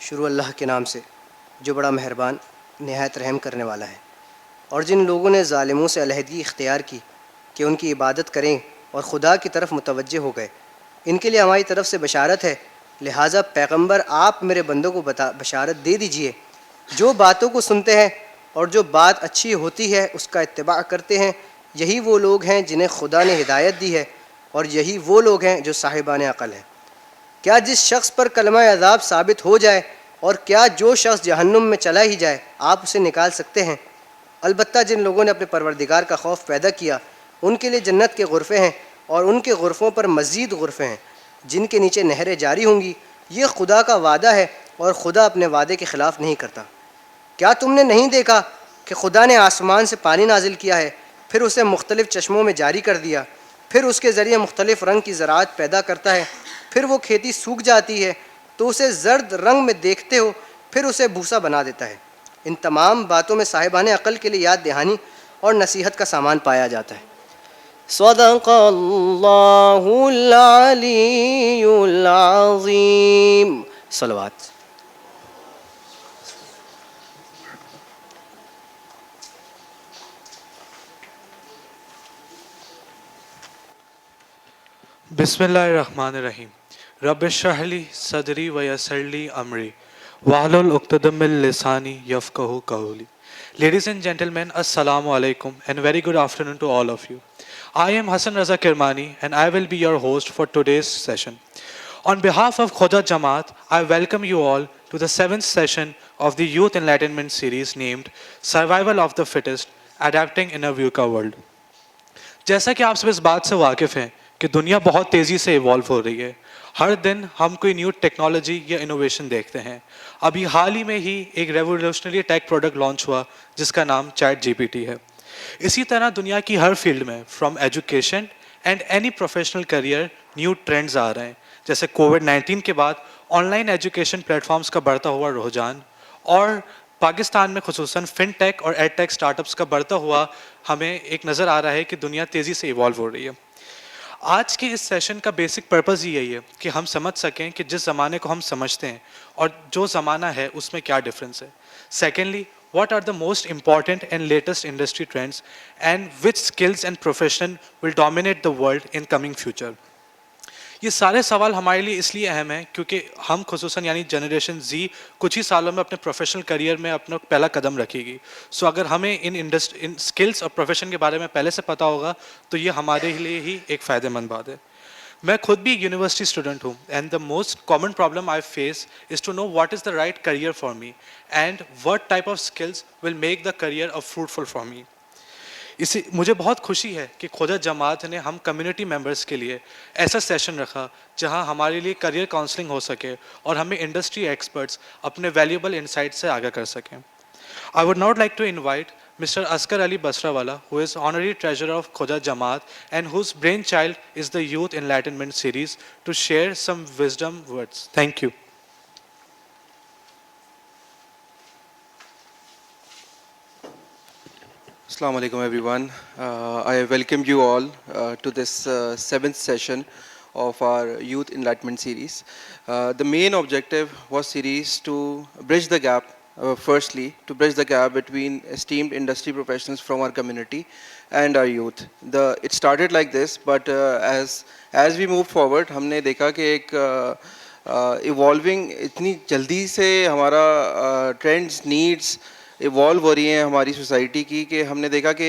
शुरू अल्लाह के नाम से जो बड़ा मेहरबान निहायत रहम करने वाला है। और जिन लोगों ने ज़ालिमों से अलहदगी इख्तियार की कि उनकी इबादत करें और ख़ुदा की तरफ मुतवज्जे हो गए, इनके लिए हमारी तरफ से बशारत है लिहाजा पैगंबर आप मेरे बंदों को बशारत दे दीजिए, जो बातों को सुनते हैं और जो बात अच्छी होती है उसका इत्तिबा करते हैं, यही वो लोग हैं जिन्हें खुदा ने हिदायत दी है और यही वो लोग हैं जो साहिबान अक़ल हैं। क्या जिस शख्स पर कलमा अज़ाब साबित हो जाए और क्या जो शख्स जहन्नुम में चला ही जाए आप उसे निकाल सकते हैं? अलबत्ता जिन लोगों ने अपने परवरदिगार का खौफ पैदा किया उनके लिए जन्नत के गुरफ़े हैं और उनके गुरफ़ों पर मज़ीद गुरफ़े हैं जिनके नीचे नहरें जारी होंगी। ये खुदा का वादा है और खुदा अपने वादे के ख़िलाफ़ नहीं करता। क्या तुमने नहीं देखा कि खुदा ने आसमान से पानी नाजिल किया है, फिर उसे मुख्तलिफ़ चश्मों में जारी कर दिया, फिर उसके ज़रिए मुख्तलिफ़ रंग की ज़राअत पैदा करता है, फिर वो खेती सूख जाती है तो उसे ज़र्द रंग में देखते हो, फिर उसे भूसा बना देता है। इन तमाम बातों में साहिबान अक़ल के लिए याद दहानी और नसीहत का सामान पाया जाता है। सदक़ल्लाहुल अलीयुल अज़ीम। सलवात। बिस्मिल्लाहिर्रहमानिर्रहीम। रब्बिश्रहली सदरी व यस्सिरली अमरी वाहलुल उक़्दतम मिन लिसानी यफ़क़हू क़ौली। Ladies and gentlemen, Assalamu alaikum and very good afternoon to all of you. I am Hassan Raza Kirmani and I will be your host for today's session. On behalf of Khoda Jamaat, I welcome you all to the 7th session of the Youth Enlightenment series named Survival of the Fittest, Adapting in a VUCA World. जैसा कि आप सब इस बात से वाकिफ़ हैं कि दुनिया बहुत तेज़ी से इवॉल्व हो रही है। हर दिन हम कोई न्यू टेक्नोलॉजी या इनोवेशन देखते हैं। अभी हाल ही में ही एक रेवोल्यूशनरी टेक प्रोडक्ट लॉन्च हुआ जिसका नाम चैट जीपीटी है। इसी तरह दुनिया की हर फील्ड में from education and any professional career new trends आ रहे हैं। जैसे कोविड-19 के बाद ऑनलाइन एजुकेशन प्लेटफॉर्म्स का बढ़ता हुआ रुझान और पाकिस्तान में खुसूसन फिनटेक और एडटेक स्टार्टअप्स का बढ़ता हुआ हमें एक नज़र आ रहा है कि दुनिया तेज़ी से इवॉल्व हो रही है। आज के इस सेशन का बेसिक पर्पस ही यही है कि हम समझ सकें कि जिस ज़माने को हम समझते हैं और जो ज़माना है उसमें क्या डिफरेंस है। Secondly, what are the most important and latest industry trends and which skills and profession will dominate the world in coming future। ये सारे सवाल हमारे लिए इसलिए अहम हैं क्योंकि हम खुसूसन यानी जनरेशन जी कुछ ही सालों में अपने प्रोफेशनल करियर में अपना पहला कदम रखेगी। सो अगर हमें इन स्किल्स और प्रोफेशन के बारे में पहले से पता होगा तो ये हमारे लिए ही एक फ़ायदेमंद बात है। मैं खुद भी यूनिवर्सिटी स्टूडेंट हूँ and the most common problem I face is to know what is the right career for me and what type of skills will make the career a fruitful for me. इसी मुझे बहुत खुशी है कि खुदा जमात ने हम कम्युनिटी मेंबर्स के लिए ऐसा सेशन रखा जहां हमारे लिए करियर काउंसलिंग हो सके और हमें इंडस्ट्री एक्सपर्ट्स अपने वैल्यूएबल इनसाइट से आगाह कर सकें। I would not like to invite Mr. Askar Ali Basrawala, who is honorary treasurer of Khoda Jamaat and whose brainchild is the Youth Enlightenment series, to share some wisdom words. Thank you. Assalamu alaikum everyone. I welcome you all to this 7th session of our Youth Enlightenment series. The main objective was series to bridge the gap, firstly to bridge the gap between esteemed industry professionals from our community and our youth. It started like this, but as we move forward, हमने देखा कि एक evolving इतनी जल्दी से हमारा trends, needs evolve हो रही हैं हमारी सोसाइटी की कि हमने देखा कि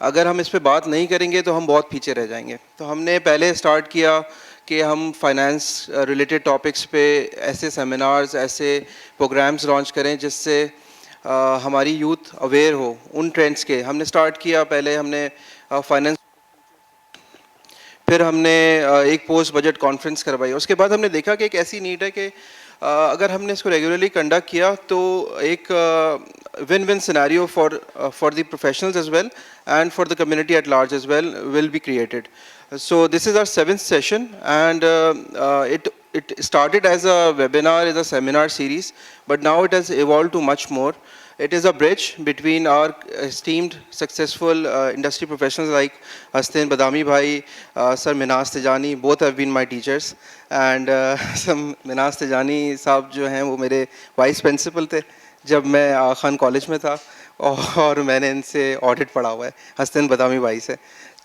अगर हम इस पे बात नहीं करेंगे तो हम बहुत पीछे रह जाएंगे। तो हमने पहले स्टार्ट किया कि हम फाइनेंस रिलेटेड टॉपिक्स पे ऐसे सेमिनार्स, ऐसे प्रोग्राम्स लॉन्च करें जिससे हमारी यूथ अवेयर हो उन ट्रेंड्स के। हमने स्टार्ट किया, पहले हमने फाइनेंस, फिर हमने एक पोस्ट बजट कॉन्फ्रेंस करवाई। उसके बाद हमने देखा कि एक ऐसी नीड है कि अगर हमने इसको रेगुलरली कंडक्ट किया तो एक win-win scenario for the professionals as well and for the community at large as well will be created. So this is our 7th session and it started as a webinar, as a seminar series, but now it has evolved to much more. It is a bridge between our esteemed, successful industry professionals like Hasnain Badami Bhai, Sir Minhas Tejani, both have been my teachers, and Minhas Tejani साहब जो हैं वो मेरे vice principal थे जब मैं Khan college में था और मैंने इनसे ऑडिट पढ़ा हुआ है हसनैन बदामी भाई से।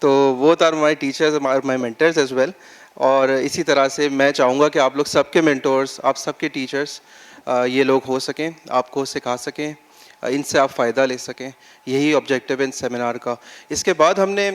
तो वो are my teachers, my mentors as well, और इसी तरह से मैं चाहूँगा कि आप लोग सबके मेंटोर्स, आप सबके टीचर्स ये लोग हो सकें, आपको सिखा सकें, इनसे आप फ़ायदा ले सकें। यही ऑब्जेक्टिव है इन सेमिनार का। इसके बाद हमने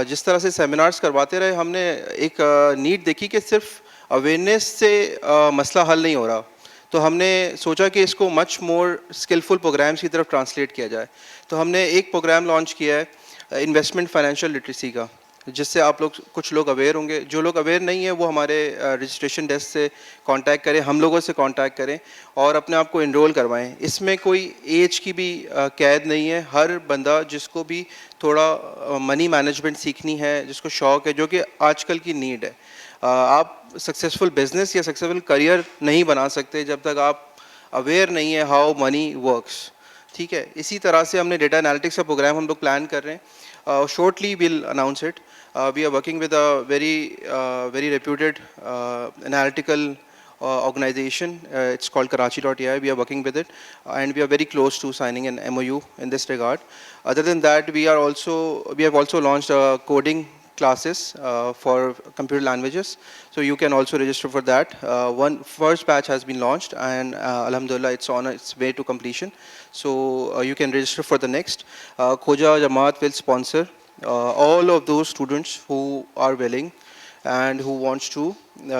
जिस तरह से सेमिनार्स करवाते रहे, हमने एक नीड देखी कि सिर्फ अवेयरनेस से मसला हल नहीं हो रहा, तो हमने सोचा कि इसको मच मोर स्किलफुल प्रोग्राम्स की तरफ ट्रांसलेट किया जाए। तो हमने एक प्रोग्राम लॉन्च किया है इन्वेस्टमेंट फाइनेंशियल लिटरेसी का, जिससे आप लोग कुछ लोग अवेयर होंगे। जो लोग अवेयर नहीं है वो हमारे रजिस्ट्रेशन डेस्क से कांटेक्ट करें, हम लोगों से कांटेक्ट करें और अपने आप को इनरोल करवाएं। इसमें कोई एज की भी कैद नहीं है। हर बंदा जिसको भी थोड़ा मनी मैनेजमेंट सीखनी है, जिसको शौक़ है, जो कि आजकल की नीड है। आप सक्सेसफुल बिजनेस या सक्सेसफुल करियर नहीं बना सकते जब तक आप अवेयर नहीं है हाउ मनी वर्क्स। ठीक है, इसी तरह से हमने डेटा एनालिटिक्स का प्रोग्राम हम लोग प्लान कर रहे हैं। Shortly will announce it. We are working with a very reputed analytical organization. It's called Karachi.ai. We are working with it, and we are very close to signing an MOU in this regard. Other than that, we have also launched coding classes for computer languages, so you can also register for that. One first batch has been launched, and alhamdulillah, it's on its way to completion. So you can register for the next. Khoja Jamaat will sponsor all of those students who are willing and who wants to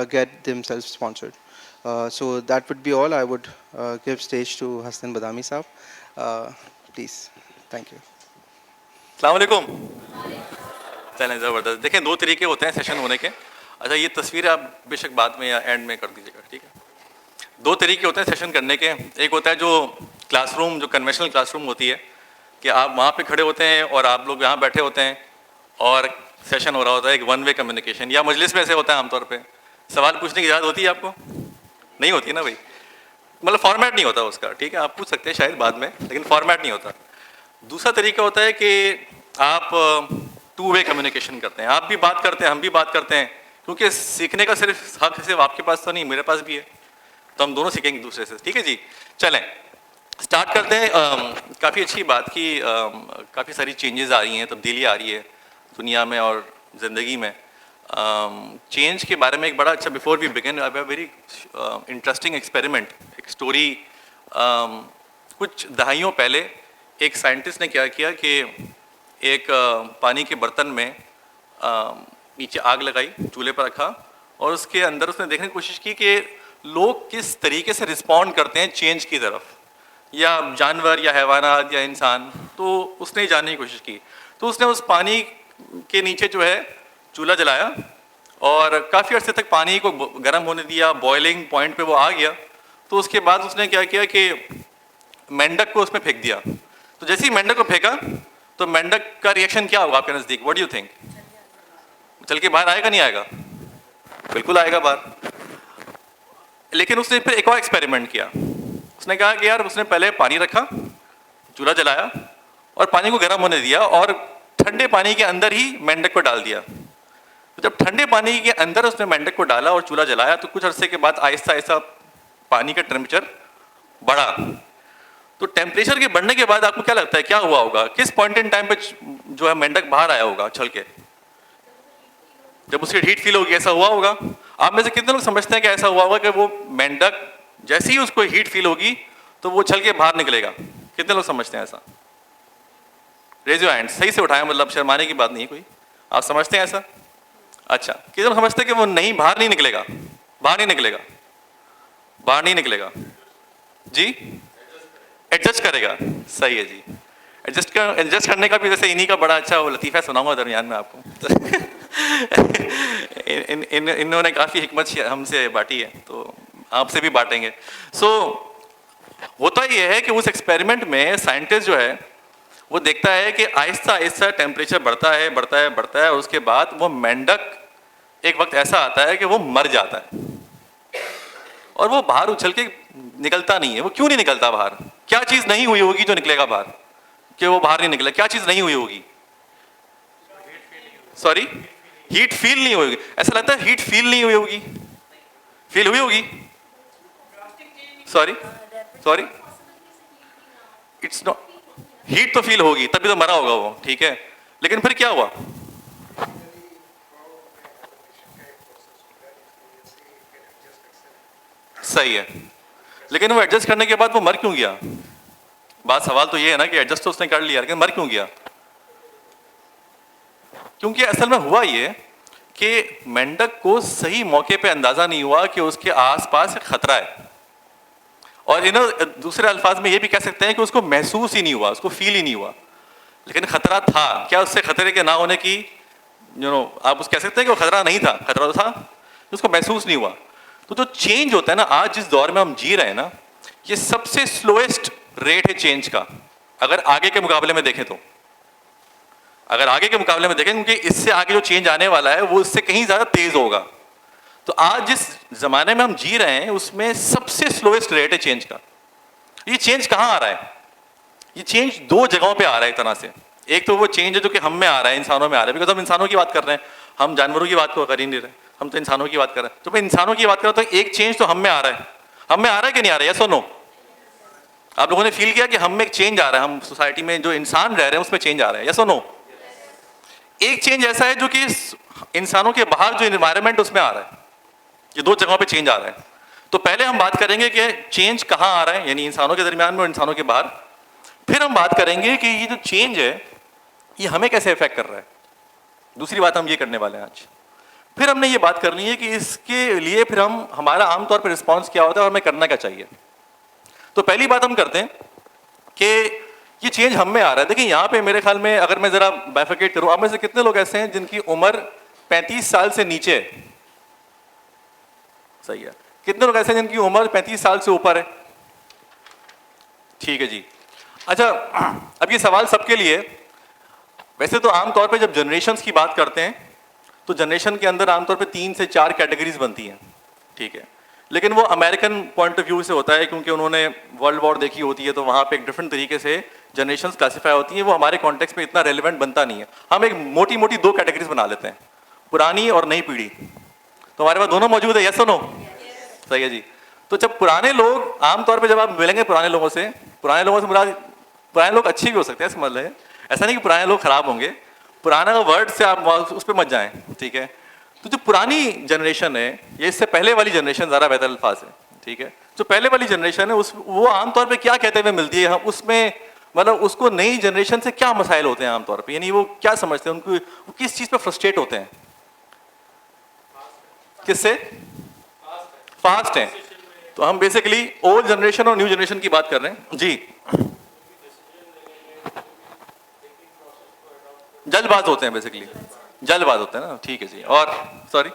get themselves sponsored. So that would be all. I would give stage to Hassan Badami Saab. Please. Thank you. अस्सलाम वालेकुम। चलें, ज़बरदस्त। देखें, दो तरीके होते हैं session होने के। अच्छा, ये तस्वीर आप बेशक बाद में या एंड में कर दीजिएगा, ठीक है। दो तरीके होते हैं सेशन करने के। एक होता है जो क्लासरूम, जो कन्वेंशनल क्लासरूम होती है कि आप वहाँ पे खड़े होते हैं और आप लोग यहाँ बैठे होते हैं और सेशन हो रहा होता है, एक वन वे कम्युनिकेशन। या मजलिस में ऐसे होता है आमतौर पे, सवाल पूछने की इजाज़त होती है आपको? नहीं होती ना भाई, मतलब फॉर्मेट नहीं होता उसका, ठीक है। आप पूछ सकते हैं शायद बाद में, लेकिन फॉर्मेट नहीं होता। दूसरा तरीका होता है कि आप टू वे कम्युनिकेशन करते हैं। आप भी बात करते हैं, हम भी बात करते हैं, क्योंकि सीखने का सिर्फ हक सिर्फ आपके पास तो नहीं, मेरे पास भी है, तो हम दोनों सीखेंगे दूसरे से। ठीक है जी, चलें स्टार्ट करते हैं। काफ़ी अच्छी बात की, काफ़ी सारी चेंजेस आ रही हैं, तब्दीली आ रही है दुनिया में और ज़िंदगी में। चेंज के बारे में एक बड़ा अच्छा, before we begin, a very interesting experiment, एक स्टोरी। कुछ दहाइयों पहले एक साइंटिस्ट ने क्या किया कि एक पानी के बर्तन में नीचे आग लगाई, चूल्हे पर रखा और उसके अंदर उसने देखने की कोशिश की कि लोग किस तरीके से रिस्पॉन्ड करते हैं चेंज की तरफ, या जानवर या हैवानात या इंसान। तो उसने जानने की कोशिश की। तो उसने उस पानी के नीचे जो है चूल्हा जलाया और काफ़ी अर्से तक पानी को गर्म होने दिया, बॉइलिंग पॉइंट पे वो आ गया। तो उसके बाद उसने क्या किया कि मेंढक को उसमें फेंक दिया। तो जैसे ही मेंढक को फेंका तो मेंढक का रिएक्शन क्या होगा आपके नज़दीक? What do you think? चल के बाहर आएगा, नहीं आएगा? बिल्कुल आएगा बाहर। लेकिन उसने फिर एक और एक्सपेरिमेंट किया। उसने कहा कि यार, उसने पहले पानी रखा, चूल्हा जलाया और पानी को गर्म होने दिया और ठंडे पानी के अंदर ही मेंढक को डाल दिया। तो जब ठंडे पानी के अंदर उसने मेंढक को डाला और चूल्हा जलाया तो कुछ अरसे के बाद आहिस्ता आहिस्ता पानी का टेम्परेचर बढ़ा। तो टेम्परेचर के बढ़ने के बाद आपको क्या लगता है क्या हुआ होगा? किस पॉइंट इन टाइम पे जो है मेंढक बाहर आया होगा छल के? जब उसकी हीट फील होगी, ऐसा हुआ होगा? आप में से कितने लोग समझते हैं कि ऐसा हुआ होगा कि वो मेंढक जैसे ही उसको हीट फील होगी तो वो छल के बाहर निकलेगा? कितने लोग समझते हैं ऐसा? Raise your hand. सही से उठाएं, मतलब शर्माने की बात नहीं है कोई। आप समझते हैं ऐसा? अच्छा, कितने लोग समझते हैं कि वो नहीं, बाहर नहीं निकलेगा? बाहर नहीं निकलेगा, बाहर नहीं निकलेगा जी, एडजस्ट करेगा। सही है जी, एडजस्ट करने का भी वैसे इन्हीं का बड़ा अच्छा वो लतीफ़ा सुनाऊंगा दरमियान में आपको। इन्होंने काफ़ी हिकमत हमसे बांटी है, तो आपसे भी बांटेंगे। सो होता ये है कि उस एक्सपेरिमेंट में साइंटिस्ट जो है वो देखता है कि आहिस्ता आहिस्ता टेम्परेचर बढ़ता है बढ़ता है बढ़ता है और उसके बाद वो मेंढक एक वक्त ऐसा आता है कि वो मर जाता है और वो बाहर उछल के निकलता नहीं है। वो क्यों नहीं निकलता बाहर? क्या चीज़ नहीं हुई होगी जो निकलेगा बाहर कि वो बाहर नहीं निकला? क्या चीज़ नहीं हुई होगी? सॉरी, हीट फील नहीं होगी। ऐसा लगता है हीट फील नहीं हुई होगी, फील हुई होगी। Sorry sorry, it's not, heat तो फील होगी तभी तो मरा होगा वो, ठीक है। लेकिन फिर क्या हुआ? सही है, लेकिन वो एडजस्ट करने के बाद वो मर क्यों गया? बात सवाल तो ये है ना कि एडजस्ट तो उसने कर लिया, लेकिन मर क्यों गया? क्योंकि असल में हुआ ये कि मेंढक को सही मौके पे अंदाजा नहीं हुआ कि उसके आसपास एक खतरा है, और दूसरे अल्फाज में ये भी कह सकते हैं कि उसको महसूस ही नहीं हुआ, उसको फील ही नहीं हुआ, लेकिन खतरा था। क्या उससे खतरे के ना होने की आप उस कह सकते हैं कि वो खतरा नहीं था? खतरा तो था, उसको महसूस नहीं हुआ। तो जो चेंज होता है ना, आज जिस दौर में हम जी रहे हैं ना, ये सबसे स्लोएस्ट रेट है चेंज का, अगर आगे के मुकाबले में देखें तो। अगर आगे के मुकाबले में देखें, क्योंकि इससे आगे जो चेंज आने वाला है वो इससे कहीं ज्यादा तेज होगा। तो आज जिस जमाने में हम जी रहे हैं उसमें सबसे स्लोएस्ट रेट है चेंज का। ये चेंज कहाँ आ रहा है? ये चेंज दो जगहों पे आ रहा है एक तरह से। एक तो वो चेंज है जो कि हम में आ रहा है, इंसानों में आ रहा है, बिकॉज हम इंसानों की बात कर रहे हैं, हम जानवरों की बात को कर ही नहीं रहे, हम तो इंसानों की बात कर रहे हैं। तो मैं इंसानों की बात कर रहा हूं तो एक चेंज तो हम में आ रहा है। हम में आ रहा है कि नहीं आ रहा है? यस और नो? आप लोगों ने फील किया कि हम में एक चेंज आ रहा है, हम सोसाइटी में जो इंसान रह रहे हैं उसमें चेंज आ रहा है? यस और नो? एक चेंज ऐसा है जो कि इंसानों के बाहर जो इन्वायरमेंट उसमें आ रहा है। ये दो जगहों पे चेंज आ रहा है। तो पहले हम बात करेंगे कि चेंज कहाँ आ रहा है, यानी इंसानों के दरमियान में और इंसानों के बाहर। फिर हम बात करेंगे कि ये जो चेंज है ये हमें कैसे इफेक्ट कर रहा है। दूसरी बात हम ये करने वाले हैं आज। फिर हमने ये बात करनी है कि इसके लिए फिर हम हमारा आमतौर पर रिस्पॉन्स क्या होता है और हमें करना क्या चाहिए। तो पहली बात हम करते हैं कि ये चेंज हम में आ रहा है। देखिए यहाँ पे मेरे ख्याल में अगर मैं जरा बाइफिकेट करूँ, आप में से कितने लोग ऐसे हैं जिनकी उम्र 35 साल से नीचे है? सही है। कितने लोग ऐसे हैं जिनकी उम्र 35 साल से ऊपर है? ठीक है जी। अच्छा, अब ये सवाल सबके लिए। वैसे तो आमतौर पे जब जनरेशन्स की बात करते हैं तो जनरेशन के अंदर आमतौर पे 3 से 4 कैटेगरीज बनती हैं, ठीक है। लेकिन वो अमेरिकन पॉइंट ऑफ व्यू से होता है, क्योंकि उन्होंने वर्ल्ड वॉर देखी होती है, तो वहाँ पे एक डिफरेंट तरीके से जनरेशन्स क्लासीफाई होती हैं। वो हमारे कॉन्टेक्स्ट में इतना रेलिवेंट बनता नहीं है। हम एक मोटी मोटी 2 कैटेगरीज बना लेते हैं, पुरानी और नई पीढ़ी। तो हमारे पास दोनों मौजूद है, यस और नो? सही है जी। तो जब पुराने लोग, आमतौर पे जब आप मिलेंगे पुराने लोगों से मुराद पुराने लोग अच्छे भी हो सकते हैं, समझ लें। ऐसा नहीं कि पुराने लोग खराब होंगे, पुराना वर्ड से आप उस पर मत जाएं, ठीक है। तो जो पुरानी जनरेशन है, ये इससे पहले वाली जनरेशन ज़्यादा बेहतर अल्फाज है, ठीक है। जो पहले वाली जनरेशन है वो आमतौर पे क्या कहते हुए मिलती है, हम उसमें मतलब उसको नई जनरेशन से क्या मसाइल होते हैं आमतौर पे, यानी वो क्या समझते हैं, उनको वो किस चीज़ पे फ्रस्ट्रेट होते हैं? किससे? फास्ट हैं। तो हम बेसिकली ओल्ड जनरेशन और न्यू जनरेशन की बात कर रहे हैं जी। जल्दबाज होते हैं, बेसिकली जल्दबाज होते हैं ना, ठीक है जी। और सॉरी,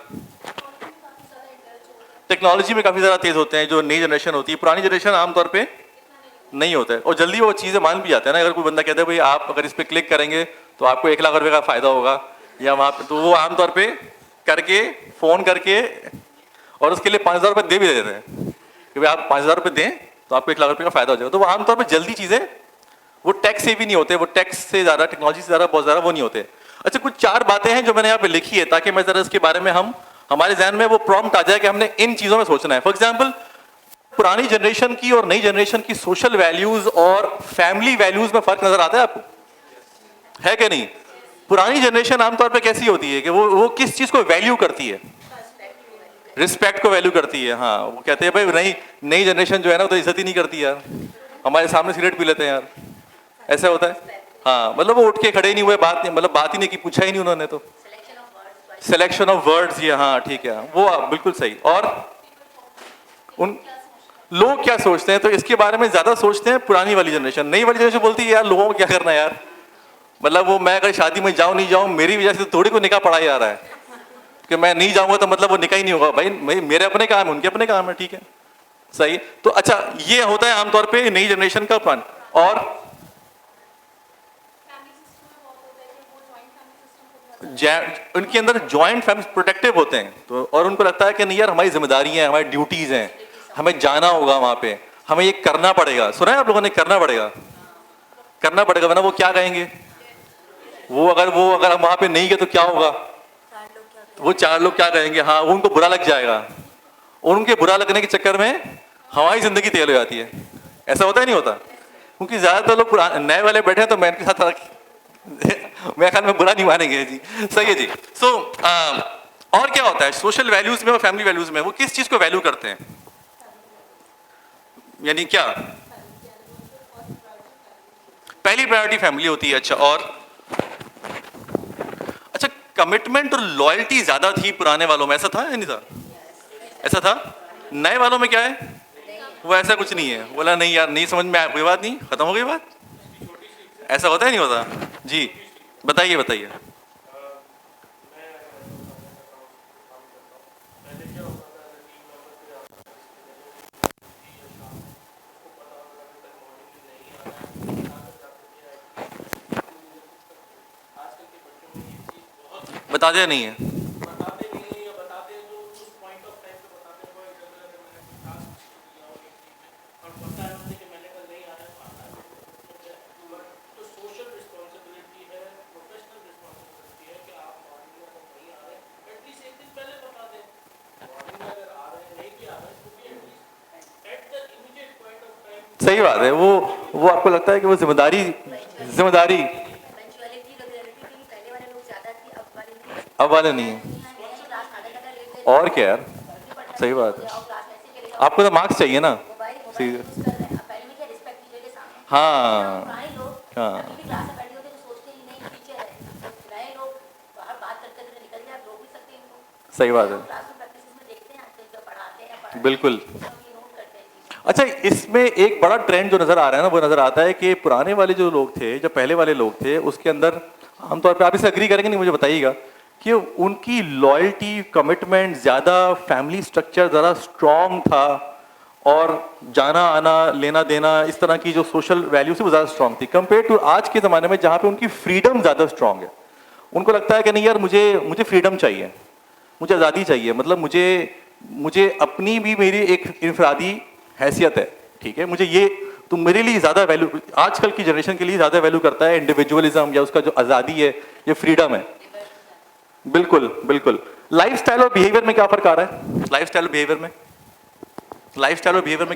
टेक्नोलॉजी में काफी ज्यादा तेज होते हैं जो नई जनरेशन होती है। पुरानी जनरेशन आमतौर पे नहीं होता है, और जल्दी वो चीजें मान भी जाते हैं ना। अगर कोई बंदा कहता है भाई आप अगर इस पे क्लिक करेंगे तो आपको 1 लाख रुपए का फायदा होगा, या वहां पे, तो वो आमतौर पे करके फोन करके और उसके लिए 5,000 रुपए दे भी देते हैं कि भाई आप 5,000 रुपए दें तो आपको 1 लाख रुपए का फायदा हो जाएगा। तो वो आमतौर पर जल्दी चीजें, वो टैक्स से भी नहीं होते, वो टैक्स से ज्यादा, टेक्नोलॉजी से ज्यादा बहुत ज्यादा वो नहीं होते। अच्छा, कुछ 4 बातें हैं जो मैंने यहाँ पे लिखी है ताकि मैं जरा इसके बारे में हमारे ज़हन में वो प्रॉम्प्ट आ जाए कि हमने इन चीजों में सोचना है। फॉर एग्जाम्पल, पुरानी जनरेशन की और नई जनरेशन की सोशल वैल्यूज और फैमिली वैल्यूज में फर्क नजर आता है आपको, है कि नहीं? पुरानी जनरेशन आमतौर पे कैसी होती है कि वो किस चीज को वैल्यू करती है? रिस्पेक्ट को वैल्यू करती है। हाँ, वो कहते हैं भाई नई जनरेशन जो है ना, वो तो इज्जत ही नहीं करती यार, हमारे सामने सिगरेट पी लेते हैं यार, ऐसा होता है। हाँ, मतलब वो उठ के खड़े नहीं हुए, बात ही नहीं की, पूछा ही नहीं उन्होंने, तो सिलेक्शन ऑफ वर्ड्स, ये हाँ ठीक है, वो बिल्कुल सही। और उन लोग क्या सोचते हैं, तो इसके बारे में ज्यादा सोचते हैं पुरानी वाली जनरेशन। नई वाली जनरेशन बोलती है यार लोगों को क्या करना है यार, मतलब वो मैं अगर शादी में जाऊं नहीं जाऊं, मेरी वजह से थोड़ी को निकाह पढ़ाया जा रहा है कि मैं नहीं जाऊंगा तो मतलब वो निकाह ही नहीं होगा। भाई मेरे अपने काम है, उनके अपने काम है, ठीक है, सही। तो अच्छा, ये होता है आमतौर पर नई जनरेशन का प्लान। और उनके अंदर जॉइंट फैमिली प्रोटेक्टिव होते हैं, तो और उनको लगता है कि नहीं यार हमारी जिम्मेदारी है, हमारी ड्यूटीज हैं, हमें जाना होगा वहां पे, हमें ये करना पड़ेगा। सुना है आप लोगों ने? करना पड़ेगा वरना वो क्या कहेंगे, वो अगर हम वहां पे नहीं गए तो क्या होगा, वो 4 लोग क्या कहेंगे, हाँ वो उनको बुरा लग जाएगा, और उनके बुरा लगने के चक्कर में हमारी जिंदगी तेल हो जाती है। ऐसा होता ही नहीं होता? क्योंकि ज्यादातर लोग नए वाले बैठे हैं, तो मैं इनके साथ मेरे ख्याल में बुरा नहीं मानेंगे जी, सही है जी। और क्या होता है सोशल वैल्यूज में और फैमिली वैल्यूज में, वो किस चीज को वैल्यू करते हैं? यानी क्या? पहली प्रायोरिटी फैमिली होती है। अच्छा, और अच्छा, कमिटमेंट और लॉयल्टी ज्यादा थी पुराने वालों में, ऐसा था या नहीं था? ऐसा था। नए वालों में क्या है? वो ऐसा कुछ नहीं है। बोला नहीं यार, नहीं समझ में आया, कोई बात नहीं, खत्म हो गई बात। ऐसा होता है नहीं होता? जी बताइए बताइए। बताते या नहीं है? सही बात है। वो आपको लगता है कि वो जिम्मेदारी Eventuality, regularity थी, पहले वाले लोग ज्यादा थी, अब वाले नहीं। अब वाले नहीं है। क्लास आधा घंटा लेट गए, और क्या यार, सही बात है। और क्लास ऐसे चले जाओ, आपको तो मार्क्स चाहिए ना। मोबाइल सही। यूज कर रहे हैं। अब पहले में क्या रिस्पेक्ट टीचर के सामने। हाँ पुराने लोग हाँ। कभी भी क्लास में बैठे होते तो सोचते ही नहीं टीचर है। नए लोग बाहर बात करते करते निकल जाए, आप रोक भी सकते हैं इनको। सही बात है। क्लास में प्रैक्टिस में देखते हैं आजकल जो पढ़ाते हैं बिल्कुल। सब ये नोट करते हैं चीजें। अच्छा, इसमें एक बड़ा ट्रेंड जो नजर आ रहा है ना, वो नजर आता है कि पुराने वाले जो लोग थे, जो पहले वाले लोग थे, उसके अंदर आमतौर पे, आप इससे एग्री करेंगे नहीं, मुझे बताइएगा, कि उनकी लॉयल्टी, कमिटमेंट ज़्यादा, फैमिली स्ट्रक्चर ज़रा स्ट्रॉन्ग था, और जाना आना, लेना देना, इस तरह की जो सोशल वैल्यूज थी वो ज़्यादा स्ट्रॉन्ग थी कंपेयर टू आज के ज़माने में, जहाँ पे उनकी फ्रीडम ज़्यादा स्ट्रॉन्ग है। उनको लगता है कि नहीं यार, मुझे फ्रीडम चाहिए, मुझे आज़ादी चाहिए, मतलब मुझे अपनी भी मेरी एक इनफरादी हैसियत है, ठीक है, मुझे ये तो मेरे लिए ज़्यादा वैल्यू, आजकल की जनरेशन के लिए ज़्यादा वैल्यू करता है इंडिविजुअलिज्म, या उसका जो आज़ादी है, ये फ्रीडम है। बिल्कुल बिल्कुल। लाइफस्टाइल और बिहेवियर में क्या फर्क आ रहा है? लाइफस्टाइल और बिहेवियर में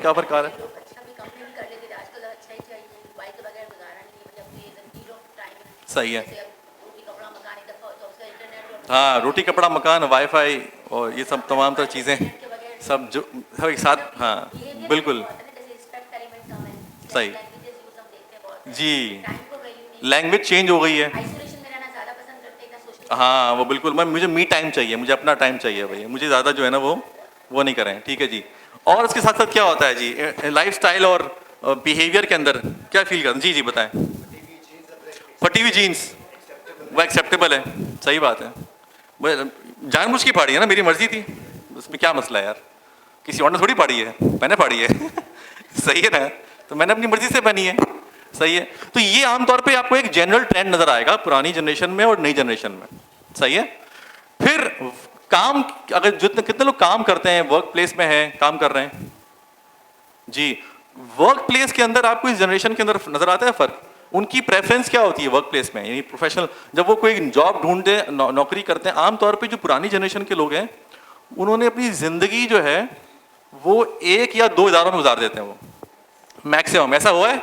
क्या फर्क आ रहा है? लोग अच्छा भी कंप्लेन भी कर लेते थे, आजकल अच्छा ही चाहिए, मोबाइल के बगैर गुजारा नहीं है, मतलब ये ज़रूरी लो टाइम। सही है। जैसे अब रोटी कपड़ा मकान एक दफ़ा हो तो उसका इंटरनेट, हाँ, रोटी कपड़ा मकान, वाईफाई और ये सब तमाम तरह चीज़ें सब जो सब एक साथ। हाँ बिल्कुल जैसे रिस्पेक्ट एलिमेंट कम है, सही। लैंग्वेजेस यूज हम देखते हैं बहुत, जी, टाइम को वैल्यू नहीं, लैंग्वेज चेंज हो गई है। आइसोलेशन में रहना ज़्यादा पसंद करते हैं, सोशल। हाँ वो बिल्कुल, मुझे मी टाइम चाहिए, मुझे अपना टाइम चाहिए भैया, मुझे ज़्यादा जो है ना वो नहीं करें, ठीक है जी। और इसके साथ साथ क्या होता है जी, लाइफस्टाइल और बिहेवियर के अंदर क्या फील करते हैं? जी जी बताएं। फटी हुई जीन्स वो एक्सेप्टेबल है, सही बात है। वो जानबूझ की फाड़ी है ना, मेरी मर्जी थी, उसमें क्या मसला है यार, किसी और ने थोड़ी फाड़ी है, मैंने फाड़ी है सही है ना, तो मैंने अपनी मर्जी से पहनी है, सही है। तो ये आमतौर पे आपको एक जनरल ट्रेंड नजर आएगा पुरानी जनरेशन में और नई जनरेशन में, सही है। फिर काम, अगर जितने कितने लोग काम करते हैं, वर्क प्लेस में है, काम कर रहे हैं जी, वर्क प्लेस के अंदर आपको इस जनरेशन के अंदर नजर आता है फर्क? उनकी प्रेफरेंस क्या होती है वर्क प्लेस में, यानी प्रोफेशनल, जब वो कोई जॉब ढूंढते, नौकरी करते हैं, आमतौर पे जो पुरानी जनरेशन के लोग हैं, उन्होंने अपनी जिंदगी जो है वो 1 या 2 इदारों में गुजार देते हैं, वो मैक्सिमम। ऐसा हुआ है,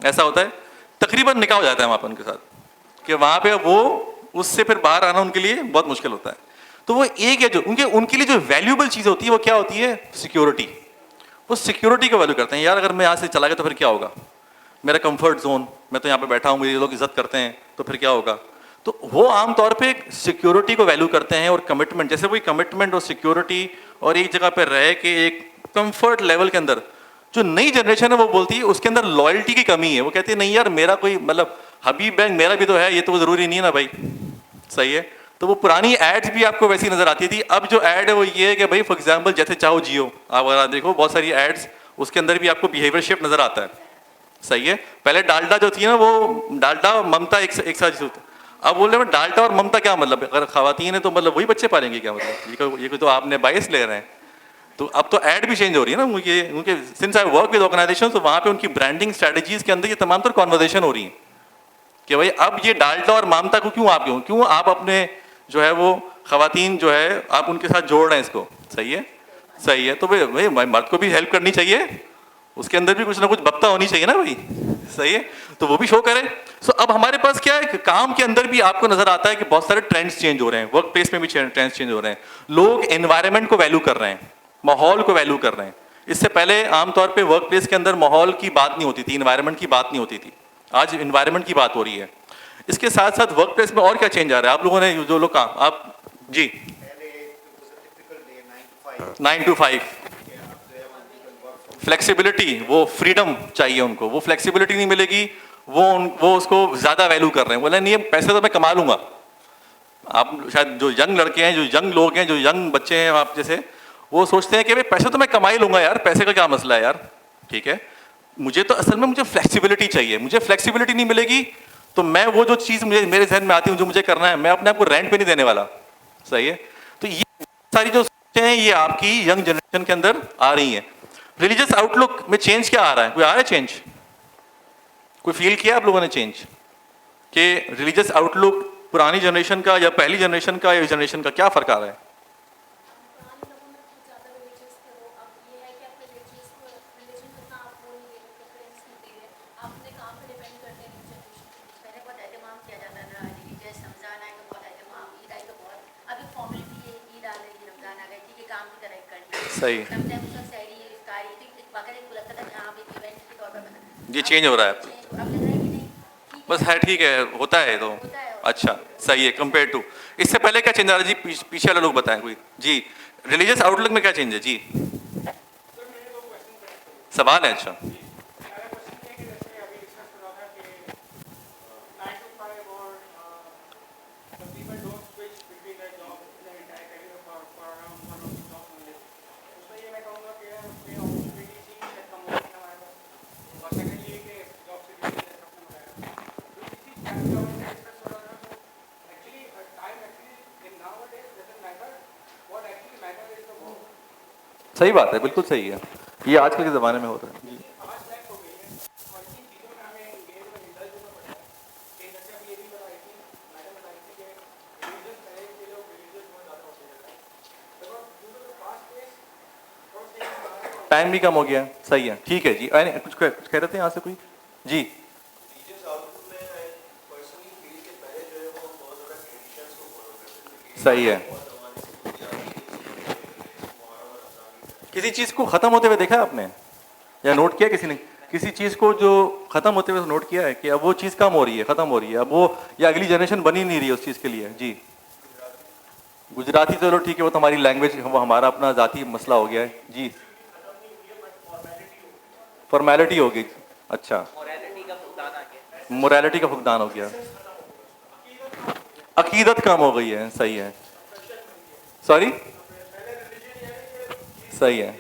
ऐसा होता है, तकरीबन निकाह हो जाता है वहाँ पर उनके साथ, कि वहाँ पे वो उससे फिर बाहर आना उनके लिए बहुत मुश्किल होता है। तो वो एक है जो उनके लिए जो वैल्यूएबल चीज़ होती है, वो क्या होती है? सिक्योरिटी। वो सिक्योरिटी को वैल्यू करते हैं, यार अगर मैं यहाँ से चला गया तो फिर क्या होगा, मेरा कंफर्ट जोन, मैं तो यहाँ पे बैठा हूँ, मुझे लोग इज्जत करते हैं, तो फिर क्या होगा। तो वो आमतौर पे सिक्योरिटी को वैल्यू करते हैं, और कमिटमेंट, जैसे वही कमिटमेंट और सिक्योरिटी और एक जगह पे रह के एक कंफर्ट लेवल के अंदर, जो नई जनरेशन है वो बोलती है उसके अंदर लॉयल्टी की कमी है। वो कहती है नहीं यार, मेरा कोई मतलब हबीब बैंक मेरा भी तो है, ये तो ज़रूरी नहीं है ना भाई, सही है। तो वो पुरानी एड्स भी आपको वैसी नजर आती थी। अब जो एड है वो ये है कि भाई फॉर एग्जांपल जैसे चाहो जियो, आप अगर देखो बहुत सारी एड्स, उसके अंदर भी आपको बिहेवियर शिफ्ट नजर आता है, सही है। पहले डालडा जो थी ना, वो डालडा ममता एक साथ, अब बोल रहे हैं डालडा और ममता क्या मतलब, अगर खवातीन है तो मतलब वही बच्चे पालेंगे क्या, मतलब ये तो आपने बायस ले रहे हैं। तो अब तो एड भी चेंज हो रही है ना उनके since I work with organization, तो वहाँ पे उनकी ब्रांडिंग स्ट्रेटजीज के अंदर ये तमाम तरह कॉन्वर्जेशन हो रही है कि भाई अब ये डालडा और ममता को क्यों आप अपने जो है वो खवातीन जो है आप उनके साथ जोड़ रहे हैं इसको, सही है, सही है। तो भाई मर्द को भी हेल्प करनी चाहिए, उसके अंदर भी कुछ ना कुछ बप्ता होनी चाहिए ना भाई, सही है, तो वो भी शो करें। सो अब हमारे पास क्या है, काम के अंदर भी आपको नजर आता है कि बहुत सारे ट्रेंड्स चेंज हो रहे हैं, वर्क प्लेस में भी ट्रेंड्स चेंज हो रहे हैं, लोग एनवायरनमेंट को वैल्यू कर रहे हैं, माहौल को वैल्यू कर रहे हैं, इससे पहले आमतौर पे वर्क प्लेस के अंदर माहौल की बात नहीं होती थी, इन्वायरमेंट की बात नहीं होती थी, आज इन्वायरमेंट की बात हो रही है। इसके साथ साथ वर्क प्लेस में और क्या चेंज आ रहा है आप लोगों ने जो लोग काम आप जी 9 to 5 फ्लेक्सिबिलिटी, वो फ्रीडम चाहिए उनको, वो फ्लेक्सिबिलिटी नहीं मिलेगी, वो उसको ज़्यादा वैल्यू कर रहे हैं, बोले नहीं पैसे तो मैं कमा लूँगा। आप शायद जो यंग लड़के हैं, जो यंग लोग हैं, जो यंग बच्चे हैं आप जैसे, वो सोचते हैं कि भाई पैसे तो मैं कमा ही लूँगा यार, पैसे का क्या मसला है यार, ठीक है। मुझे तो असल में मुझे फ्लेक्सिबिलिटी चाहिए, मुझे फ्लेक्सिबिलिटी नहीं मिलेगी तो मैं वो जो चीज़ मुझे मेरे जहन में आती है जो मुझे करना है, मैं अपने आप को रेंट पे नहीं देने वाला, सही है। तो ये सारी जो सोचें हैं ये आपकी यंग जनरेशन के अंदर आ रही हैं। रिलीजियस आउटलुक में चेंज क्या आ रहा है, कोई आ रहा है चेंज, कोई फील किया आप लोगों ने चेंज कि रिलीजियस आउटलुक पुरानी जनरेशन का या पहली जनरेशन का या इस जनरेशन का क्या फ़र्क आ रहा है? सही, ये चेंज हो रहा है, बस है ठीक है, होता है तो अच्छा सही है कंपेयर टू इससे पहले क्या चेंज आ रहा है जी? पीछे वाले लोग बताएं कोई जी, रिलीजियस आउटलुक में क्या चेंज है जी? सवाल है, अच्छा सही बात है, बिल्कुल सही है, ये आजकल के ज़माने में होता है जी। टाइम भी कम हो गया, सही है, ठीक है जी। कुछ कह रहे थे यहाँ से कोई जी? सही है, किसी चीज़ को ख़त्म होते हुए देखा है आपने या नोट किया किसी ने? किसी चीज़ को जो ख़त्म होते हुए नोट किया है कि अब वो चीज़ कम हो रही है, ख़त्म हो रही है, अब वो या अगली जनरेशन बनी नहीं रही है उस चीज़ के लिए जी? गुजराती चलो ठीक है, वो तो हमारी लैंग्वेज, वो हमारा अपना ज़ाती मसला हो गया है जी, फॉर्मेलिटी हो गई, अच्छा मोरालिटी का फुकदान हो गया, अकीदत कम हो गई है, सही है, सॉरी सही है,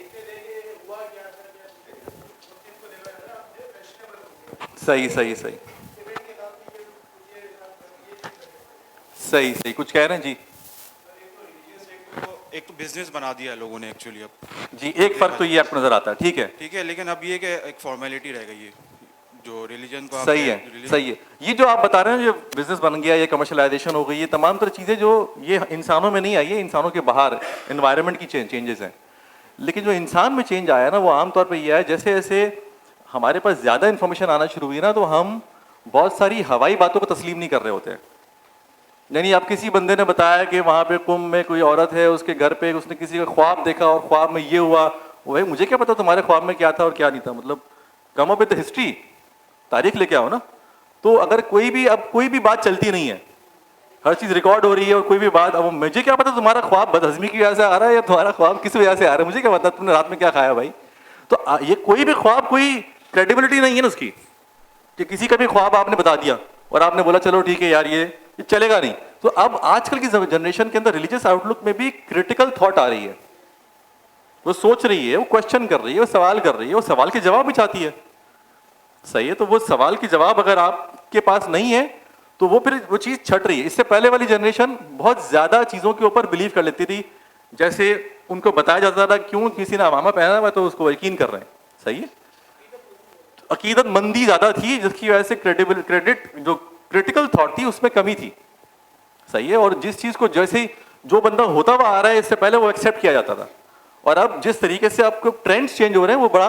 सही सही सही सही सही कुछ कह रहे हैं जी? एक तो बिजनेस बना दिया है लोगों ने एक्चुअली अब जी, एक फर्क तो ये आपको नजर आता है, ठीक है, लेकिन अब ये कि एक फॉर्मेलिटी रह गई है जो रिलीजन को सही है, सही है। ये जो आप बता रहे हैं जो बिजनेस बन गया, ये कमर्शलाइजेशन हो गई, ये तमाम तरह चीज़ें जो ये इंसानों में नहीं आई है, इंसानों के बाहर एनवायरनमेंट की चेंजेस हैं। लेकिन जो इंसान में चेंज आया ना वो आमतौर पर यह है जैसे जैसे हमारे पास ज़्यादा इन्फॉर्मेशन आना शुरू हुई ना तो हम बहुत सारी हवाई बातों को तस्लीम नहीं कर रहे होते हैं। यानी आप किसी बंदे ने बताया कि वहाँ पे कुंभ में कोई औरत है, उसके घर पे उसने किसी का ख्वाब देखा और ख्वाब में ये हुआ, वही मुझे क्या पता तुम्हारे ख्वाब में क्या था और क्या नहीं था, मतलब कम अप विद हिस्ट्री, तारीख लेके आओ ना। तो अगर कोई भी बात चलती नहीं है, हर चीज़ रिकॉर्ड हो रही है और कोई भी बात, अब मुझे क्या पता तुम्हारा ख्वाब बदहजमी की वजह से आ रहा है या तुम्हारा ख्वाब किस वजह से आ रहा है, मुझे क्या पता तुमने रात में क्या खाया भाई। तो ये कोई भी ख्वाब, कोई क्रेडिबिलिटी नहीं है ना उसकी, कि किसी का भी ख्वाब आपने बता दिया और आपने बोला चलो ठीक है यार ये चलेगा नहीं। तो अब आजकल की जनरेशन के अंदर रिलीजियस आउटलुक में भी क्रिटिकल थॉट आ रही है, वो सोच रही है, वो क्वेश्चन कर रही है, वो सवाल कर रही है, वो सवाल के जवाब भी चाहती है, सही है। तो वो सवाल के जवाब अगर आपके पास नहीं है तो वो फिर वो चीज़ छट रही है। इससे पहले वाली जनरेशन बहुत ज़्यादा चीज़ों के ऊपर बिलीव कर लेती थी, जैसे उनको बताया जाता था क्यों किसी ने अमामा पहना हुआ तो उसको यकीन कर रहे हैं, सही है। अकीदत मंदी ज़्यादा थी जिसकी वजह से क्रेडिट जो क्रिटिकल थॉट थी उसमें कमी थी, सही है। और जिस चीज़ को जैसे ही जो बंदा होता हुआ आ रहा है इससे पहले वो एक्सेप्ट किया जाता था, और अब जिस तरीके से आपको ट्रेंड्स चेंज हो रहे हैं वो बड़ा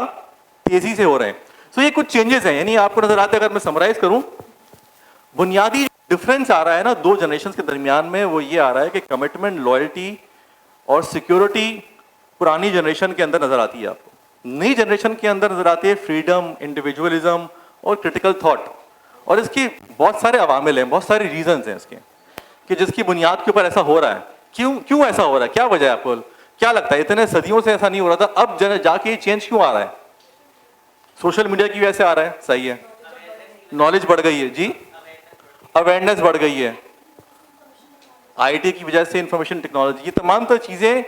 तेज़ी से हो रहे हैं। तो ये कुछ चेंजेस हैं, यानी आपको नजर आते हैं। अगर मैं समराइज करूं, बुनियादी डिफरेंस आ रहा है ना दो जनरेशन के दरमियान में, वो ये आ रहा है कि कमिटमेंट, लॉयल्टी और सिक्योरिटी पुरानी जनरेशन के अंदर नजर आती है आपको, नई जनरेशन के अंदर नजर आती है फ्रीडम, इंडिविजुअलिज्म और क्रिटिकल थॉट। और इसकी बहुत सारे अवामिल हैं, बहुत सारे रीजंस हैं इसके कि जिसकी बुनियाद के ऊपर ऐसा हो रहा है। क्यों ऐसा हो रहा है, क्या वजह है? आपको क्या लगता है इतने सदियों से ऐसा नहीं हो रहा था, अब जाके ये चेंज क्यों आ रहा है? सोशल मीडिया की वजह से आ रहा है, सही है। नॉलेज बढ़ गई है जी, अवेयरनेस बढ़ गई है, आईटी की वजह से, इंफॉर्मेशन टेक्नोलॉजी, ये तमाम तो चीजें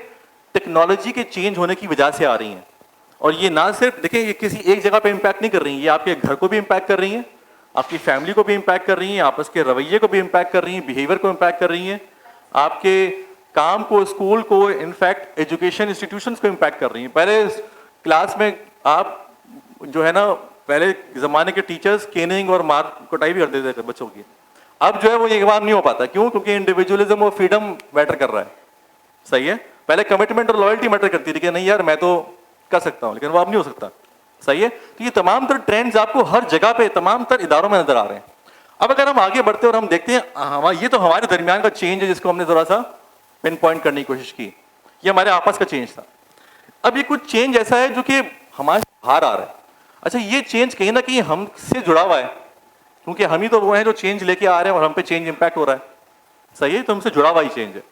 टेक्नोलॉजी के चेंज होने की वजह से आ रही हैं। और ये ना सिर्फ देखिए ये किसी एक जगह पे इम्पैक्ट नहीं कर रही हैं, ये आपके घर को भी इम्पैक्ट कर रही हैं, आपकी फैमिली को भी इम्पैक्ट कर रही हैं, आपस के रवैये को भी इम्पैक्ट कर रही हैं, बिहेवियर को इम्पैक्ट कर रही हैं, आपके काम को, स्कूल को, इनफैक्ट एजुकेशन इंस्टीट्यूशंस को इम्पैक्ट कर रही हैं। पहले क्लास में आप जो है ना, पहले जमाने के टीचर्स केनिंग और मार कुटाई भी कर देते थे बच्चों की। अब जो है वो ये काम नहीं हो पाता, क्यों? क्योंकि इंडिविजुअलिज्म और फ्रीडम मैटर कर रहा है, सही है। पहले कमिटमेंट और लॉयल्टी मैटर करती थी कि नहीं यार मैं तो कर सकता हूं, लेकिन वो अब नहीं हो सकता, सही है। तो ये तमाम तर ट्रेंड्स आपको हर जगह पे, तमाम तर इदारों में नजर आ रहे हैं। अब अगर हम आगे बढ़ते हैं और हम देखते हैं ये तो हमारे दरमियान का चेंज है जिसको हमने थोड़ा सा पिन पॉइंट करने की कोशिश की, ये हमारे आपस का चेंज था। अब ये कुछ चेंज ऐसा है जो कि हमारे बाहर आ रहा है। अच्छा, ये चेंज कहीं ना कहीं हमसे जुड़ा हुआ है, क्योंकि हम ही तो वो हैं जो चेंज लेके आ रहे हैं और हम पे चेंज इंपैक्ट हो रहा है, सही है। तो हमसे जुड़ा हुआ ही चेंज है।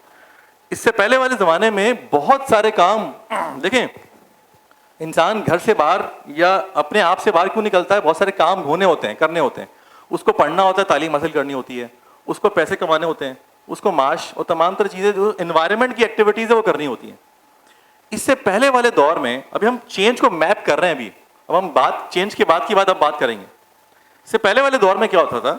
इससे पहले वाले जमाने में बहुत सारे काम देखें, इंसान घर से बाहर या अपने आप से बाहर क्यों निकलता है? बहुत सारे काम होने होते हैं, करने होते हैं। उसको पढ़ना होता है, तालीम हासिल करनी होती है, उसको पैसे कमाने होते हैं, उसको माश और तमाम तरह चीजें जो एनवायरनमेंट की एक्टिविटीज है वो करनी होती हैं। इससे पहले वाले दौर में, अभी हम चेंज को मैप कर रहे हैं, अभी अब हम बात चेंज के बाद की बात अब बात करेंगे। इससे पहले वाले दौर में क्या होता था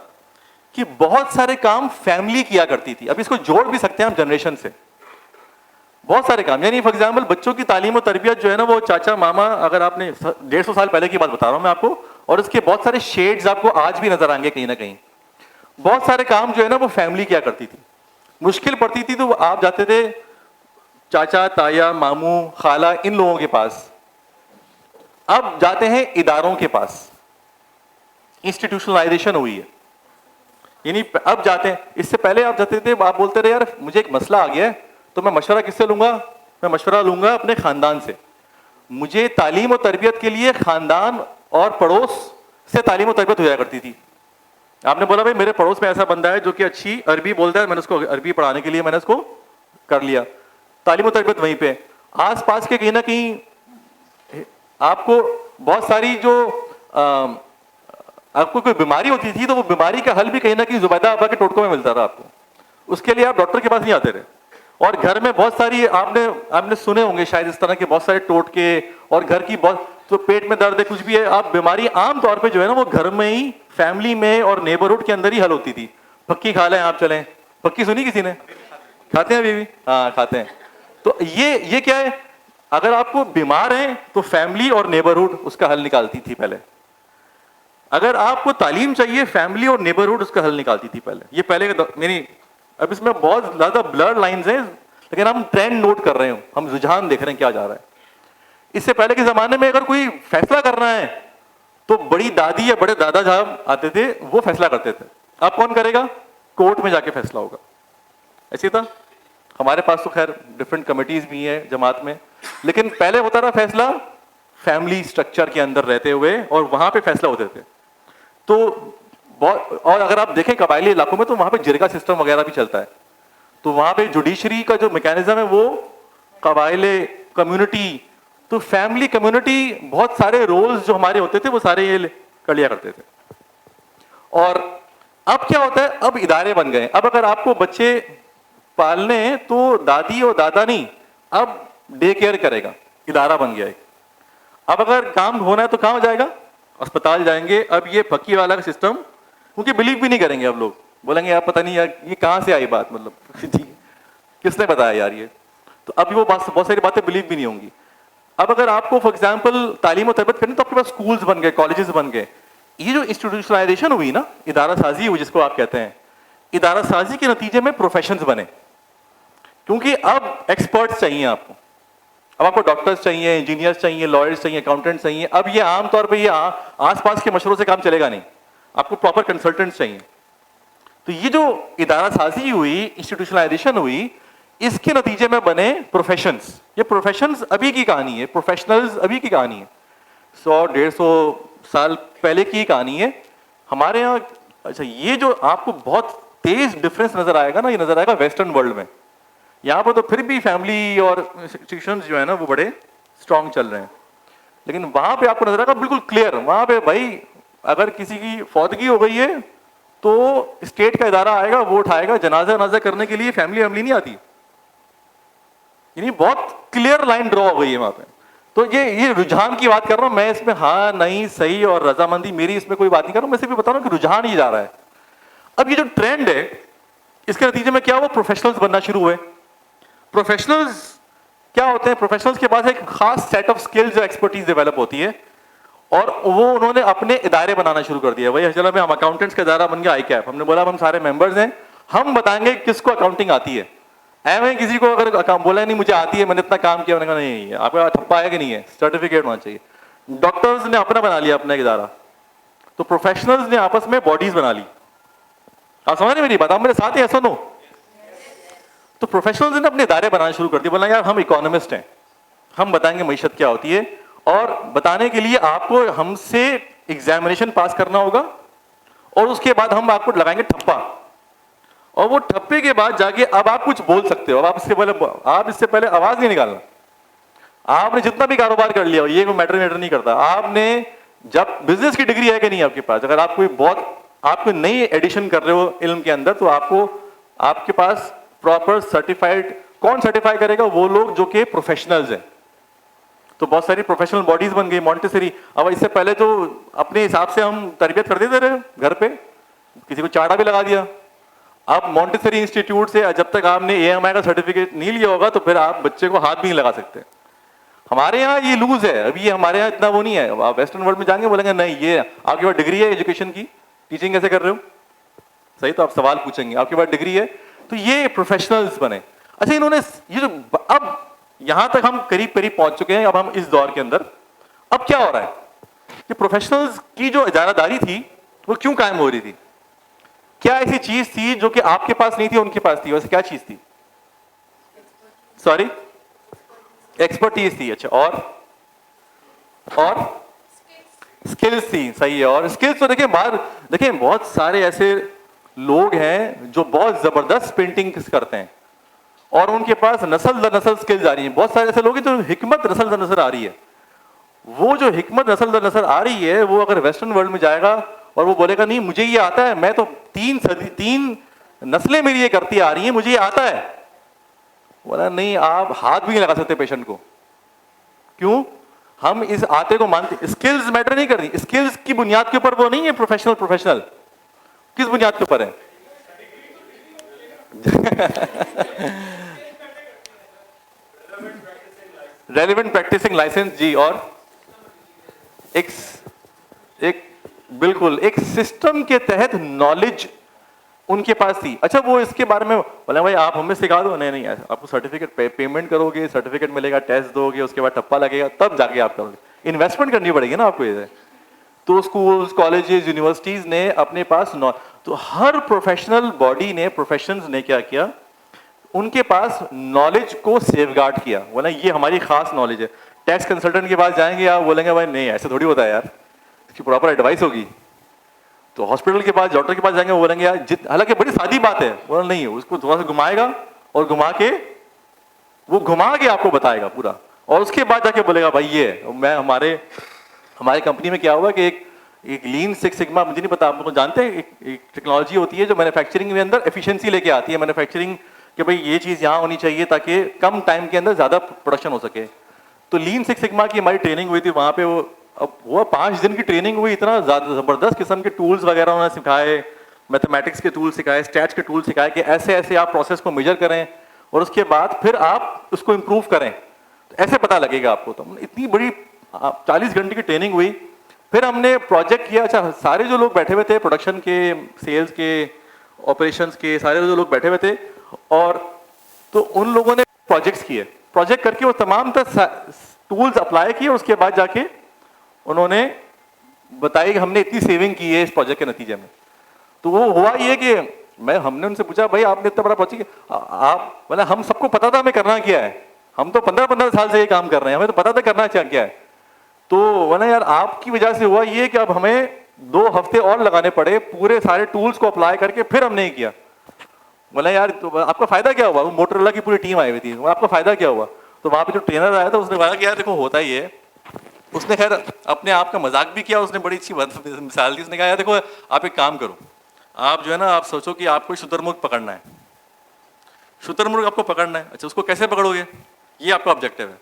कि बहुत सारे काम फैमिली किया करती थी। अब इसको जोड़ भी सकते हैं हम जनरेशन से, बहुत सारे काम, यानी फॉर एग्जाम्पल बच्चों की तालीम और तरबियत जो है ना, वो चाचा मामा, अगर आपने 150 साल पहले की बात बता रहा हूं मैं आपको, और इसके बहुत सारे शेड्स आपको आज भी नजर आएंगे कहीं ना कहीं। बहुत सारे काम जो है ना वो फैमिली किया करती थी। मुश्किल पड़ती थी तो आप जाते थे चाचा, ताया, मामू, खाला, इन लोगों के पास। अब जाते हैं इदारों के पास, इंस्टीट्यूशनलाइजेशन हुई है, यानी अब जाते हैं। इससे पहले आप जाते थे, आप बोलते रहे यार मुझे एक मसला आ गया है, तो मैं मशवरा किससे लूंगा? मैं मशवरा लूंगा अपने खानदान से। मुझे तालीम और तरबियत के लिए खानदान और पड़ोस से तालीम और तरबियत हो जाया करती थी। आपने बोला भाई मेरे पड़ोस में ऐसा बंदा है जो कि अच्छी अरबी बोलता है, मैंने उसको अरबी पढ़ाने के लिए मैंने उसको कर लिया, तालीम और तरबियत वहीं पे। आस पास के कहीं ना कहीं आपको बहुत सारी जो आपको कोई बीमारी होती थी तो वो बीमारी का हल भी कहीं ना कहीं जुबैदा अब्बा के टोटकों में मिलता था आपको, उसके लिए आप डॉक्टर के पास नहीं आते रहे। और घर में बहुत सारी आपने सुने होंगे शायद इस तरह के बहुत सारे टोटके, और घर की बहुत, तो पेट में दर्द है कुछ भी है, आप बीमारी आम तौर पे जो है ना वो घर में ही, फैमिली में और नेबरहुड के अंदर ही हल होती थी। पक्की खा लें आप, चलें, पक्की सुनी किसी ने? खाते हैं अभी भी? हाँ खाते हैं। तो ये क्या है, अगर आपको बीमार हैं तो फैमिली और नेबरहुड उसका हल निकालती थी पहले। अगर आपको तालीम चाहिए, फैमिली और नेबरहुड उसका हल निकालती थी पहले। ये पहले मेरी, अब इसमें बहुत ज्यादा ब्लर लाइंस हैं, लेकिन हम ट्रेंड नोट कर रहे हैं, हम रुझान देख रहे हैं क्या जा रहा है। इससे पहले के जमाने में अगर कोई फैसला करना है तो बड़ी दादी या बड़े दादा साहब आते थे, वो फैसला करते थे। अब कौन करेगा? कोर्ट में जाके फैसला होगा, ऐसे था। हमारे पास तो खैर डिफरेंट कमिटीज भी हैं जमात में, लेकिन पहले होता था फैसला फैमिली स्ट्रक्चर के अंदर रहते हुए, और वहां पे फैसला होते थे। तो बहुत, और अगर आप देखें कबायली इलाकों में तो वहां पे जिरगा सिस्टम वगैरह भी चलता है, तो वहां पे जुडिशरी का जो मैकेनिज्म है वो कबायले कम्युनिटी, तो फैमिली कम्युनिटी, बहुत सारे रोल्स जो हमारे होते थे वो सारे ये कर लिया करते थे। और अब क्या होता है, अब इदारे बन गए। अब अगर आपको बच्चे पालने हैं तो दादी और दादा नहीं, अब डे केयर करेगा, इदारा बन गया है। अब अगर काम होना है तो कहां जाएगा? अस्पताल जाएंगे। अब ये फकी वाला सिस्टम, क्योंकि बिलीव भी नहीं करेंगे, अब लोग बोलेंगे यार पता नहीं यार ये कहां से आई बात, मतलब किसने बताया यार ये, तो अब वो बहुत सारी बातें बिलीव भी नहीं होंगी। अब अगर आपको फॉर एग्जाम्पल तालीम और तरबियत करनी तो आपके पास स्कूल्स बन गए, कॉलेजेस बन गए। ये जो इंस्टीट्यूशनलाइजेशन हुई ना, इदारा साजी हुई जिसको आप कहते हैं, इदारा साजी के नतीजे में प्रोफेशंस बने, क्योंकि अब एक्सपर्ट्स चाहिए आपको। अब आपको डॉक्टर्स चाहिए, इंजीनियर्स चाहिए, लॉयर्स चाहिए, अकाउंटेंट्स चाहिए। अब ये आमतौर पे ये आसपास के मशवरों से काम चलेगा नहीं, आपको प्रॉपर कंसल्टेंट्स चाहिए। तो ये जो इदारा साजी हुई, इंस्टीट्यूशनलाइजेशन हुई, इसके नतीजे में बने प्रोफेशंस। ये प्रोफेशंस अभी की कहानी है, प्रोफेशनल्स अभी की कहानी है, 100-150 साल पहले की कहानी है हमारे यहाँ। अच्छा, ये जो आपको बहुत तेज डिफरेंस नजर आएगा ना, ये नजर आएगा वेस्टर्न वर्ल्ड में। यहाँ पर तो फिर भी फैमिली और इंस्टीट्यूशंस जो है ना वो बड़े स्ट्रांग चल रहे हैं, लेकिन वहां पे आपको नजर आएगा बिल्कुल क्लियर। वहां पे भाई अगर किसी की फौतगी हो गई है तो स्टेट का इदारा आएगा, वो उठाएगा, जनाजा वनाजा करने के लिए फैमिली नहीं आती। यानी बहुत क्लियर लाइन ड्रॉ हो गई है वहां पे। तो ये रुझान की बात कर रहा हूं मैं, इसमें हाँ नहीं सही और रजामंदी मेरी इसमें कोई बात नहीं कर रहा हूं, मैं सिर्फ बता रहा हूं कि रुझान ही जा रहा है। अब ये जो ट्रेंड है इसके नतीजे में क्या हुआ, प्रोफेशनल्स बनना शुरू हुए। प्रोफेशनल्स क्या होते हैं, प्रोफेशनल्स के पास एक खास सेट ऑफ स्किल्स और एक्सपर्टीज डेवलप होती है और वो उन्होंने अपने इदारे बनाना शुरू कर दिया। वही चलो हम अकाउंटेंट्स का इदारा बन गया ICAP। हमने बोला हम सारे मेंबर्स हैं, हम बताएंगे किसको अकाउंटिंग आती है। ऐਵੇਂ किसी को अगर बोला नहीं मुझे आती है, मैंने इतना काम किया, मैंने कहा नहीं आपका ठप्पा है कि नहीं है, सर्टिफिकेट होना चाहिए। डॉक्टर्स ने अपना बना लिया अपना इदारा, तो प्रोफेशनल्स ने आपस में बॉडीज बना ली। आप समझ रहे मेरी बात, आप मेरे साथ ही ऐसा नो। तो प्रोफेशनल्स ने अपने इदारे बनाना शुरू कर दिए, बोला यार हम इकोनॉमिस्ट हैं, हम बताएंगे मईशत क्या होती है, और बताने के लिए आपको हमसे एग्जामिनेशन पास करना होगा और उसके बाद हम आपको लगाएंगे ठप्पा, और वो ठप्पे के बाद जाके अब आप कुछ बोल सकते हो। अब आप इससे पहले आवाज नहीं निकालना। आपने जितना भी कारोबार कर लिया ये कोई मैटर नहीं करता। आपने जब बिजनेस की डिग्री है कि नहीं आपके पास, अगर आप कोई आप कोई नई एडिशन कर रहे हो इल्म के अंदर, तो आपके पास प्रॉपर सर्टिफाइड, कौन सर्टिफाई करेगा, वो लोग जो कि प्रोफेशनल्स हैं। तो बहुत सारी प्रोफेशनल बॉडीज बन गई, मॉन्टेसरी। अब इससे पहले तो अपने हिसाब से हम तरबियत कर देते रहे घर पे, किसी को चाड़ा भी लगा दिया। अब मॉन्टेसरी इंस्टीट्यूट से जब तक आपने AMI का सर्टिफिकेट नहीं लिया होगा तो फिर आप बच्चे को हाथ भी नहीं लगा सकते। हमारे यहाँ ये लूज है, अभी हमारे यहाँ इतना वो नहीं है। आप वेस्टर्न वर्ल्ड में जाएंगे बोलेंगे नहीं ये आपके पास डिग्री है एजुकेशन की, टीचिंग कैसे कर रहे हो, सही, तो आप सवाल पूछेंगे, आपके पास डिग्री है। तो ये प्रोफेशनल्स बने। अच्छा, इन्होंने ये जो अब यहां तक हम करीब करीब पहुंच चुके हैं, अब हम इस दौर के अंदर अब क्या हो रहा है कि प्रोफेशनल्स की जो इजारादारी थी वो क्यों कायम हो रही थी, क्या ऐसी चीज थी जो कि आपके पास नहीं थी उनके पास थी, वैसे क्या चीज थी, सॉरी एक्सपर्टीज थी। अच्छा, और स्किल्स थी, सही है। और स्किल्स तो देखिए बहुत सारे ऐसे लोग हैं जो बहुत जबरदस्त पेंटिंग करते हैं और उनके पास नस्ल दर नस्ल स्किल्स आ रही हैं। बहुत सारे ऐसे लोग हैं जो हिकमत नस्ल दर नस्ल आ रही है। वो जो हिकमत नस्ल दर नस्ल आ रही है वो अगर वेस्टर्न वर्ल्ड में जाएगा और वो बोलेगा नहीं मुझे ये आता है, मैं तो 3 नस्लें मेरी ये करती आ रही हैं, मुझे ये आता है, बोला नहीं आप हाथ भी नहीं लगा सकते पेशेंट को। क्यों? हम इस आते को मानते। स्किल्स मैटर नहीं करती, स्किल्स की बुनियाद के ऊपर वो नहीं है प्रोफेशनल। किस बुनियाद के ऊपर है? रेलिवेंट प्रैक्टिसिंग लाइसेंस जी, और एक बिल्कुल एक सिस्टम के तहत नॉलेज उनके पास थी। अच्छा, वो इसके बारे में बोले भाई आप हमें सिखा दो, नहीं आपको सर्टिफिकेट पेमेंट करोगे, सर्टिफिकेट मिलेगा, टेस्ट दोगे, उसके बाद ठप्पा लगेगा, तब जाके आप करोगे। इन्वेस्टमेंट करनी पड़ेगी ना आपको ये। तो स्कूल्स, कॉलेजेस, यूनिवर्सिटीज ने अपने पास तो हर प्रोफेशनल बॉडी ने, प्रोफेशंस ने क्या किया, उनके पास नॉलेज को सेफगार्ड किया। बोला ये हमारी खास नॉलेज है। टैक्स कंसल्टेंट के पास जाएंगे आप बोलेंगे भाई नहीं ऐसे थोड़ी होता है यार, इसकी प्रॉपर एडवाइस होगी। तो हॉस्पिटल के पास, डॉक्टर के पास जाएंगे, बोलेंगे यार हालांकि बड़ी सादी बात है, बोला नहीं, उसको थोड़ा सा घुमाएगा और घुमा के आपको बताएगा पूरा, और उसके बाद जाके बोलेगा भाई ये मैं हमारे कंपनी में क्या हुआ कि एक लीन सिक्स सिग्मा, मुझे नहीं पता आप लोग जानते हैं, एक टेक्नोलॉजी होती है जो मैन्युफैक्चरिंग में अंदर एफिशिएंसी लेके आती है मैन्युफैक्चरिंग, कि भाई ये चीज यहाँ होनी चाहिए ताकि कम टाइम के अंदर ज्यादा प्रोडक्शन हो सके। तो लीन सिक्स सिग्मा की हमारी ट्रेनिंग हुई थी वहां पे। वो 5 दिन की ट्रेनिंग हुई, इतना जबरदस्त किस्म के टूल्स वगैरह उन्होंने सिखाए, मैथमेटिक्स के टूल सिखाए, स्टैट्स के टूल सिखाए कि ऐसे ऐसे आप प्रोसेस को मेजर करें और उसके बाद फिर आप उसको इम्प्रूव करें, तो ऐसे पता लगेगा आपको। तो इतनी बड़ी 40 घंटे की ट्रेनिंग हुई। फिर हमने प्रोजेक्ट किया। अच्छा, सारे जो लोग बैठे हुए थे, प्रोडक्शन के, सेल्स के, ऑपरेशंस के, सारे जो लोग बैठे हुए थे, और तो उन लोगों ने प्रोजेक्ट्स किए, प्रोजेक्ट करके वो तमाम टूल्स अप्लाई किए, उसके बाद जाके उन्होंने बताया कि हमने इतनी सेविंग की है इस प्रोजेक्ट के नतीजे में। तो वो हुआ ये कि हमने उनसे पूछा भाई आपने इतना बड़ा प्रोजेक्ट आप मतलब हम सबको पता था हमें करना क्या है, हम तो 15-15 साल से ये काम कर रहे हैं, हमें तो पता था करना क्या है। तो बोला यार आपकी वजह से हुआ ये कि अब हमें 2 हफ्ते और लगाने पड़े पूरे सारे टूल्स को अप्लाई करके, फिर हमने किया। बोला यार तो आपका फायदा क्या हुआ? मोटरोला की पूरी टीम आई हुई थी, आपका फायदा क्या हुआ? तो वहां पे जो ट्रेनर आया था उसने कहा कि यार देखो होता ही है, उसने खैर अपने आप का मजाक भी किया, उसने बड़ी अच्छी मिसाल दी। उसने कहा यार देखो आप एक काम करो, आप जो है ना आप सोचो कि आपको शुतुरमुर्ग पकड़ना है, शुतुरमुर्ग आपको पकड़ना है। अच्छा उसको कैसे पकड़ोगे, ये आपका ऑब्जेक्टिव है।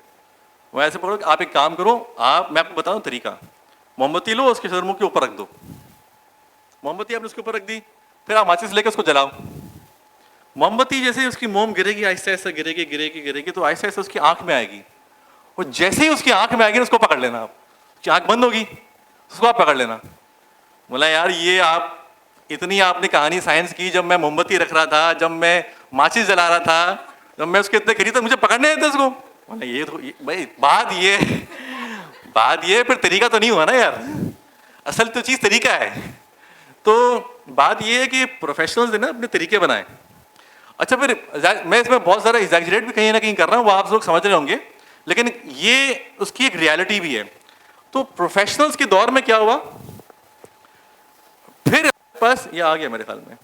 वो ऐसे पकड़ो कि आप एक काम करो, मैं आपको बताऊं तरीका, मोमबत्ती लो उसके शुतुरमुर्ग के ऊपर रख दो, मोमबत्ती आपने उसके ऊपर रख दी, फिर आप माचिस लेकर उसको जलाओ। मोमबत्ती जैसे उसकी मोम गिरेगी, आहिस्ता आहिस्ता गिरेगी तो आहिस्ता आहिस्ता उसकी आंख में आएगी, और जैसे ही उसकी आंख में आएगी उसको पकड़ लेना, आप उसकी आंख बंद होगी उसको आप पकड़ लेना। बोला यार ये आप इतनी आपने कहानी साइंस की, जब मैं मोमबत्ती रख रहा था, जब मैं माचिस जला रहा था, जब मैं उसके इतने करीब था, मुझे पकड़ने देते उसको। बोला ये तो भाई बात ये फिर तरीका तो नहीं हुआ ना यार, असल तो चीज तरीका है। तो बात ये है कि प्रोफेशनल्स ने ना अपने तरीके बनाए। अच्छा फिर मैं इसमें बहुत सारा एग्जैजरेट भी कहीं ना कहीं कर रहा हूँ, वो आप लोग समझ रहे होंगे, लेकिन ये उसकी एक रियलिटी भी है। तो प्रोफेशनल्स के दौर में क्या हुआ, फिर बस ये आ गया मेरे ख्याल में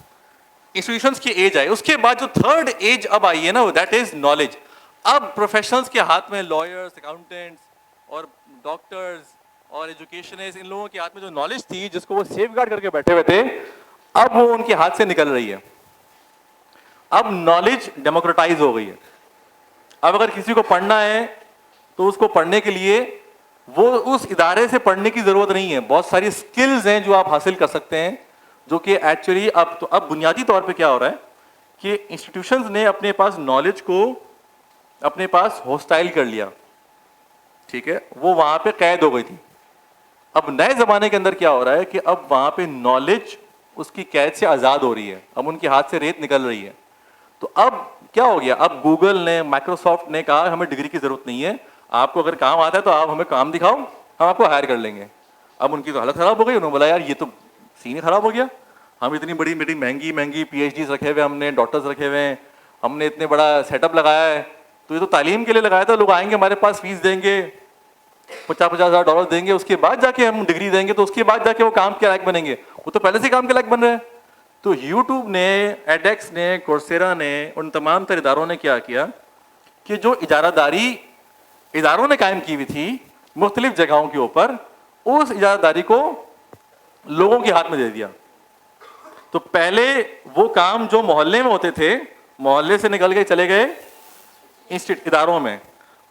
इंस्टीट्यूशंस की एज आई, उसके बाद जो थर्ड एज अब आई है ना, दैट इज नॉलेज। अब प्रोफेशनल्स के हाथ में लॉयर्स, अकाउंटेंट्स और डॉक्टर्स और एजुकेशनिस्ट, इन लोगों के हाथ में जो नॉलेज थी जिसको वो सेफगार्ड करके बैठे हुए थे, अब वो उनके हाथ से निकल रही है। अब नॉलेज डेमोक्रेटाइज हो गई है। अब अगर किसी को पढ़ना है तो उसको पढ़ने के लिए वो उस इदारे से पढ़ने की जरूरत नहीं है, बहुत सारी स्किल्स हैं जो आप हासिल कर सकते हैं, जो कि एक्चुअली अब बुनियादी तौर पे क्या हो रहा है कि इंस्टीट्यूशंस ने अपने पास नॉलेज को अपने पास हॉस्टाइल कर लिया, ठीक है, वो वहां पे कैद हो गई थी। अब नए जमाने के अंदर क्या हो रहा है कि अब वहां पे नॉलेज उसकी कैद से आजाद हो रही है, अब उनके हाथ से रेत निकल रही है। तो अब क्या हो गया, अब गूगल ने, माइक्रोसॉफ्ट ने कहा हमें डिग्री की जरूरत नहीं है, आपको अगर काम आता है तो आप हमें काम दिखाओ, हम आपको हायर कर लेंगे। अब उनकी तो हालत खराब हो गई, उन्होंने बोला यार ये तो सीन ही खराब हो गया, हम इतनी बड़ी महंगी PhDs रखे हुए, हमने डॉक्टर्स रखे हुए हैं, हमने इतने बड़ा सेटअप लगाया है, तो ये तो तालीम के लिए लगाया था, लोग आएंगे हमारे पास फीस देंगे, $50,000 देंगे, उसके बाद जाके हम डिग्री देंगे, तो उसके बाद जाके वो काम के लायक बनेंगे, वो तो पहले से काम के लायक बन रहे हैं। तो यूट्यूब ने, एडेक्स ने, कोर्सेरा ने, उन तमाम तर इदारों ने क्या किया कि जो इजारादारी इदारों ने कायम की हुई थी मुख्तलिफ जगहों के ऊपर, उस इजारादारी को लोगों के हाथ में दे दिया। तो पहले वो काम जो मोहल्ले में होते थे, मोहल्ले से निकल के चले गए इदारों में,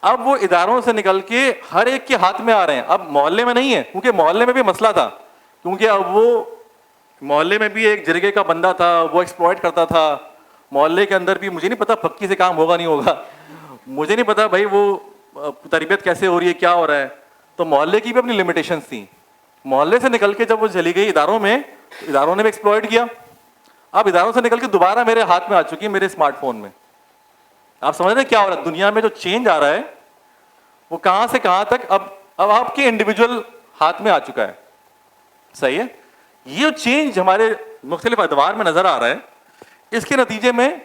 अब वो इदारों से निकल के हर एक के हाथ में आ रहे हैं। अब मोहल्ले में नहीं है, क्योंकि मोहल्ले में भी मसला था, क्योंकि अब वो मोहल्ले में भी एक जरिए का बंदा था, वो एक्सप्लॉइट करता था। मोहल्ले के अंदर भी मुझे नहीं पता फक्की से काम होगा नहीं होगा, मुझे नहीं पता भाई वो तरबियत कैसे हो रही है, क्या हो रहा है। तो मोहल्ले की भी अपनी लिमिटेशंस थी। मोहल्ले से निकल के जब वो चली गई इदारों में, तो इदारों ने भी एक्सप्लॉइट किया। अब इदारों से निकल के दोबारा मेरे हाथ में आ चुकी है, मेरे स्मार्टफोन में। आप समझ रहे हैं क्या हो रहा है दुनिया में, जो चेंज आ रहा है वो कहां से कहां तक अब आपके इंडिविजुअल हाथ में आ चुका है। सही है, ये चेंज हमारे मुख्तलिफ अदवार में नजर आ रहा है। इसके नतीजे में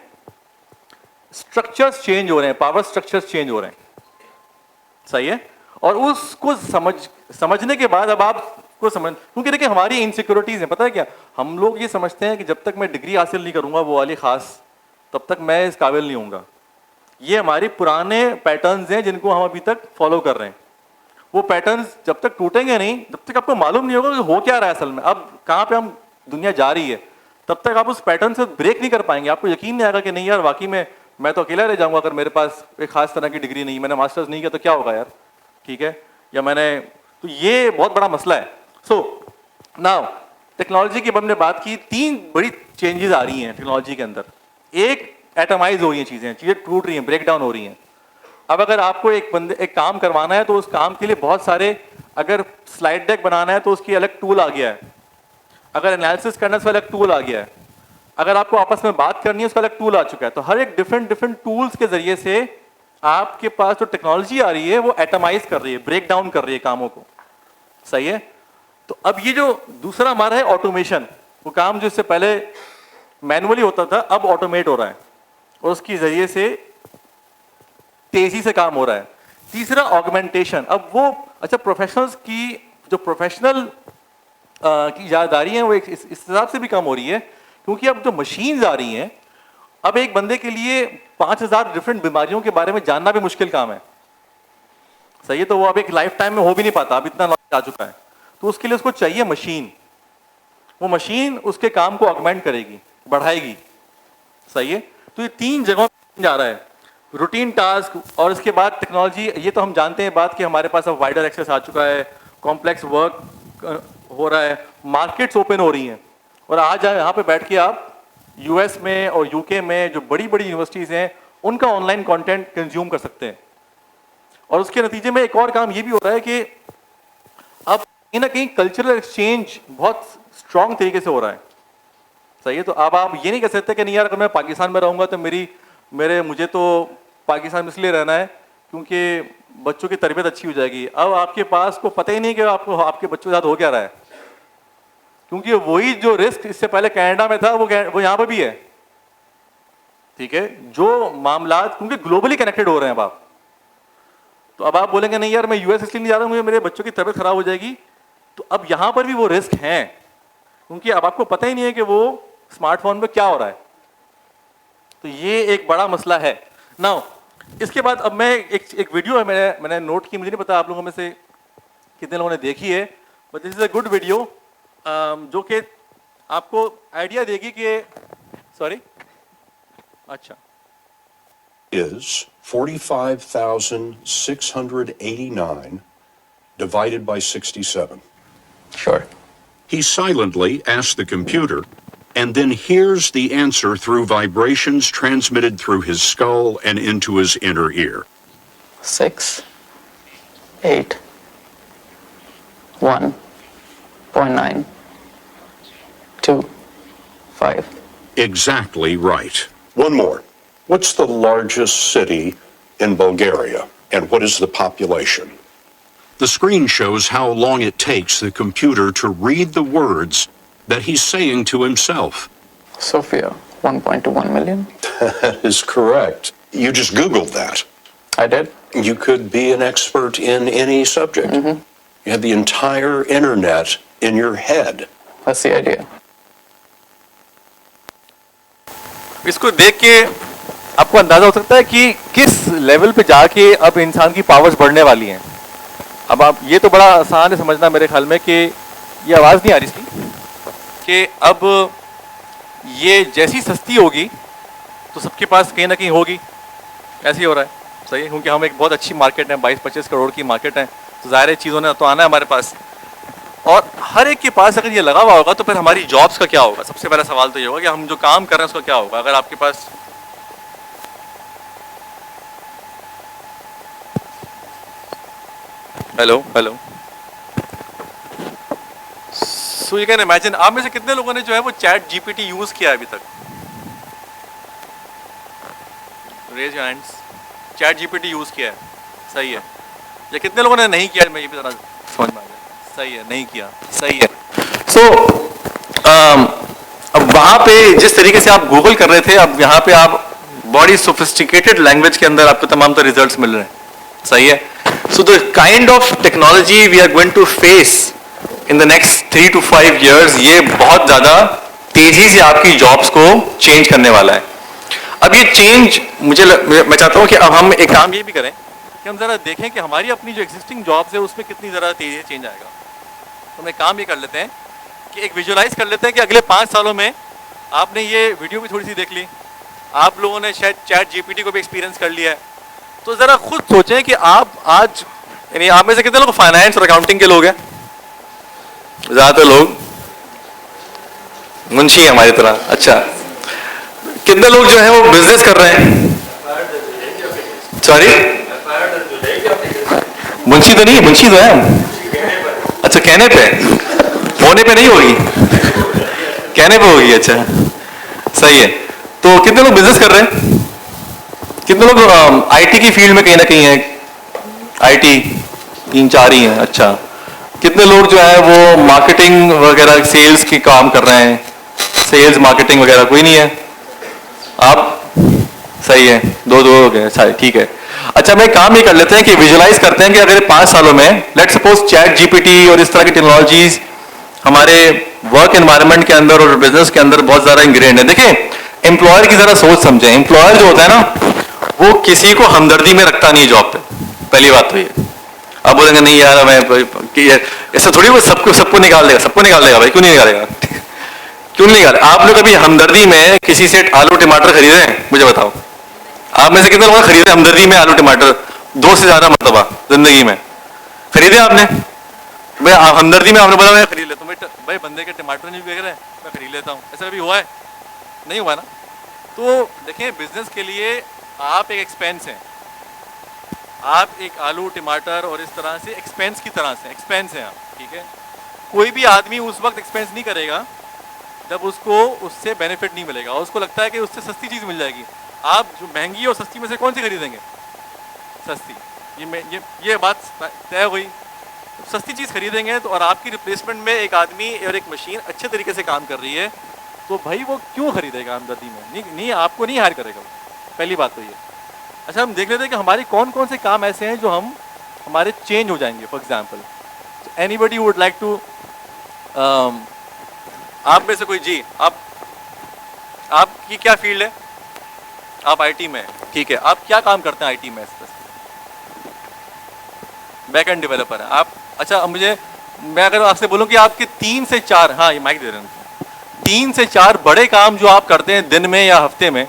स्ट्रक्चर्स चेंज हो रहे हैं, पावर स्ट्रक्चर्स चेंज हो रहे हैं। सही है, और उसको समझने के बाद अब आपको समझ, क्योंकि देखिए हमारी इनसिक्योरिटीज हैं, पता है क्या, हम लोग ये समझते हैं कि जब तक मैं डिग्री हासिल नहीं करूंगा वो वाली खास, तब तक मैं इस काबिल नहीं होऊंगा। ये हमारे पुराने पैटर्न्स हैं जिनको हम अभी तक फॉलो कर रहे हैं। वो पैटर्न्स जब तक टूटेंगे नहीं, जब तक आपको मालूम नहीं होगा कि हो क्या रहा है असल में, अब कहाँ पे हम दुनिया जा रही है, तब तक आप उस पैटर्न से ब्रेक नहीं कर पाएंगे। आपको यकीन नहीं आएगा कि नहीं यार वाकई में मैं तो अकेला रह जाऊंगा अगर मेरे पास एक खास तरह की डिग्री नहीं, मैंने मास्टर्स नहीं किया तो क्या होगा यार, ठीक है, या मैंने, तो ये बहुत बड़ा मसला है। सो नाउ टेक्नोलॉजी की हमने बात की, 3 बड़ी चेंजेस आ रही हैं टेक्नोलॉजी के अंदर। एक, एटमाइज हो रही हैं चीजें टूट रही हैं, ब्रेक डाउन हो रही हैं। अब अगर आपको एक काम करवाना है तो उस काम के लिए बहुत सारे, अगर स्लाइड डेक बनाना है तो उसकी अलग टूल आ गया है, अगर एनालिसिस करना है उसका अलग टूल आ गया है, अगर आपको आपस में बात करनी है उसका अलग टूल आ चुका है। तो हर एक डिफरेंट टूल्स के जरिए से आपके पास जो टेक्नोलॉजी आ रही है वो एटमाइज कर रही है, ब्रेक डाउन कर रही है कामों को। सही है, तो अब ये जो दूसरा हमारा है ऑटोमेशन, वो काम जो इससे पहले मैनुअली होता था, अब ऑटोमेट हो रहा है और उसके जरिए से तेजी से काम हो रहा है। तीसरा ऑगमेंटेशन, अब वो अच्छा प्रोफेशनल्स की जो प्रोफेशनल की ज़्यादारी है वो इस हिसाब से भी कम हो रही है क्योंकि अब जो मशीन्स आ रही हैं, अब एक बंदे के लिए 5000 डिफरेंट बीमारियों के बारे में जानना भी मुश्किल काम है, सही है। तो वो अब एक लाइफ टाइम में हो भी नहीं पाता, अब इतना नॉलेज आ चुका है। तो उसके लिए उसको चाहिए मशीन, वो मशीन उसके काम को ऑगमेंट करेगी, बढ़ाएगी, सही है। तो ये 3 जगहों पे जा रहा है, रूटीन टास्क और इसके बाद टेक्नोलॉजी। ये तो हम जानते हैं बात कि हमारे पास अब वाइडर एक्सेस आ चुका है, कॉम्प्लेक्स वर्क हो रहा है, मार्केट्स ओपन हो रही हैं और आज यहाँ पे बैठ के आप यूएस में और यूके में जो बड़ी बड़ी यूनिवर्सिटीज़ हैं उनका ऑनलाइन कंटेंट कंज्यूम कर सकते हैं। और उसके नतीजे में एक और काम ये भी हो रहा है कि अब कहीं ना कहीं कल्चरल एक्सचेंज बहुत स्ट्रांग तरीके से हो रहा है, सही है। तो अब आप ये नहीं कह सकते कि नहीं यार अगर मैं पाकिस्तान में रहूँगा तो मुझे तो पाकिस्तान में इसलिए रहना है क्योंकि बच्चों की तरबियत अच्छी हो जाएगी। अब आपके पास को पता ही नहीं कि आपको आपके बच्चों के साथ हो क्या रहा है, क्योंकि वही जो रिस्क इससे पहले कनाडा में था वो यहाँ पर भी है, ठीक है। जो मामलात क्योंकि ग्लोबली कनेक्टेड हो रहे हैं अब आप, तो अब आप बोलेंगे नहीं यार मैं यूएस इसलिए नहीं जा रहा हूँ मुझे मेरे बच्चों की तबीयत खराब हो जाएगी, तो अब यहाँ पर भी वो रिस्क हैं क्योंकि अब आपको पता ही नहीं है कि वो स्मार्टफोन में क्या हो रहा है। तो ये एक बड़ा मसला है। नाउ इसके बाद अब मैं एक वीडियो है मैंने नोट की, मुझे नहीं पता आप लोगों में से कितने लोगों ने देखी है, but this is a good video जो कि आपको आइडिया देगी कि सॉरी अच्छा is 45,689 divided by 67. Sure. He silently asks the computer and then hears the answer through vibrations transmitted through his skull and into his inner ear. 6, 8, 1.9, 2, 5. Exactly right. One more. What's the largest city in Bulgaria and what is the population? The screen shows how long it takes the computer to read the words that he's saying to himself. Sofia, 1.21 million. That is correct. You just Googled that. I did. You could be an expert in any subject. You have the entire internet in your head. That's the idea. इसको देख के आपको अंदाजा हो सकता है कि किस लेवल पे जाके अब इंसान की पावर्स बढ़ने वाली हैं। अब आप ये तो बड़ा आसान है समझना मेरे ख्याल में कि ये आवाज़ नहीं आ रही इसकी, कि अब ये जैसी सस्ती होगी तो सबके पास कहीं ना कहीं होगी, ऐसे ही हो रहा है, सही है। क्योंकि हम एक बहुत अच्छी मार्केट है, 22-25 करोड़ की मार्केट है, तो ज़ाहिर है चीज़ों ने तो आना है हमारे पास, और हर एक के पास अगर ये लगा हुआ होगा तो फिर हमारी जॉब्स का क्या होगा। सबसे पहला सवाल तो ये होगा कि हम जो काम कर रहे हैं उसका क्या होगा। अगर आपके पास hello so you can imagine, आप में से कितने लोगों ने जो है वो चैट जीपीटी यूज किया है अभी तक? Raise your hands. Chat GPT use किया है, सही है। या कितने लोगों ने नहीं किया? मैं ये भी जरा समझ में आ जाए, सही है, नहीं किया, सही है। सो अब वहां पे जिस तरीके से आप गूगल कर रहे थे, अब यहाँ पे आप बड़ी सोफिस्टिकेटेड लैंग्वेज के अंदर आपको तमाम तो रिजल्ट्स मिल रहे हैं, सही है। So the kind of technology we are going to face in the next 3 to 5 years, ये बहुत ज़्यादा तेजी से आपकी जॉब्स को चेंज करने वाला है। अब ये चेंज मैं चाहता हूँ कि अब हम एक काम ये भी करें कि हम ज़रा देखें कि हमारी अपनी जो एग्जिस्टिंग जॉब्स है उसमें कितनी ज़रा तेजी से चेंज आएगा। तो हम एक काम ये कर लेते हैं कि एक विजुअलाइज कर लेते हैं कि अगले 5 सालों में आपने ये वीडियो भी थोड़ी सी देख ली, आप लोगों ने शायद चैट जीपीटी को भी एक्सपीरियंस कर लिया है, तो जरा खुद सोचें कि आप आज यानी आप में से कितने लोग फाइनेंस और अकाउंटिंग के लोग हैं? ज्यादातर लोग मुंशी हैं हमारी तरह। अच्छा, कितने लोग जो है वो बिजनेस कर रहे हैं? सॉरी, मुंशी तो नहीं है, मुंशी तो है। अच्छा, कहने पे, होने पे नहीं होगी, कहने पे होगी। अच्छा, सही है। तो कितने लोग बिजनेस कर रहे हैं? कितने लोग आईटी की फील्ड में कहीं ना कहीं है? आईटी 3-4 ही हैं। अच्छा, कितने लोग जो है वो मार्केटिंग वगैरह सेल्स की काम कर रहे हैं? सेल्स मार्केटिंग वगैरह कोई नहीं है? आप सही है, दो हो गए, अच्छा ठीक है। अच्छा मैं काम ये कर लेते हैं कि विजुलाइज करते हैं कि अगर 5 सालों में लेट सपोज चैट जीपीटी और इस तरह की टेक्नोलॉजीज हमारे वर्क एनवायरनमेंट के अंदर और बिजनेस के अंदर बहुत ज्यादा इंग्रेंड है। देखिए एम्प्लॉयर की जरा सोच समझें, एम्प्लॉयर जो होता है ना वो किसी को हमदर्दी में रखता नहीं जॉब पे, पहली बात तो ये। आप बोलेंगे नहीं यार मैं ऐसा थोड़ी वो सबको निकाल देगा, सबको निकाल देगा भाई, क्यों नहीं निकालेगा? क्यों नहीं निकाले? आप लोग कभी हमदर्दी में किसी से आलू टमाटर खरीदे हैं? मुझे बताओ, आप में से कितने लोग खरीदे हमदर्दी में आलू टमाटर? 2 से ज्यादा मरतबा जिंदगी में खरीदे आपने? भाई हमदर्दी में आपने बोला मैं खरीद लेता हूँ, भाई बंदे के टमाटर नहीं बिक रहे मैं खरीद लेता हूँ, ऐसा कभी हुआ है? नहीं हुआ ना। तो देखिए बिजनेस के लिए आप एक एक्सपेंस हैं, आप एक आलू टमाटर और इस तरह से एक्सपेंस की तरह से एक्सपेंस हैं आप, ठीक है। कोई भी आदमी उस वक्त एक्सपेंस नहीं करेगा जब उसको उससे बेनिफिट नहीं मिलेगा, उसको लगता है कि उससे सस्ती चीज़ मिल जाएगी। आप जो महंगी और सस्ती में से कौन सी खरीदेंगे? सस्ती। ये बात तय हुई। सस्ती चीज़ खरीदेंगे तो, और आपकी रिप्लेसमेंट में एक आदमी और एक मशीन अच्छे तरीके से काम कर रही है, तो भाई वो क्यों खरीदेगा हमदर्दी में? नहीं आपको नहीं हायर करेगा, पहली बात तो ये। अच्छा हम देख लेते हैं कि हमारे कौन कौन से काम ऐसे हैं जो हमारे चेंज हो जाएंगे। For example anybody would like to, आप में से कोई, जी आपकी क्या फील्ड है? आप आईटी में, ठीक है। आप क्या काम करते हैं आईटी में? बैक एंड डेवलपर है आप। अच्छा अब मैं अगर आपसे बोलूं कि आपके 3 से 4, हाँ ये माइक दे रहे हैं, 3 से 4 बड़े काम जो आप करते हैं दिन में या हफ्ते में,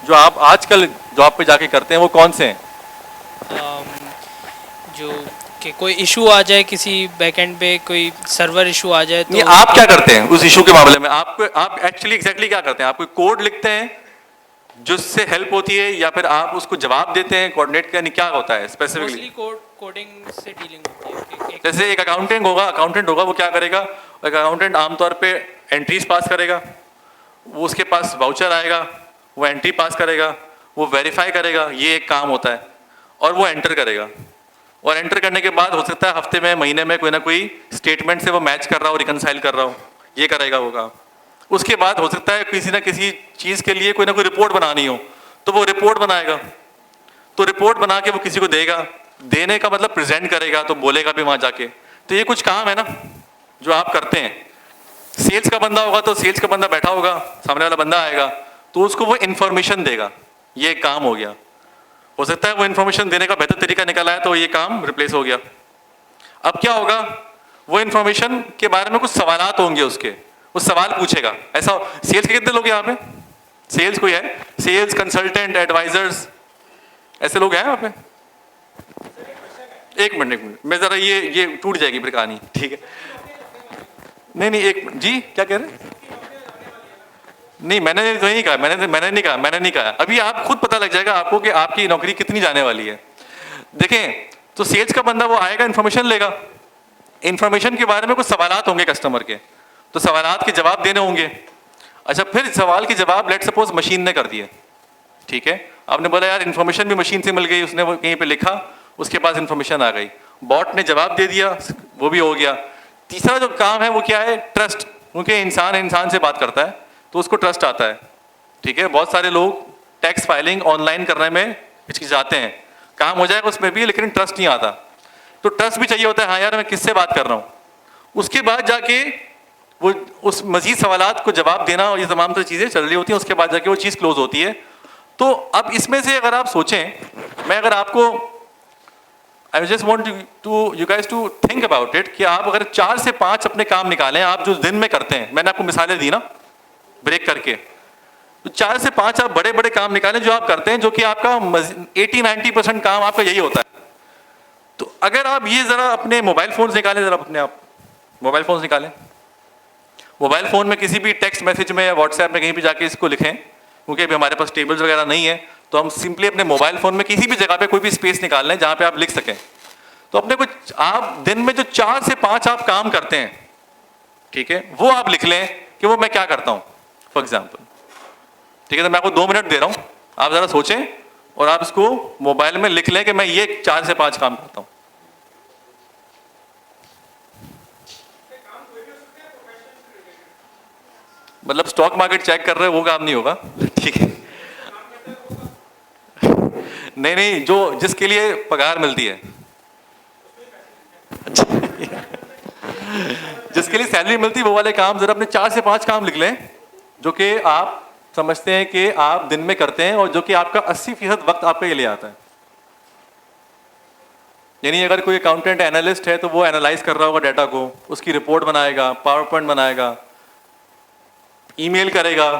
जो आप आजकल जॉब पे जाके करते हैं, वो कौन से हैं? जो कि कोई इशू आ जाए किसी बैकएंड पे, कोई सर्वर इशू आ जाए तो नहीं, आप क्या करते हैं उस इशू के मामले में? आप एक्चुअली एग्जैक्टली क्या करते हैं? आप कोई कोड लिखते हैं जिससे हेल्प होती है, या फिर आप उसको जवाब देते हैं, कोऑर्डिनेट करने, क्या होता है स्पेसिफिकली? कोडिंग से डीलिंग होती है। जैसे एक अकाउंटेंट होगा, वो क्या करेगा? एक अकाउंटेंट आमतौर पे एंट्रीज पास करेगा, वो उसके पास वाउचर आएगा, वो एंट्री पास करेगा, वो वेरीफाई करेगा, ये एक काम होता है, और वो एंटर करेगा। और एंटर करने के बाद हो सकता है हफ्ते में, महीने में कोई ना कोई स्टेटमेंट से वो मैच कर रहा हो, रिकनसाइल कर रहा हो, ये करेगा वो काम। उसके बाद हो सकता है किसी ना किसी चीज़ के लिए कोई ना कोई रिपोर्ट बनानी हो, तो वो रिपोर्ट बनाएगा। तो रिपोर्ट बना के वो किसी को देगा, देने का मतलब प्रेजेंट करेगा, तो बोलेगा भी वहाँ जाके। तो ये कुछ काम है ना जो आप करते हैं। सेल्स का बंदा होगा तो सेल्स का बंदा बैठा होगा, सामने वाला बंदा आएगा तो उसको वो इन्फॉर्मेशन देगा, ये एक काम हो गया। हो सकता है वो इन्फॉर्मेशन देने का बेहतर तरीका निकला है तो ये काम रिप्लेस हो गया। अब क्या होगा? वो इन्फॉर्मेशन के बारे में कुछ सवालात होंगे उसके, वो सवाल पूछेगा। ऐसा सेल्स के कितने लोग यहाँ पे? सेल्स कोई है? सेल्स कंसल्टेंट, एडवाइजर्स, ऐसे लोग हैं यहाँ पे? एक मिनट मैं जरा ये टूट जाएगी फिर कहानी, ठीक है? नहीं एक जी क्या कह रहे हैं? नहीं मैंने तो नहीं कहा, मैंने नहीं कहा। अभी आप खुद पता लग जाएगा आपको कि आपकी नौकरी कितनी जाने वाली है। देखें तो सेल्स का बंदा वो आएगा, इन्फॉर्मेशन लेगा, इन्फॉर्मेशन के बारे में कुछ सवालात होंगे कस्टमर के, तो सवालात के जवाब देने होंगे। अच्छा फिर सवाल के जवाब लेट सपोज मशीन ने कर दिए, ठीक है। आपने बोला यार इन्फॉर्मेशन भी मशीन से मिल गई, उसने वो कहीं पे लिखा, उसके पास इन्फॉर्मेशन आ गई, बॉट ने जवाब दे दिया, वो भी हो गया। तीसरा जो काम है वो क्या है? ट्रस्ट, क्योंकि इंसान से बात करता है तो उसको ट्रस्ट आता है, ठीक है। बहुत सारे लोग टैक्स फाइलिंग ऑनलाइन करने में हिचकिचाते हैं, काम हो जाएगा उसमें भी, लेकिन ट्रस्ट नहीं आता। तो ट्रस्ट भी चाहिए होता है, हाँ यार मैं किससे बात कर रहा हूँ। उसके बाद जाके वो उस मजीद सवालात को जवाब देना और ये तमाम तरह चीज़ें चल रही होती हैं, उसके बाद जाके वो चीज़ क्लोज होती है। तो अब इसमें से अगर आप सोचें, मैं अगर आपको I just want you guys to think about it, कि आप अगर 4 से 5 अपने काम निकालें आप जो दिन में करते हैं, मैंने आपको मिसालें दी ना ब्रेक करके, तो 4 से 5 आप बड़े बड़े काम निकालें जो आप करते हैं, जो कि आपका 80-90% काम आपका यही होता है। तो अगर आप ये जरा अपने मोबाइल फोन निकालें, जरा अपने आप मोबाइल फोन निकालें, मोबाइल फोन में किसी भी टेक्स्ट मैसेज में या व्हाट्सएप में कहीं भी जाके इसको लिखें, क्योंकि अभी हमारे पास टेबल्स वगैरह नहीं है, तो हम सिंपली अपने मोबाइल फोन में किसी भी जगह पे कोई भी स्पेस निकाल लें जहां पे आप लिख सकें। तो अपने कुछ आप दिन में जो 4 से 5 आप काम करते हैं, ठीक है, वो आप लिख लें कि वो मैं क्या करता हूं फॉर एग्जाम्पल, ठीक है। तो मैं आपको 2 मिनट दे रहा हूं, आप जरा सोचें और आप इसको मोबाइल में लिख लें कि मैं ये 4 से 5 काम करता हूं। मतलब स्टॉक मार्केट चेक कर रहे हो वो काम नहीं होगा, ठीक है। नहीं नहीं, जो जिसके लिए पगार मिलती है, जिसके लिए सैलरी मिलती है वो वाले काम जरा अपने 4 से 5 काम लिख लें जो कि आप समझते हैं कि आप दिन में करते हैं और जो कि आपका 80% वक्त आपके लिए आता है। यानी अगर कोई अकाउंटेंट एनालिस्ट है तो वो एनालाइज कर रहा होगा डाटा को, उसकी रिपोर्ट बनाएगा, पावर पॉइंट बनाएगा, ईमेल करेगा,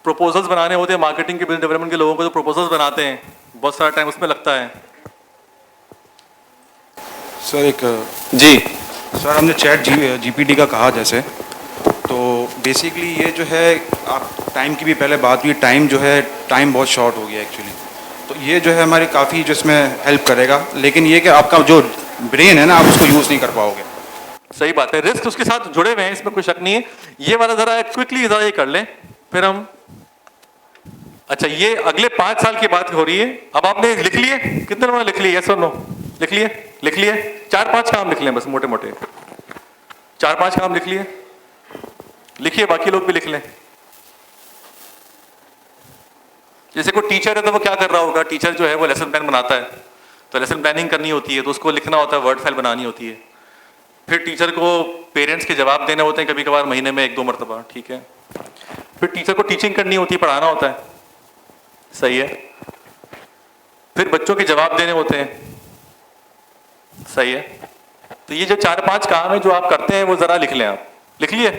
प्रपोजल्स बनाने होते हैं मार्केटिंग के, बिजनेस डेवलपमेंट के लोगों को जो प्रपोजल्स बनाते हैं, बहुत सारा टाइम उसमें लगता है। सर एक जी सर हमने चैट जीपीटी का कहा जैसे, तो बेसिकली ये जो है आप टाइम की भी पहले बात हुई, टाइम जो है टाइम बहुत शॉर्ट हो गया एक्चुअली, तो ये जो है हमारी काफ़ी जो इसमें हेल्प करेगा, लेकिन ये कि आपका जो ब्रेन है ना आप उसको यूज़ नहीं कर पाओगे। सही बात है, रिस्क उसके साथ जुड़े हुए हैं, इसमें कोई शक नहीं है। ये वाला जरा क्विकली जरा ये कर लें फिर हम, अच्छा ये अगले 5 साल की बात हो रही है। अब आपने लिख लिए, कितने लोगों ने लिख लिए, यस और नो? लिख लिए, लिख लिए, 4-5 काम लिख लें बस, मोटे मोटे 4-5 काम लिख लिए, लिखिए, बाकी लोग भी लिख लें। जैसे कोई टीचर है तो वो क्या कर रहा होगा, टीचर जो है वो लेसन प्लान बनाता है, तो लेसन प्लानिंग करनी होती है तो उसको लिखना होता है, वर्ड फाइल बनानी होती है। फिर टीचर को पेरेंट्स के जवाब देने होते हैं कभी कभार महीने में 1-2 मरतबा, ठीक है। फिर टीचर को टीचिंग करनी होती है, पढ़ाना होता है, सही है। फिर बच्चों के जवाब देने होते हैं, सही है। तो ये जो 4-5 काम है जो आप करते हैं वो जरा लिख लें। आप लिख लिए?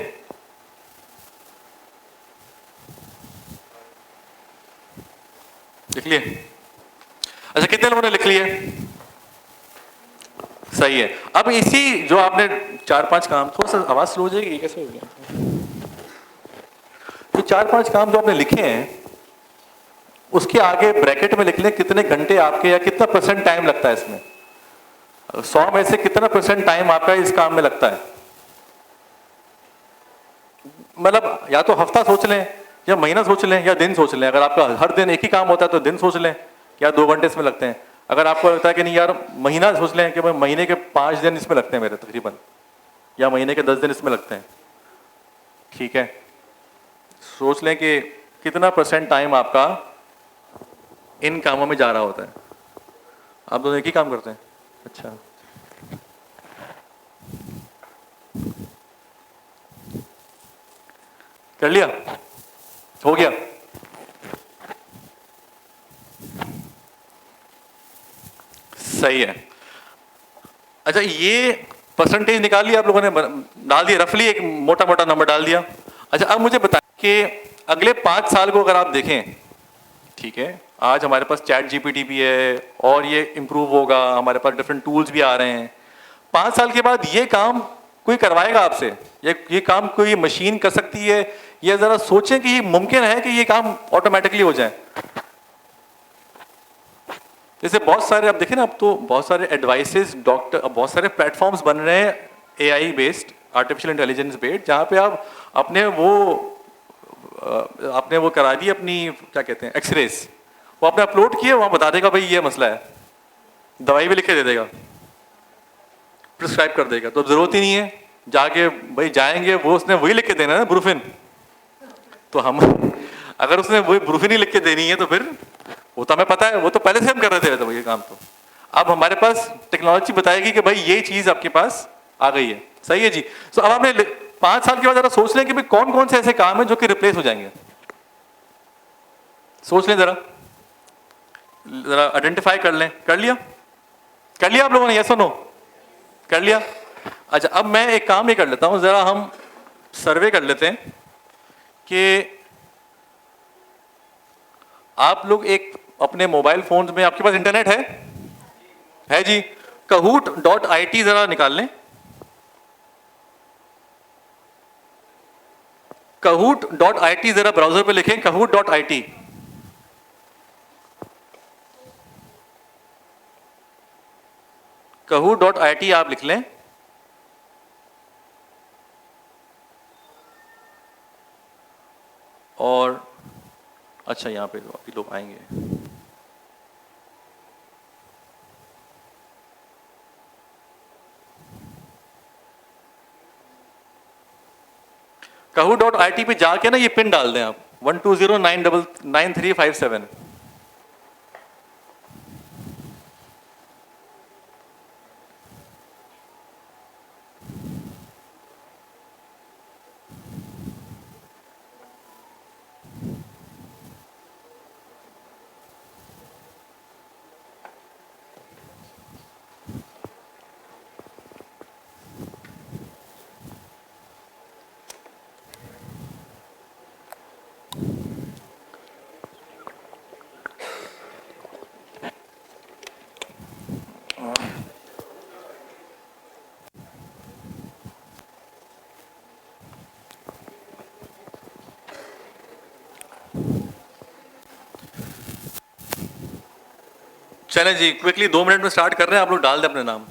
लिख लिए? अच्छा कितने लोगों ने लिख लिए? सही है। अब इसी जो आपने 4-5 काम, थोड़ा सा आवाज स्लो हो जाएगी, कैसे हो गया? तो 4-5 काम जो आपने लिखे हैं उसके आगे ब्रैकेट में लिख लें कितने घंटे आपके या कितना % टाइम लगता है इसमें। 100 में से कितना % टाइम आपका इस काम में लगता है। मतलब या तो हफ्ता सोच लें या महीना सोच लें या दिन सोच लें। अगर आपका हर दिन एक ही काम होता है तो दिन सोच लें या 2 घंटे इसमें लगते हैं। अगर आपको लगता है कि नहीं यार महीना सोच लें कि महीने के 5 दिन इसमें लगते हैं मेरे तकरीबन, या महीने के 10 दिन इसमें लगते हैं, ठीक है। सोच लें कि कितना % टाइम आपका इन कामों में जा रहा होता है। आप दोनों एक ही काम करते हैं? अच्छा, कर लिया? हो गया? सही है। अच्छा ये परसेंटेज निकाल लिया आप लोगों ने, डाल दिया रफली, एक मोटा मोटा नंबर डाल दिया। अच्छा अब मुझे बताएं कि अगले 5 साल को अगर आप देखें, ठीक है, आज हमारे पास चैट जीपीटी भी है और ये इंप्रूव होगा, हमारे पास डिफरेंट टूल्स भी आ रहे हैं। 5 साल के बाद ये काम कोई करवाएगा आपसे, ये काम कोई मशीन कर सकती है, या जरा सोचें कि ये मुमकिन है कि ये काम ऑटोमेटिकली हो जाए। जैसे बहुत सारे आप देखें ना, अब तो बहुत सारे एडवाइसेस, डॉक्टर, बहुत सारे प्लेटफॉर्म्स बन रहे हैं AI based, artificial intelligence based, जहाँ पे आप अपने वो करा दी अपनी क्या कहते हैं एक्सरेज, वो आपने अपलोड किए, वहाँ बता देगा भाई ये मसला है, दवाई भी लिख के दे देगा, प्रिस्क्राइब कर देगा। तो जरूरत ही नहीं है जाके भाई जाएंगे, वो उसने वही लिख के देना है ना, ब्रूफिन। तो हम अगर उसने वही ब्रूफिन ही लिख के देनी है तो फिर वो तो हमें पता है, वो तो पहले से हम कर रहे थे तो ये काम। तो अब हमारे पास टेक्नोलॉजी बताएगी कि भाई ये चीज आपके पास आ गई है, सही है जी। तो अब आपने 5 साल के बाद जरा सोच लें कि भाई कौन कौन से ऐसे काम है जो कि रिप्लेस हो जाएंगे। सोच लें, जरा आइडेंटिफाई कर लें। कर लिया? कर लिया आप लोगों ने, यस और नो? कर लिया? अच्छा अब मैं एक काम ही कर लेता हूं, जरा हम सर्वे कर लेते हैं कि आप लोग एक अपने मोबाइल फोन में, आपके पास इंटरनेट है जी? kahoot.it जरा निकाल लें। kahoot.it जरा ब्राउजर पे लिखें, kahoot.it। kahoot.it आप लिख लें और अच्छा यहाँ पे अभी लोग आएंगे। kahoot.it पे जाके ना ये पिन डाल दें आप 1209999357। चलें जी, क्विकली 2 मिनट में स्टार्ट कर रहे हैं, आप लोग डाल दें अपने नाम।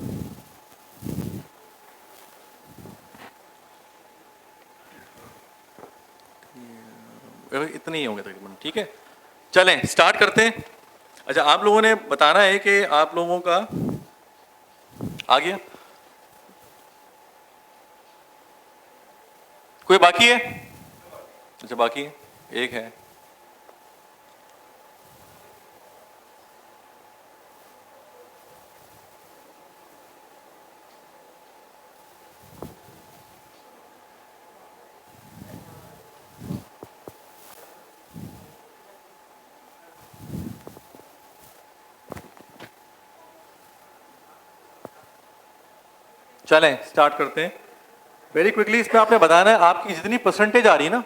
इतने ही होंगे तकरीबन, ठीक है। चलें स्टार्ट करते हैं। अच्छा, आप लोगों ने बताना है कि आप लोगों का आ गया, कोई बाकी है? अच्छा बाकी है, एक है। चलें स्टार्ट करते हैं वेरी क्विकली। इसमें आपने बताना है आपकी जितनी परसेंटेज आ रही है ना,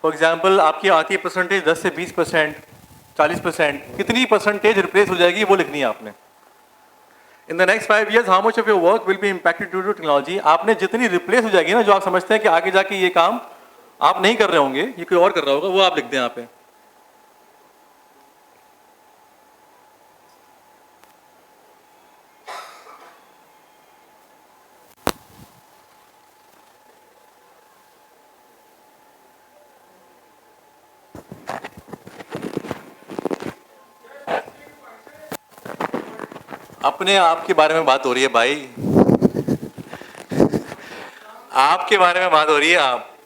फॉर एग्जांपल आपकी आती है परसेंटेज 10 से 20%, 40%, कितनी परसेंटेज रिप्लेस हो जाएगी वो लिखनी है आपने। In the next 5 years how much of your work will be impacted due to technology. आपने जितनी रिप्लेस हो जाएगी ना, जो आप समझते हैं कि आगे जाके ये काम आप नहीं कर रहे होंगे, ये कोई और कर रहा होगा, वो आप लिख दें यहाँ पे। अपने आप के बारे में बात हो रही है भाई, आपके बारे में बात हो रही है।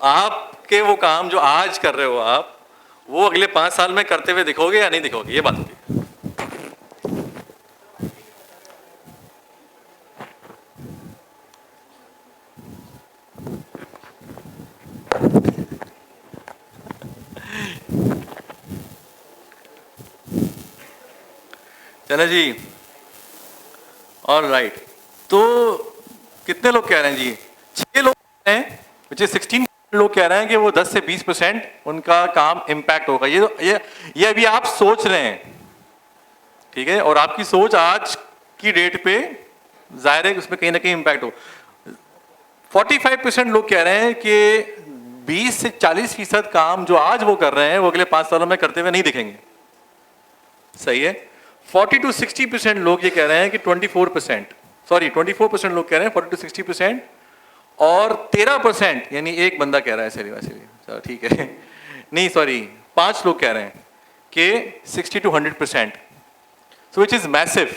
आपके वो काम जो आज कर रहे हो आप, वो अगले 5 साल में करते हुए दिखोगे या नहीं दिखोगे, ये बात होती है। चले जी, ऑल राइट। तो कितने लोग कह रहे हैं जी? 6 लोग कह रहे हैं, which is 16 लोग कह रहे हैं कि वो 10 से 20% उनका काम इम्पैक्ट होगा। ये अभी आप सोच रहे हैं, ठीक है, और आपकी सोच आज की डेट पे जाहिर है कि उसमें कहीं ना कहीं इम्पैक्ट हो। 45% लोग कह रहे हैं कि 20 से 40% काम जो आज वो कर रहे हैं वो अगले 5 सालों में करते हुए नहीं दिखेंगे। सही है। 40 to 60% लोग ये कह रहे हैं कि 24% लोग कह रहे हैं 40 to 60%, और 13% यानी एक बंदा कह रहा है चलो ठीक है नहीं सॉरी 5 लोग कह रहे हैं कि 60 to 100%, so which is massive.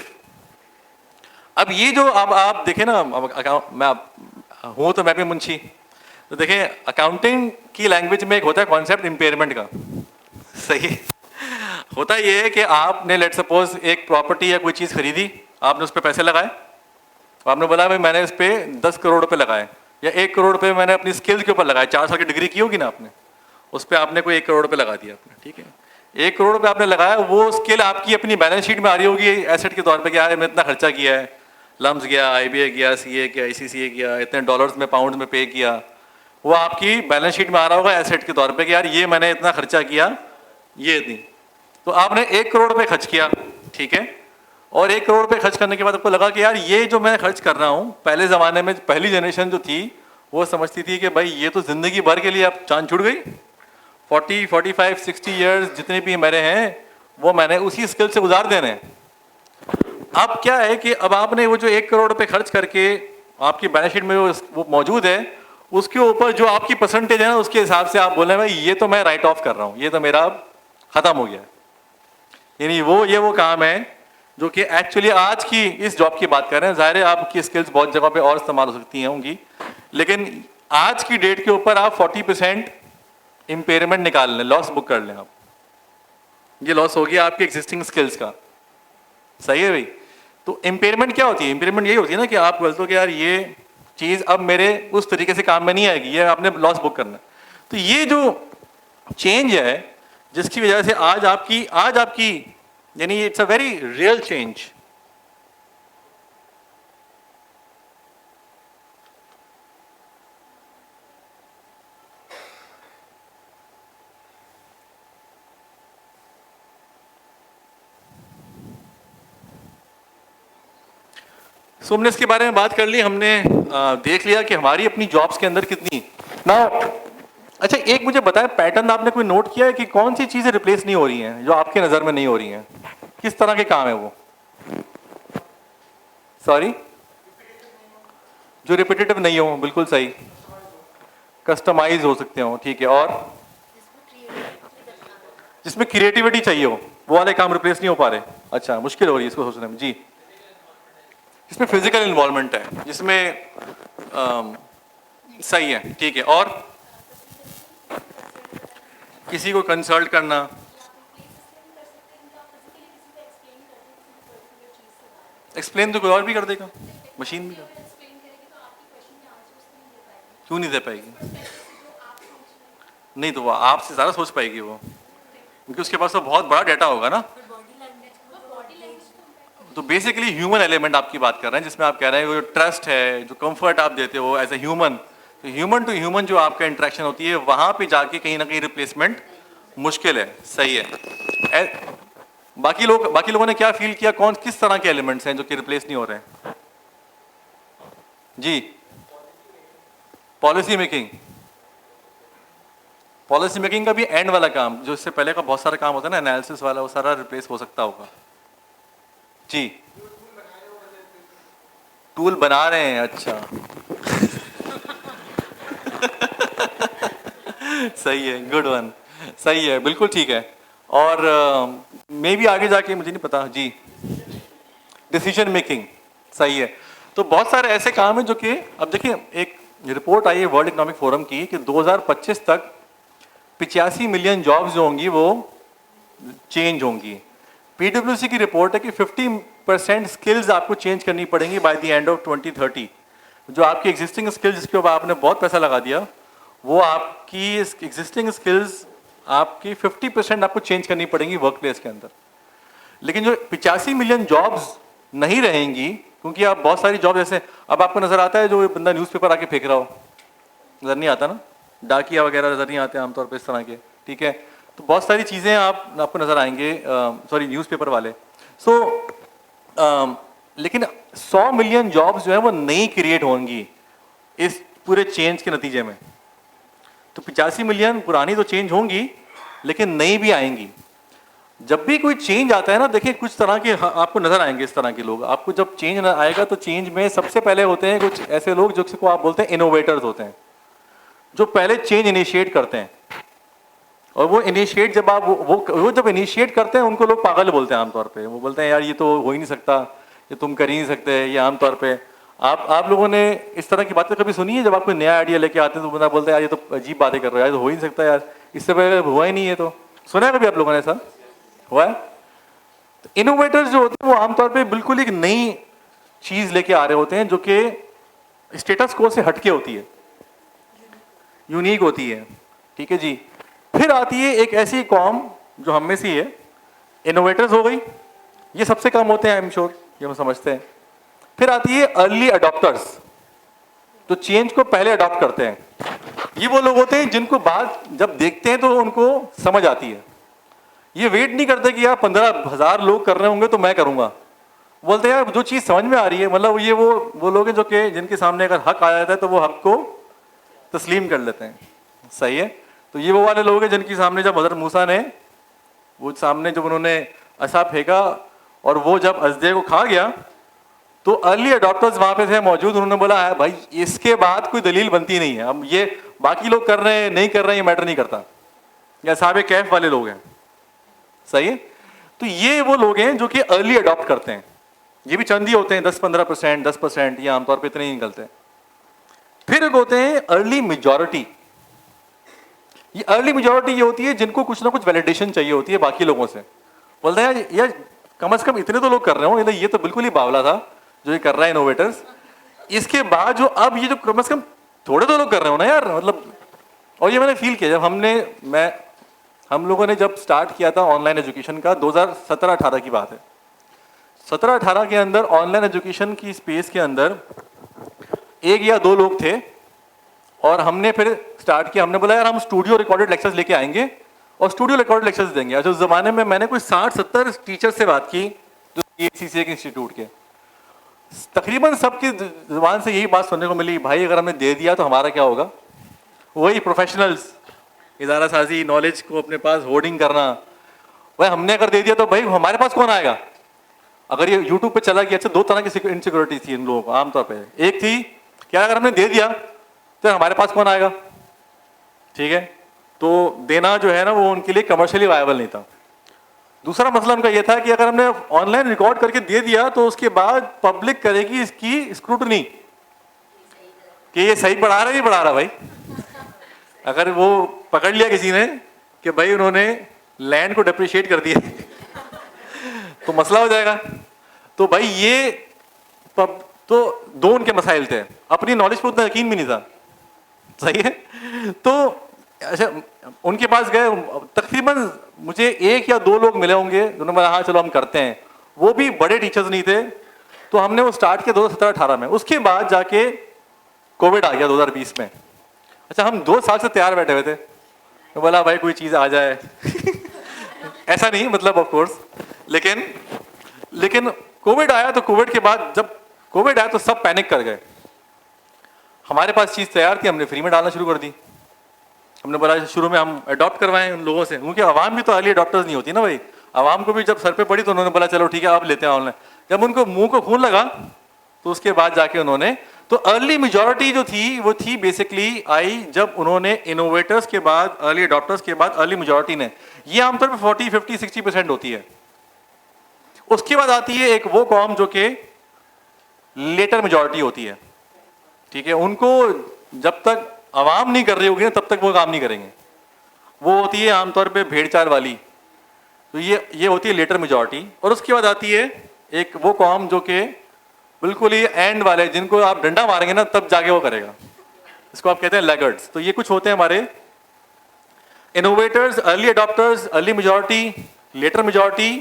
अब ये जो अब आप देखें ना, मैं हूँ तो मैं भी मुंशी, तो देखें अकाउंटिंग की लैंग्वेज में एक होता है कॉन्सेप्ट इम्पेयरमेंट का। सही होता ये है कि आपने लेट सपोज एक प्रॉपर्टी या कोई चीज़ खरीदी, आपने उस पर पैसे लगाए, आपने बोला भाई मैंने इस पर 10 करोड़ रुपए लगाए या 1 करोड़ रुपए मैंने अपनी स्किल्स के ऊपर लगाए। 4 साल की डिग्री की होगी ना आपने, उस पर आपने कोई 1 करोड़ रुपए लगा दिया आपने, ठीक है। 1 करोड़ रुपए आपने लगाया, वो स्किल आपकी अपनी बैलेंस शीट में आ रही होगी एसेट के तौर पर कि यार मैंने इतना खर्चा किया है, लम्स गया, IBA गया, CA गया, ICCA गया, इतने डॉलर्स में पाउंड में पे किया, वो आपकी बैलेंस शीट में आ रहा होगा एसेट के तौर पर कि यार ये मैंने इतना खर्चा किया, ये इतनी। तो आपने 1 करोड़ रुपए खर्च किया, ठीक है, और 1 करोड़ रुपए खर्च करने के बाद आपको लगा कि यार ये जो मैं खर्च कर रहा हूँ, पहले ज़माने में पहली जनरेशन जो थी वो समझती थी कि भाई ये तो ज़िंदगी भर के लिए अब चांद छूट गई, 40, 45, 60 ईयर्स जितने भी मेरे हैं वो मैंने उसी स्किल से गुजार देने। अब क्या है कि अब आपने वो जो 1 करोड़ रुपए खर्च करके आपकी बैलेंस शीट में वो मौजूद है, उसके ऊपर जो आपकी परसेंटेज है ना, उसके हिसाब से आप बोले भाई ये तो मैं राइट ऑफ कर रहा हूँ, ये तो मेरा अब ख़त्म हो गया। यानी ये वो काम है जो कि एक्चुअली आज की इस जॉब की बात कर रहे हैं। ज़ाहिर है आपकी स्किल्स बहुत जगह पे और इस्तेमाल हो सकती हैं होंगी, लेकिन आज की डेट के ऊपर आप 40% इम्पेयरमेंट निकाल लें, लॉस बुक कर लें आप, ये लॉस हो गया आपके एग्जिस्टिंग स्किल्स का। सही है भाई। तो इम्पेयरमेंट क्या होती है? इम्पेयरमेंट यही होती है ना कि आप बोलते हो कि यार ये चीज़ अब मेरे उस तरीके से काम में नहीं आएगी, ये आपने लॉस बुक करना। तो ये जो चेंज है जिसकी वजह से आज आपकी यानी it's a very real change. So हमने इसके बारे में बात कर ली, हमने देख लिया कि हमारी अपनी जॉब्स के अंदर कितनी ना। अच्छा एक मुझे बताएं, पैटर्न आपने कोई नोट किया है कि कौन सी चीजें रिप्लेस नहीं हो रही हैं जो आपके नजर में नहीं हो रही हैं? किस तरह के काम है वो? सॉरी, जो रिपीटेटिव नहीं हो, बिल्कुल सही, कस्टमाइज हो सकते हो, ठीक है। और जिसमें क्रिएटिविटी चाहिए हो, वो वाले काम रिप्लेस नहीं हो पा रहे। अच्छा, मुश्किल हो रही है इसको सोचने में जी। जिसमें फिजिकल इन्वॉल्वमेंट है, जिसमें सही है, ठीक है। और किसी को कंसल्ट करना, एक्सप्लेन तो कोई और भी कर देगा, मशीन भी कर। क्यों नहीं दे पाएगी? नहीं तो वो आपसे ज़्यादा सोच पाएगी वो, क्योंकि उसके पास तो बहुत बड़ा डाटा होगा ना। तो बेसिकली ह्यूमन एलिमेंट आपकी बात कर रहे हैं, जिसमें आप कह रहे हैं वो ट्रस्ट है, जो कंफर्ट आप देते हो एज ए ह्यूमन, तो ह्यूमन टू ह्यूमन जो आपका इंटरेक्शन होती है, वहां पे जाके कहीं ना कहीं रिप्लेसमेंट मुश्किल है। सही है। बाकी लोगों ने क्या फील किया, कौन किस तरह के एलिमेंट्स हैं जो कि रिप्लेस नहीं हो रहे हैं? जी, पॉलिसी मेकिंग का भी एंड वाला काम, जो इससे पहले का बहुत सारा काम होता है ना, एनालिसिस वाला, वो सारा रिप्लेस हो सकता होगा। जी, टूल बना रहे हैं, अच्छा सही है, गुड वन, सही है, बिल्कुल ठीक है। और मे भी आगे जाके, मुझे नहीं पता जी, डिसीजन मेकिंग, सही है। तो बहुत सारे ऐसे काम हैं जो कि अब देखिए, एक रिपोर्ट आई है वर्ल्ड इकोनॉमिक फोरम की कि 2025 तक 85 मिलियन जॉब्स जो होंगी वो चेंज होंगी। पीडब्ल्यूसी की रिपोर्ट है कि 50% स्किल्स आपको चेंज करनी पड़ेंगी बाय द एंड ऑफ 2030। जो आपकी एग्जिस्टिंग स्किल्स जिसके ऊपर आपने बहुत पैसा लगा दिया, वो आपकी एग्जिस्टिंग स्किल्स आपकी 50% आपको चेंज करनी पड़ेंगी वर्क प्लेस के अंदर। लेकिन जो 85 मिलियन जॉब्स नहीं रहेंगी, क्योंकि आप बहुत सारी जॉब, जैसे अब आपको नजर आता है जो बंदा न्यूज़पेपर आके फेंक रहा हो, नजर नहीं आता ना, डाकिया वगैरह नजर नहीं आते आमतौर पर इस तरह के, ठीक है। तो बहुत सारी चीज़ें आपको नजर आएंगे, सॉरी न्यूज़पेपर वाले। लेकिन 100 मिलियन जॉब्स जो है वो नई क्रिएट होंगी इस पूरे चेंज के नतीजे में। तो 85 मिलियन पुरानी तो चेंज होंगी, लेकिन नई भी आएंगी। जब भी कोई चेंज आता है ना, देखिए कुछ तरह के आपको नजर आएंगे इस तरह के लोग। आपको जब चेंज आएगा तो चेंज में सबसे पहले होते हैं कुछ ऐसे लोग जिसको आप बोलते हैं इनोवेटर्स होते हैं, जो पहले चेंज इनिशिएट करते हैं। और वो इनिशिएट जब आप वो जब इनिशिएट करते हैं, उनको लोग पागल बोलते हैं आमतौर पे। वो बोलते हैं यार ये तो हो ही नहीं सकता, ये तुम कर ही नहीं सकते। ये आमतौर पे आप लोगों ने इस तरह की बातें कभी सुनी है? जब आप कोई नया आइडिया लेके आते हैं तो बंदा बोलता है यार ये तो अजीब बातें कर रहे हो, यार तो हो ही नहीं सकता, यार इससे पहले हुआ ही नहीं है। तो सुना है कभी आप लोगों ने ऐसा हुआ है? तो इनोवेटर्स जो होते हैं वो आमतौर पर बिल्कुल एक नई चीज लेके आ रहे होते हैं, जो कि स्टेटस को से हटके होती है, यूनिक होती है, ठीक है जी। फिर आती है एक ऐसी कॉम जो हम में से है, इनोवेटर्स हो गई, ये सबसे कम होते हैं, आई एम श्योर, ये हम समझते हैं। फिर आती है अर्ली अडॉप्टर्स, तो चेंज को पहले अडॉप्ट करते हैं। ये वो लोग होते हैं जिनको बात जब देखते हैं तो उनको समझ आती है। ये वेट नहीं करते कि यार 15,000 लोग कर रहे होंगे तो मैं करूंगा। बोलते हैं यार जो चीज समझ में आ रही है, मतलब ये वो लोग हैं जो कि जिनके सामने अगर हक आ जाता है तो वो हक को तस्लीम कर लेते हैं। सही है। तो ये वो वाले लोग हैं जिनके सामने जब हज़रत मूसा ने वो सामने जब उन्होंने असा फेंका और वो जब अजदे को खा गया, तो अर्ली अडॉप्टर्स वहां पे थे मौजूद। उन्होंने बोला है भाई इसके बाद कोई दलील बनती नहीं है, अब ये बाकी लोग कर रहे हैं नहीं कर रहे हैं ये मैटर नहीं करता। या साहब कैफ वाले लोग हैं। सही है। तो ये वो लोग हैं जो कि अर्ली अडॉप्ट करते हैं। ये भी चंद ही होते हैं, 10-15%, 10%, ये आमतौर पर इतने ही निकलते हैं। फिर एक होते हैं अर्ली मेजॉरिटी। ये अर्ली मेजॉरिटी ये होती है जिनको कुछ ना कुछ वैलिडेशन चाहिए होती है बाकी लोगों से। बोलते हैं यार कम से कम इतने तो लोग कर रहे हो, ये तो बिल्कुल ही बावला था जो ये कर रहा है इनोवेटर्स। इसके बाद जो अब ये जो कम से कम थोड़े तो लोग कर रहे हो ना यार, मतलब। और ये मैंने फील किया जब हम लोगों ने जब स्टार्ट किया था ऑनलाइन एजुकेशन का, 2017-18 की बात है। 17-18 के अंदर ऑनलाइन एजुकेशन की स्पेस के अंदर 1 या 2 लोग थे, और हमने फिर स्टार्ट किया। हमने बोला यार हम स्टूडियो रिकॉर्डेड लेक्चर्स लेके आएंगे और स्टूडियो रिकॉर्डेड लेक्चर्स देंगे। अच्छा, उस जमाने में मैंने कोई 60-70 टीचर से बात की जो CCA के इंस्टीट्यूट के, तकरीबन सबकी जुबान से यही बात सुनने को मिली, भाई अगर हमने दे दिया तो हमारा क्या होगा। वही प्रोफेशनल्स, इदारा साजी, नॉलेज को अपने पास होर्डिंग करना, भाई हमने अगर दे दिया तो भाई हमारे पास कौन आएगा। अगर ये यूट्यूब पे चला गया। अच्छा, 2 तरह की इनसिक्योरिटी थी इन लोगों को आमतौर पे। एक थी क्या, अगर हमने दे दिया तो हमारे पास कौन आएगा, ठीक है, तो देना जो है ना वो उनके लिए कमर्शियली वायबल नहीं था। दूसरा मसला उनका ये था कि अगर हमने ऑनलाइन रिकॉर्ड करके दे दिया तो उसके बाद पब्लिक करेगी इसकी स्क्रूटनी कि ये सही पढ़ा रहा है, नहीं पढ़ा रहा। भाई अगर वो पकड़ लिया किसी ने कि भाई उन्होंने लैंड को डेप्रिशिएट कर दिया तो मसला हो जाएगा। तो भाई ये तो 2 उनके मसाइल थे। अपनी नॉलेज पर उतना यकीन भी नहीं था, सही है। तो अच्छा, उनके पास गए, तकरीबन मुझे 1 या 2 लोग मिले होंगे जिन्होंने बोला हाँ चलो हम करते हैं। वो भी बड़े टीचर्स नहीं थे। तो हमने वो स्टार्ट किया 2017-18 में। उसके बाद जाके कोविड आ गया 2020 में। अच्छा, हम 2 साल से तैयार बैठे हुए थे, तो बोला भाई कोई चीज़ आ जाए ऐसा नहीं, मतलब ऑफ कोर्स, लेकिन कोविड आया। तो कोविड के बाद जब कोविड आया तो सब पैनिक कर गए। हमारे पास चीज़ तैयार थी, हमने फ्री में डालना शुरू कर दी। हमने बोला शुरू में हम अडॉप्ट करवाएं उन लोगों से, क्योंकि आवाम भी तो अर्ली अडॉप्टर्स नहीं होती ना भाई। आवाम को भी जब सर पे पड़ी तो उन्होंने बोला चलो ठीक है आप लेते हैं ऑनलाइन। जब उनको मुंह को खून लगा तो उसके बाद जाके उन्होंने, तो अर्ली मेजॉरिटी जो थी वो थी बेसिकली आई जब उन्होंने इनोवेटर्स के बाद, अर्ली अडॉप्टर्स के बाद अर्ली मेजॉरिटी ने, ये आमतौर पर 40, 50, 60% होती है। उसके बाद आती है एक वो कौम जो कि लेटर मेजॉरिटी होती है, ठीक है। उनको जब तक आवाम नहीं कर रही होगी तब तक वो काम नहीं करेंगे। वो होती है आमतौर पे भेड़चाल वाली। तो ये होती है लेटर मेजॉरिटी। और उसके बाद आती है एक वो कौम जो कि बिल्कुल ही एंड वाले, जिनको आप डंडा मारेंगे ना तब जाके वो करेगा। इसको आप कहते हैं लैगर्ड्स। तो ये कुछ होते हैं हमारे innovators, early adopters, early majority, later majority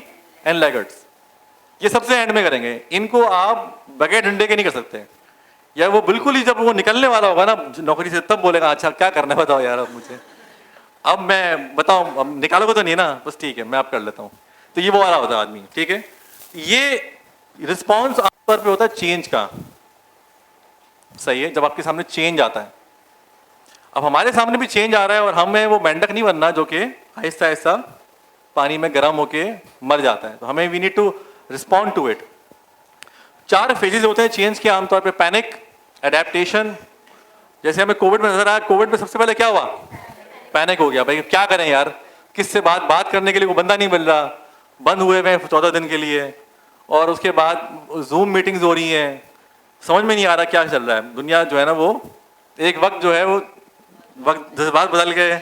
and laggards. ये सबसे एंड में करेंगे। इनको आप बगैर डंडे के नहीं कर सकते। या वो बिल्कुल ही जब वो निकलने वाला होगा ना नौकरी से तब बोलेगा अच्छा क्या करना है बताओ यार अब मुझे, अब मैं बताऊं, अब निकालोगे तो नहीं ना, बस ठीक है मैं आप कर लेता हूं। तो ये वो वाला होता है आदमी, ठीक है। ये रिस्पॉन्स आमतौर पे होता है चेंज का, सही है, जब आपके सामने चेंज आता है। अब हमारे सामने भी चेंज आ रहा है और हमें वो मेंढक नहीं बनना जो कि आहिस्ता आहिस्ता पानी में गर्म होके मर जाता है। तो हमें we need to respond to it. 4 phases होते हैं चेंज के आमतौर पे, पैनिक, एडेप्टेशन। जैसे हमें कोविड में नजर आया, कोविड में सबसे पहले क्या हुआ, पैनिक हो गया। भाई क्या करें यार, किससे बात करने के लिए वो बंदा नहीं मिल रहा, बंद हुए हुए 14 दिन के लिए, और उसके बाद जूम मीटिंग्स हो रही हैं, समझ में नहीं आ रहा क्या चल रहा है। दुनिया जो है ना वो एक वक्त जो है वो वक्त जज्बात बदल गए,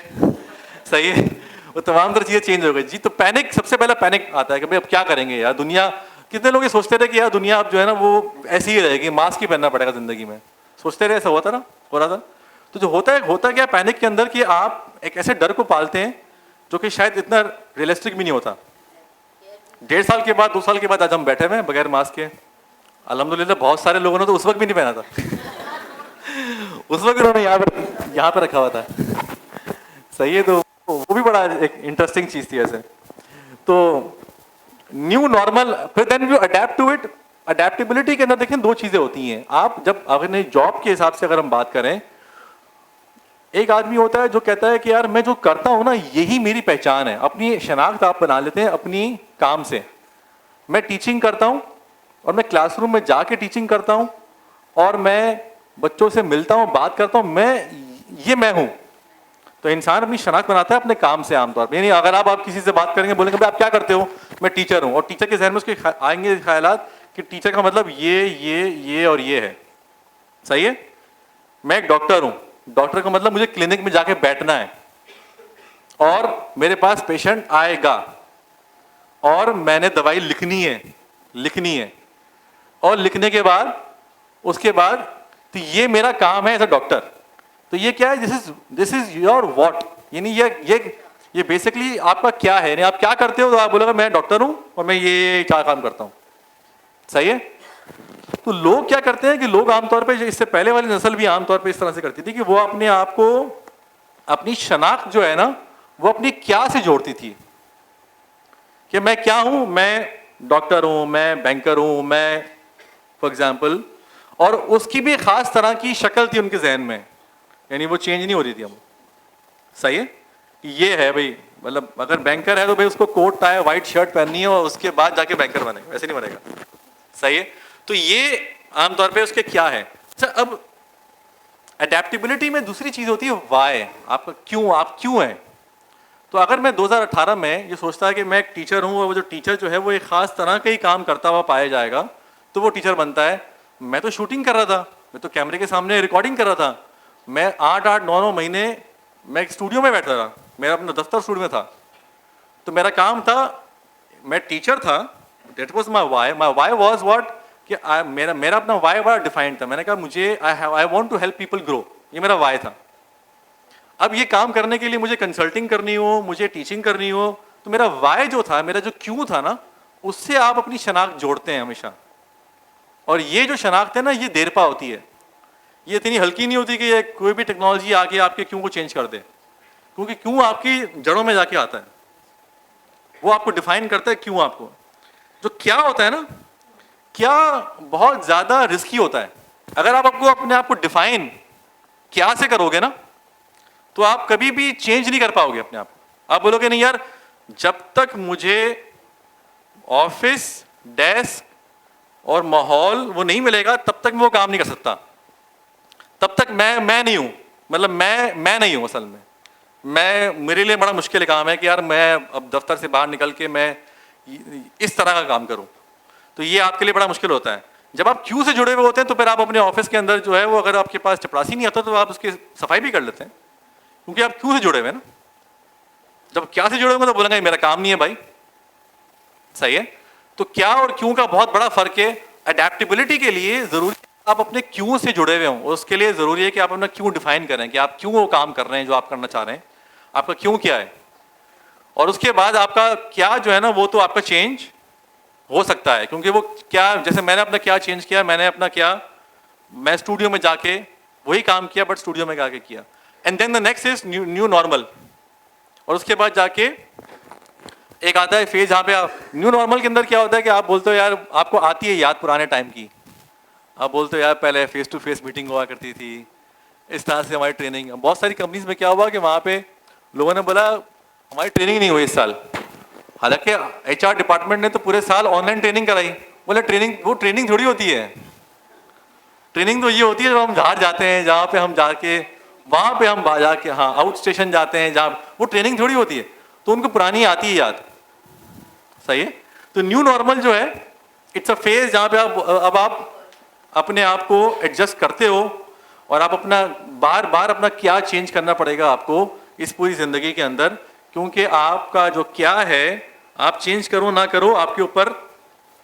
सही है, वो तमाम तरह चीज़ें चेंज हो गई जी। तो पैनिक, सबसे पहला पैनिक आता है कि भाई अब क्या करेंगे यार। दुनिया, कितने लोग ये सोचते थे कि यार दुनिया अब जो है ना वो ऐसी ही रहेगी, मास्क ही पहनना पड़ेगा जिंदगी में, सोचते रहे, ऐसा होता ना, हो रहा था। तो जो होता क्या पैनिक के अंदर कि आप एक ऐसे डर को पालते हैं जो कि शायद इतना रियलिस्टिक भी नहीं होता। 1.5 साल के बाद, 2 साल के बाद आज हम बैठे हुए हैं बगैर मास्क के, अल्हम्दुलिल्लाह। बहुत सारे लोगों ने तो उस वक्त भी नहीं पहना था उस वक्त उन्होंने यहाँ पर रखा हुआ था, सही है। तो वो भी बड़ा एक इंटरेस्टिंग चीज थी ऐसे। तो न्यू नॉर्मल, फिर then you adapt to it. Adaptability के अंदर देखें 2 चीजें होती हैं। आप जब अपने जॉब के हिसाब से अगर हम बात करें, एक आदमी होता है जो कहता है कि यार मैं जो करता हूं ना यही मेरी पहचान है, अपनी शनाख्त आप बना लेते हैं अपनी काम से। मैं टीचिंग करता हूं और मैं क्लासरूम में जाके टीचिंग करता हूं और मैं बच्चों से मिलता हूं, बात करता हूं, मैं हूं। तो इंसान अपनी शनाख्त बनाता है अपने काम से आमतौर पर। यानी अगर आप किसी से बात करेंगे, बोलेंगे आप क्या करते हो, मैं टीचर हूं, और टीचर के जहन में उसके आएंगे ख्यालात कि टीचर का मतलब ये और ये है, सही है। मैं एक डॉक्टर हूं, डॉक्टर का मतलब मुझे क्लिनिक में जाके बैठना है और मेरे पास पेशेंट आएगा और मैंने दवाई लिखनी है और लिखने के बाद उसके बाद तो ये मेरा काम है एज अ डॉक्टर। तो ये क्या है, दिस इज योर व्हाट, यानी ये बेसिकली आपका क्या है, यानी आप क्या करते हो, तो आप बोलोगे मैं डॉक्टर हूं और मैं ये क्या काम करता हूं। सही है। तो लोग क्या करते हैं कि लोग आमतौर पे, इससे पहले वाली नस्ल भी आमतौर पे इस तरह से करती थी कि वो अपने आप को, अपनी शनाख्त जो है ना, वो अपनी क्या से जोड़ती थी कि मैं क्या हूं, मैं डॉक्टर हूं, मैं बैंकर हूं, मैं फॉर एग्जाम्पल, और उसकी भी खास तरह की शक्ल थी उनके जहन में, यानी वो चेंज नहीं हो रही थी। हम सही है, ये है भाई, मतलब अगर बैंकर है तो भाई उसको कोट टाई वाइट शर्ट पहननी है और उसके बाद जाके बैंकर बनेगा, वैसे नहीं बनेगा। सही है। तो ये आमतौर पे उसके क्या है। अच्छा, अब अडेप्टेबिलिटी में दूसरी चीज होती है वाई, आपका क्यों, आप क्यों हैं। तो अगर मैं 2018 में ये सोचता है कि मैं एक टीचर हूं और वो जो टीचर जो है वो एक खास तरह का ही काम करता हुआ पाया जाएगा तो वो टीचर बनता है। मैं तो शूटिंग कर रहा था, मैं तो कैमरे के सामने रिकॉर्डिंग कर रहा था, मैं 8-8, 9-9 महीने मैं एक स्टूडियो में बैठा था, मेरा अपना दफ्तर स्टूडियो में था, तो मेरा काम था, मैं टीचर था, that was my why was what, कि मेरा अपना वाई बड़ा डिफाइंड था। मैंने कहा मुझे I want to help people grow, ये मेरा वाई था। अब ये काम करने के लिए मुझे कंसल्टिंग करनी हो, मुझे टीचिंग करनी हो, तो मेरा वाई जो था, मेरा जो क्यों था ना, उससे आप अपनी शनाख्त जोड़ते हैं हमेशा। और ये जो शनाख्त है ना, ये देरपा होती है, ये इतनी हल्की नहीं होती कि ये कोई भी टेक्नोलॉजी आके आपके क्यों को चेंज कर दे, क्योंकि क्यों आपकी जड़ों में जाके आता है, वो आपको डिफाइन करता है क्यों आपको। जो क्या होता है ना, क्या बहुत ज्यादा रिस्की होता है। अगर आप आपको अपने आप को डिफाइन क्या से करोगे ना, तो आप कभी भी चेंज नहीं कर पाओगे अपने आप को। आप बोलोगे नहीं यार, जब तक मुझे ऑफिस, डेस्क और माहौल वो नहीं मिलेगा तब तक मैं वो काम नहीं कर सकता, तब तक मैं नहीं हूं, मतलब मैं नहीं हूं असल में। मेरे लिए बड़ा मुश्किल काम है कि यार मैं अब दफ्तर से बाहर निकल के मैं इस तरह का काम करूं, तो ये आपके लिए बड़ा मुश्किल होता है। जब आप क्यों से जुड़े हुए होते हैं तो फिर आप अपने ऑफिस के अंदर जो है वो, अगर आपके पास चपरासी नहीं आता तो आप उसकी सफाई भी कर लेते हैं, क्योंकि आप क्यों से जुड़े हुए हैं ना। जब क्या से जुड़े हुए तो बोलेंगे मेरा काम नहीं है भाई। सही है। तो क्या और क्यों का बहुत बड़ा फर्क है। अडेप्टेबिलिटी के लिए जरूरी आप अपने क्यों से जुड़े हुए हों, उसके लिए जरूरी है कि आप अपना क्यों डिफाइन करें कि आप क्यों वो काम कर रहे हैं जो आप करना चाह रहे हैं, आपका क्यों क्या है। और उसके बाद आपका क्या जो है ना, वो तो आपका चेंज हो सकता है, क्योंकि वो क्या, जैसे मैंने अपना क्या चेंज किया, मैंने अपना क्या, मैं स्टूडियो में जाके वही काम किया, बट स्टूडियो में जाके किया। And then the next is new normal. और उसके बाद जाके एक आता है फेज जहाँ पे आप न्यू नॉर्मल के अंदर क्या होता है कि आप बोलते हो यार, आपको आती है याद पुराने टाइम की, आप बोलते हो यार पहले फेस टू फेस मीटिंग हुआ करती थी, इस तरह से हमारी ट्रेनिंग। बहुत सारी कंपनीज में क्या हुआ कि वहाँ पे लोगों ने बोला हमारी ट्रेनिंग नहीं हुई इस साल, हालांकि HR डिपार्टमेंट ने तो पूरे साल ऑनलाइन ट्रेनिंग कराई। बोले ट्रेनिंग, वो ट्रेनिंग थोड़ी होती है, ट्रेनिंग तो ये होती है जब हम बाहर जाते हैं, जहाँ पे हम जाके वहाँ पे हम जाके हाँ आउट स्टेशन जाते हैं, जहाँ वो ट्रेनिंग थोड़ी होती है, तो उनको पुरानी आती है याद। सही है। तो न्यू नॉर्मल जो है, इट्स अ फेज जहाँ पे अब आप अपने आप को एडजस्ट करते हो और आप अपना बार बार अपना क्या चेंज करना पड़ेगा आपको इस पूरी जिंदगी के अंदर, क्योंकि आपका जो क्या है आप चेंज करो ना करो आपके ऊपर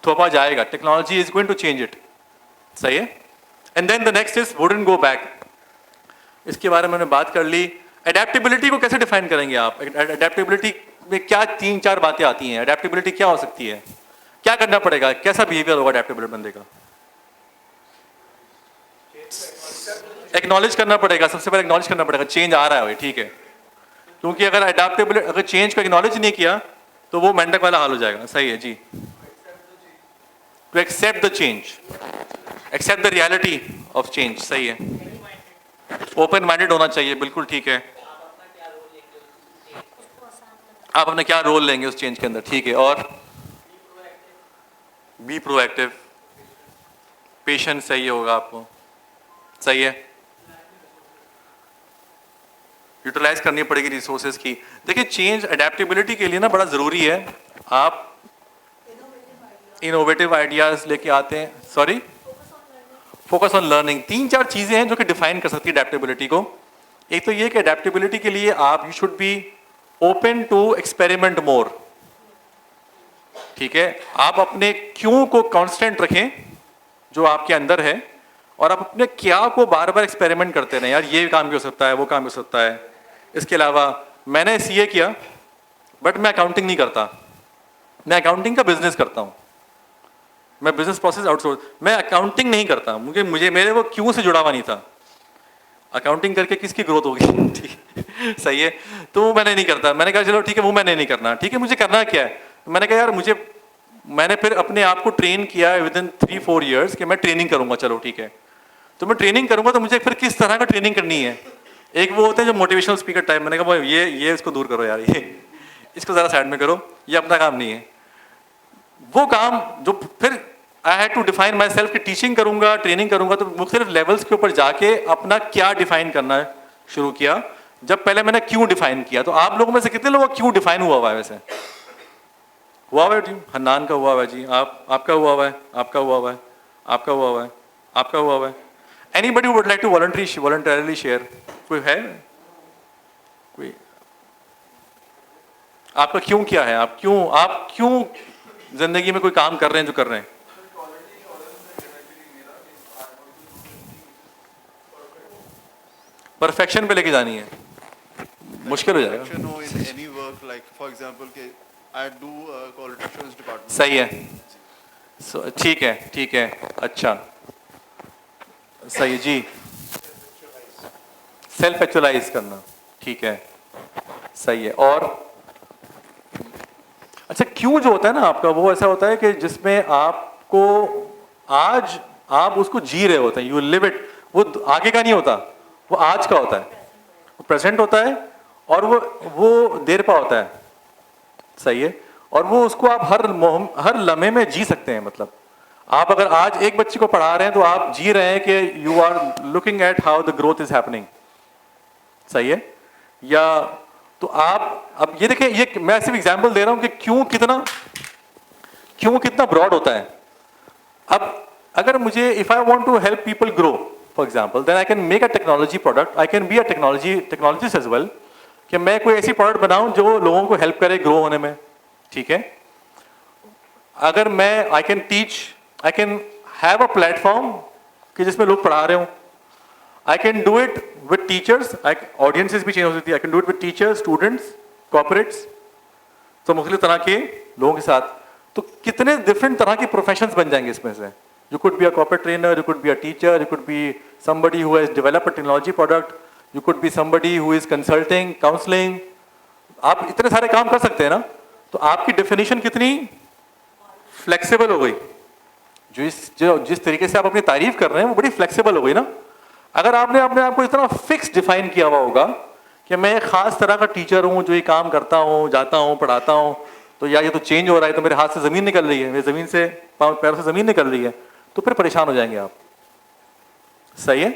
थोपा जाएगा। Technology is going to change it. सही है। And then the next is wouldn't go back. इसके बारे में हमने बात कर ली। अडेप्टेबिलिटी को कैसे डिफाइन करेंगे आप। अडेप्टेबिलिटी में क्या 3-4 बातें आती हैं। अडेप्टेबिलिटी क्या हो सकती है, क्या करना पड़ेगा, कैसा बिहेवियर होगा अडेप्टेबल बंदे का। एक्नॉलेज करना पड़ेगा, सबसे पहले एक्नॉलेज करना पड़ेगा चेंज आ रहा है, ठीक है, क्योंकि अगर अडेप्टेबिलिटी, अगर चेंज को एक्नॉलेज नहीं किया तो वो मेंढक वाला हाल हो जाएगा। सही है जी। To accept the change, accept the reality of change. सही है। ओपन माइंडेड होना चाहिए, बिल्कुल ठीक है। आप अपना क्या रोल लेंगे उस चेंज के अंदर, ठीक है। और बी प्रोएक्टिव, पेशेंस चाहिए होगा आपको। सही है। यूटिलाइज करनी पड़ेगी रिसोर्सेज की। देखिए चेंज अडेप्टेबिलिटी के लिए ना बड़ा जरूरी है आप इनोवेटिव आइडियाज लेके आते हैं। Sorry, focus on learning. 3-4 चीजें हैं जो कि डिफाइन कर सकती है अडेप्टेबिलिटी को। एक तो ये कि अडेप्टेबिलिटी के लिए आप you should be open to experiment more. ठीक है, आप अपने क्यों को कांस्टेंट रखें जो आपके अंदर है, और आप अपने क्या को बार बार एक्सपेरिमेंट करते रहें। यार ये काम भी हो सकता है, वो काम भी हो सकता है। इसके अलावा मैंने सीए किया बट मैं अकाउंटिंग नहीं करता, मैं अकाउंटिंग का बिजनेस करता हूं, मैं बिजनेस प्रोसेस आउटसोर्स, मैं अकाउंटिंग नहीं करता। मुझे मेरे वो क्यों से जुड़ा हुआ नहीं था। अकाउंटिंग करके किसकी ग्रोथ होगी? ठीक है, सही है, तो वो मैंने नहीं करता। मैंने कहा चलो ठीक है, वो मैंने नहीं करना। ठीक है, मुझे करना क्या है? मैंने कहा यार मैंने फिर अपने आप को ट्रेन किया विद इन 3-4 ईयर्स कि मैं ट्रेनिंग करूंगा। चलो ठीक है, तो मैं ट्रेनिंग करूंगा, तो मुझे फिर किस तरह का ट्रेनिंग करनी है? एक वो होते हैं जो मोटिवेशनल स्पीकर टाइप, मैंने कहा ये इसको दूर करो यार, ये इसको जरा साइड में करो, ये अपना काम नहीं है। वो काम जो फिर I had to define myself कि टीचिंग करूंगा, ट्रेनिंग करूंगा, तो मुख्तलिफ लेवल्स के ऊपर जाके अपना क्या डिफाइन करना शुरू किया। जब पहले मैंने क्यों डिफाइन किया, तो आप लोगों में से कितने लोगों का क्यों डिफाइन हुआ हुआ है? वैसे हुआ हुआ है जी, हन्नान का हुआ हुआ है जी, आपका हुआ हुआ है, आपका हुआ हुआ है, आपका हुआ हुआ है, आपका हुआ हुआ है। Anybody would like to voluntarily share? कोई है? कोई? आपका क्यों क्या है? आप क्यों जिंदगी में कोई काम कर रहे हैं जो कर रहे हैं? परफेक्शन पे लेके जानी है, मुश्किल हो जाएगा। सही है, ठीक है, अच्छा, सही है जी। सेल्फ एक्चुअलाइज करना, ठीक है, सही है। और अच्छा, क्यों जो होता है ना आपका, वो ऐसा होता है कि जिसमें आपको आज आप उसको जी रहे होते हैं, यू लिव इट। वो आगे का नहीं होता, वो आज का होता है, वो प्रेजेंट होता है, और वो देर पा होता है। सही है, और वो उसको आप हर लम्हे में जी सकते हैं। मतलब आप अगर आज एक बच्चे को पढ़ा रहे हैं तो आप जी रहे हैं कि you are looking at how the growth is happening. सही है, या तो आप अब ये देखें, ये मैं सिर्फ एग्जांपल दे रहा हूं कि क्यों कितना ब्रॉड होता है। अब अगर मुझे if I want to help people grow, for example, then I can make a technology product, I can be a technologist as well, कि मैं कोई ऐसी प्रोडक्ट बनाऊं जो लोगों को हेल्प करे ग्रो होने में। ठीक है, अगर मैं I can have a platform कि जिसमें लोग पढ़ा रहे हो, I can do it with teachers, audiences भी चेंज हो सकती है, I can do it with teachers, students, corporates, तो मुख्तलिफ तरह के लोगों के साथ। तो कितने डिफरेंट तरह के प्रोफेशंस बन जाएंगे इसमें से। You could be a corporate trainer, you could be a teacher, you could be somebody who has developed a technology product, you could be somebody who is consulting, counseling. आप इतने सारे काम कर सकते हैं ना, तो आपकी डेफिनेशन कितनी फ्लेक्सिबल हो गई। जिस तरीके से आप अपनी तारीफ कर रहे हैं वो बड़ी फ्लेक्सिबल हो गई ना। अगर आपने अपने आप को इतना फिक्स डिफाइन किया हुआ होगा कि मैं एक खास तरह का टीचर हूँ जो ये काम करता हूँ, जाता हूँ, पढ़ाता हूँ, तो या ये तो चेंज हो रहा है, तो मेरे हाथ से जमीन निकल रही है, मेरी जमीन से पैरों से जमीन निकल रही है, तो फिर परेशान हो जाएंगे आप। सही है,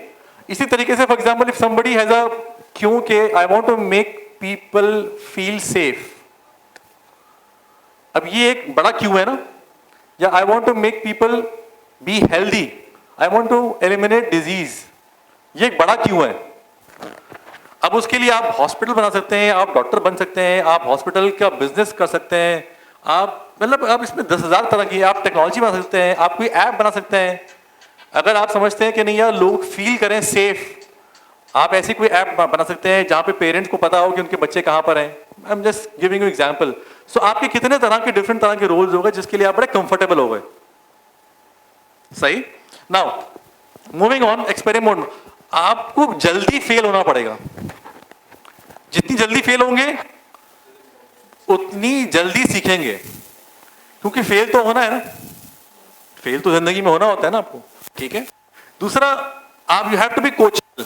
इसी तरीके से for example if somebody has a क्यों के I want to make people feel safe, अब ये एक बड़ा क्यों है ना, या I want to make people be healthy, I want to eliminate disease, ये एक बड़ा क्यों है। अब उसके लिए आप हॉस्पिटल बना सकते हैं, आप डॉक्टर बन सकते हैं, आप हॉस्पिटल का बिजनेस कर सकते हैं, आप मतलब आप इसमें 10,000 तरह की, आप टेक्नोलॉजी बना सकते हैं, आप कोई ऐप बना सकते हैं। अगर आप समझते हैं कि नहीं यार लोग फील करें सेफ, आप ऐसी कोई ऐप बना सकते हैं जहां पे पेरेंट्स को पता हो कि उनके बच्चे कहां पर हैं। I am just giving you example. So आपके कितने तरह के डिफरेंट तरह के रोल्स हो गए जिसके लिए आप बड़े कंफर्टेबल हो गए। सही, नाउ मूविंग ऑन, एक्सपेरिमेंट। आपको जल्दी फेल होना पड़ेगा, जितनी जल्दी फेल होंगे उतनी जल्दी सीखेंगे, क्योंकि फेल तो होना है ना, फेल तो जिंदगी में होना होता है ना आपको। ठीक है, दूसरा आप you have to be coachable,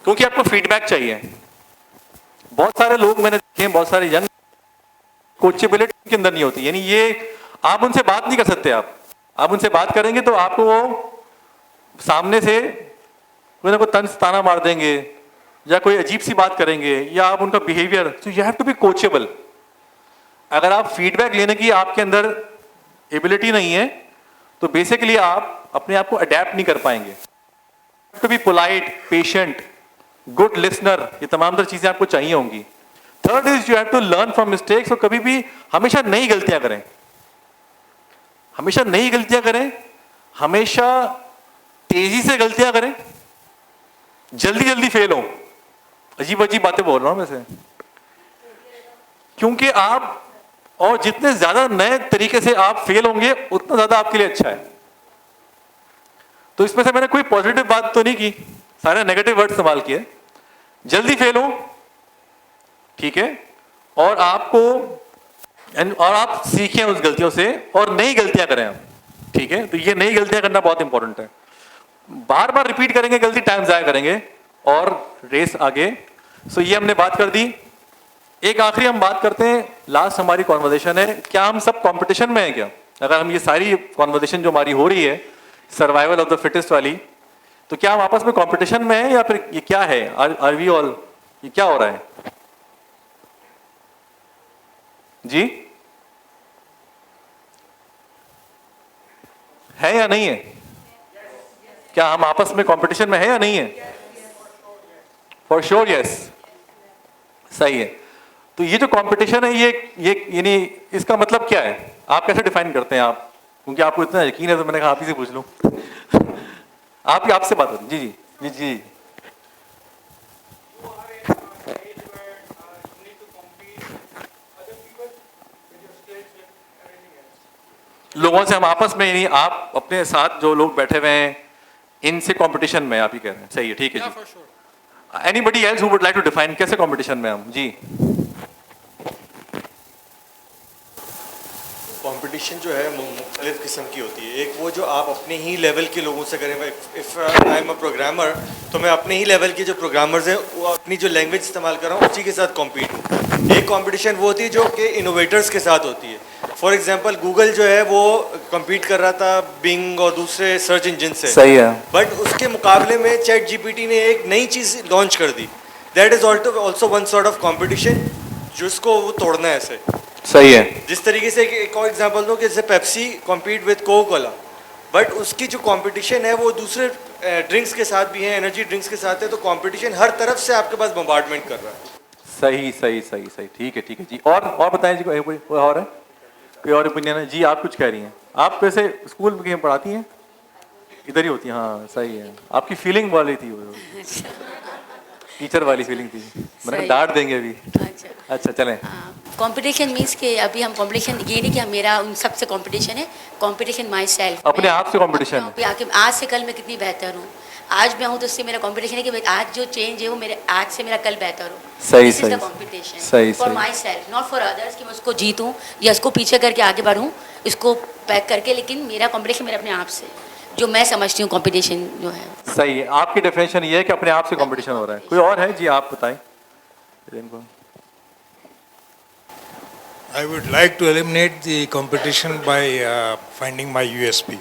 क्योंकि आपको फीडबैक चाहिए। बहुत सारे लोग मैंने देखे हैं, बहुत सारे यंग, कोचेबिलिटी के अंदर नहीं होती, यानी ये आप उनसे बात नहीं कर सकते। आप उनसे बात करेंगे तो आपको वो सामने से कोई ना कोई तंज ताना मार देंगे या कोई अजीब सी बात करेंगे, या आप उनका बिहेवियर, तो you have to be coachable. अगर आप फीडबैक लेने की आपके अंदर एबिलिटी नहीं है तो बेसिकली आप अपने आप को अडेप्ट नहीं कर पाएंगे। To be polite, patient, good listener, ये तमाम तरह चीजें आपको चाहिए होंगी। Third is you have to learn from mistakes. और कभी भी हमेशा नई गलतियां करें, हमेशा नई गलतियां करें, हमेशा तेजी से गलतियां करें, जल्दी जल्दी फेल हो। अजीब अजीब बातें बोल रहा हूं वैसे, क्योंकि आप और जितने ज्यादा नए तरीके से आप फेल होंगे उतना ज्यादा आपके लिए अच्छा है। तो इसमें से मैंने कोई पॉजिटिव बात तो नहीं की, सारे नेगेटिव वर्ड इस्तेमाल किए। जल्दी फेल हो, ठीक है, और आप सीखें उस गलतियों से और नई गलतियां करें आप, ठीक है। तो ये नई गलतियां करना बहुत इंपॉर्टेंट है। बार बार रिपीट करेंगे गलती, टाइम जाया करेंगे और रेस आगे। सो ये हमने बात कर दी। एक आखिरी हम बात करते हैं, लास्ट हमारी कॉन्वर्सेशन है, क्या हम सब कंपटीशन में है क्या? अगर हम ये सारी कॉन्वर्सेशन जो हमारी हो रही है सर्वाइवल ऑफ द फिटेस्ट वाली, तो क्या हम आपस में कंपटीशन में है या फिर ये क्या है? आर वी ऑल, ये क्या हो रहा है जी? है या नहीं है? क्या हम आपस में कंपटीशन में है या नहीं है? फॉर श्योर यस, सही है। तो ये जो कंपटीशन है, ये यानी इसका मतलब क्या है? आप कैसे डिफाइन करते हैं आप? क्योंकि आपको इतना यकीन है तो मैंने कहा आप ही से पूछ लूं। आपसे बात होती। जी जी जी जी। लोगों से हम आपस में, यानी आप अपने साथ जो लोग बैठे हुए हैं इनसे कंपटीशन में, आप ही कह रहे हैं, सही है, ठीक है जी। Anybody else who would like to define, कैसे कंपटीशन में हम? जी। कंपटीशन जो है मुख्तलिफ किस्म की होती है। एक वो जो आप अपने ही लेवल के लोगों से करें। If I am a programmer, तो मैं अपने ही लेवल के जो प्रोग्रामर्स हैं वो अपनी जो लैंग्वेज इस्तेमाल कर रहा हूँ उसी के साथ कॉम्पीट हूँ। एक कंपटीशन वो होती है जो कि इनोवेटर्स के साथ होती है। फॉर एग्जांपल गूगल जो है वो कम्पीट कर रहा था बिंग और दूसरे सर्च इंजन से, सही है, बट उसके मुकाबले में चैट जीपीटी ने एक नई चीज़ लॉन्च कर दी। That is also one sort of competition जिसको वो तोड़ना है ऐसे। सही है। जिस तरीके से एक और एग्जांपल दूं कि जैसे Pepsi compete with Coca Cola, but उसकी जो कंपटीशन है वो दूसरे ड्रिंक्स के साथ भी है, एनर्जी ड्रिंक्स के साथ है। तो कंपटीशन हर तरफ से आपके पास बम्बार्डमेंट कर रहा है। सही सही सही सही, ठीक है जी। और बताएं जी, कोई और है? कोई और ओपिनियन है? जी आप कुछ कह रही हैं। आप वैसे स्कूल में पढ़ाती हैं? इधर ही होती हैं? हाँ सही है। आपकी फीलिंग वाली थी वो, टीचर वाली फीलिंग थी। मैंने डांट देंगे अभी। अच्छा चलें। कंपटीशन मीन्स कि अभी हम कंपटीशन, ये नहीं कि मेरा उन सबसे कंपटीशन है। कंपटीशन माई सेल्फ, अपने आप से कंपटीशन। आके आज से कल मैं कितनी बेहतर हूँ। आज मैं हूँ तो उससे मेरा कंपटीशन है कि आज जो चेंज है वो मेरे आज से मेरा कल बेहतर हो। सही सही सही for my self, not for others कि मैं उसको जीतूँ या उसको पीछे करके आगे बढ़ूँ, इसको पैक करके। लेकिन मेरा कंपटीशन मेरे अपने आप से, जो मैं समझती हूँ कंपटीशन जो है। सही है। आपकी डेफिनेशन ये है कि अपने आप से कंपटीशन हो रहा है। कोई और है? जी आप बताएं। I would like to eliminate the competition by finding my USP.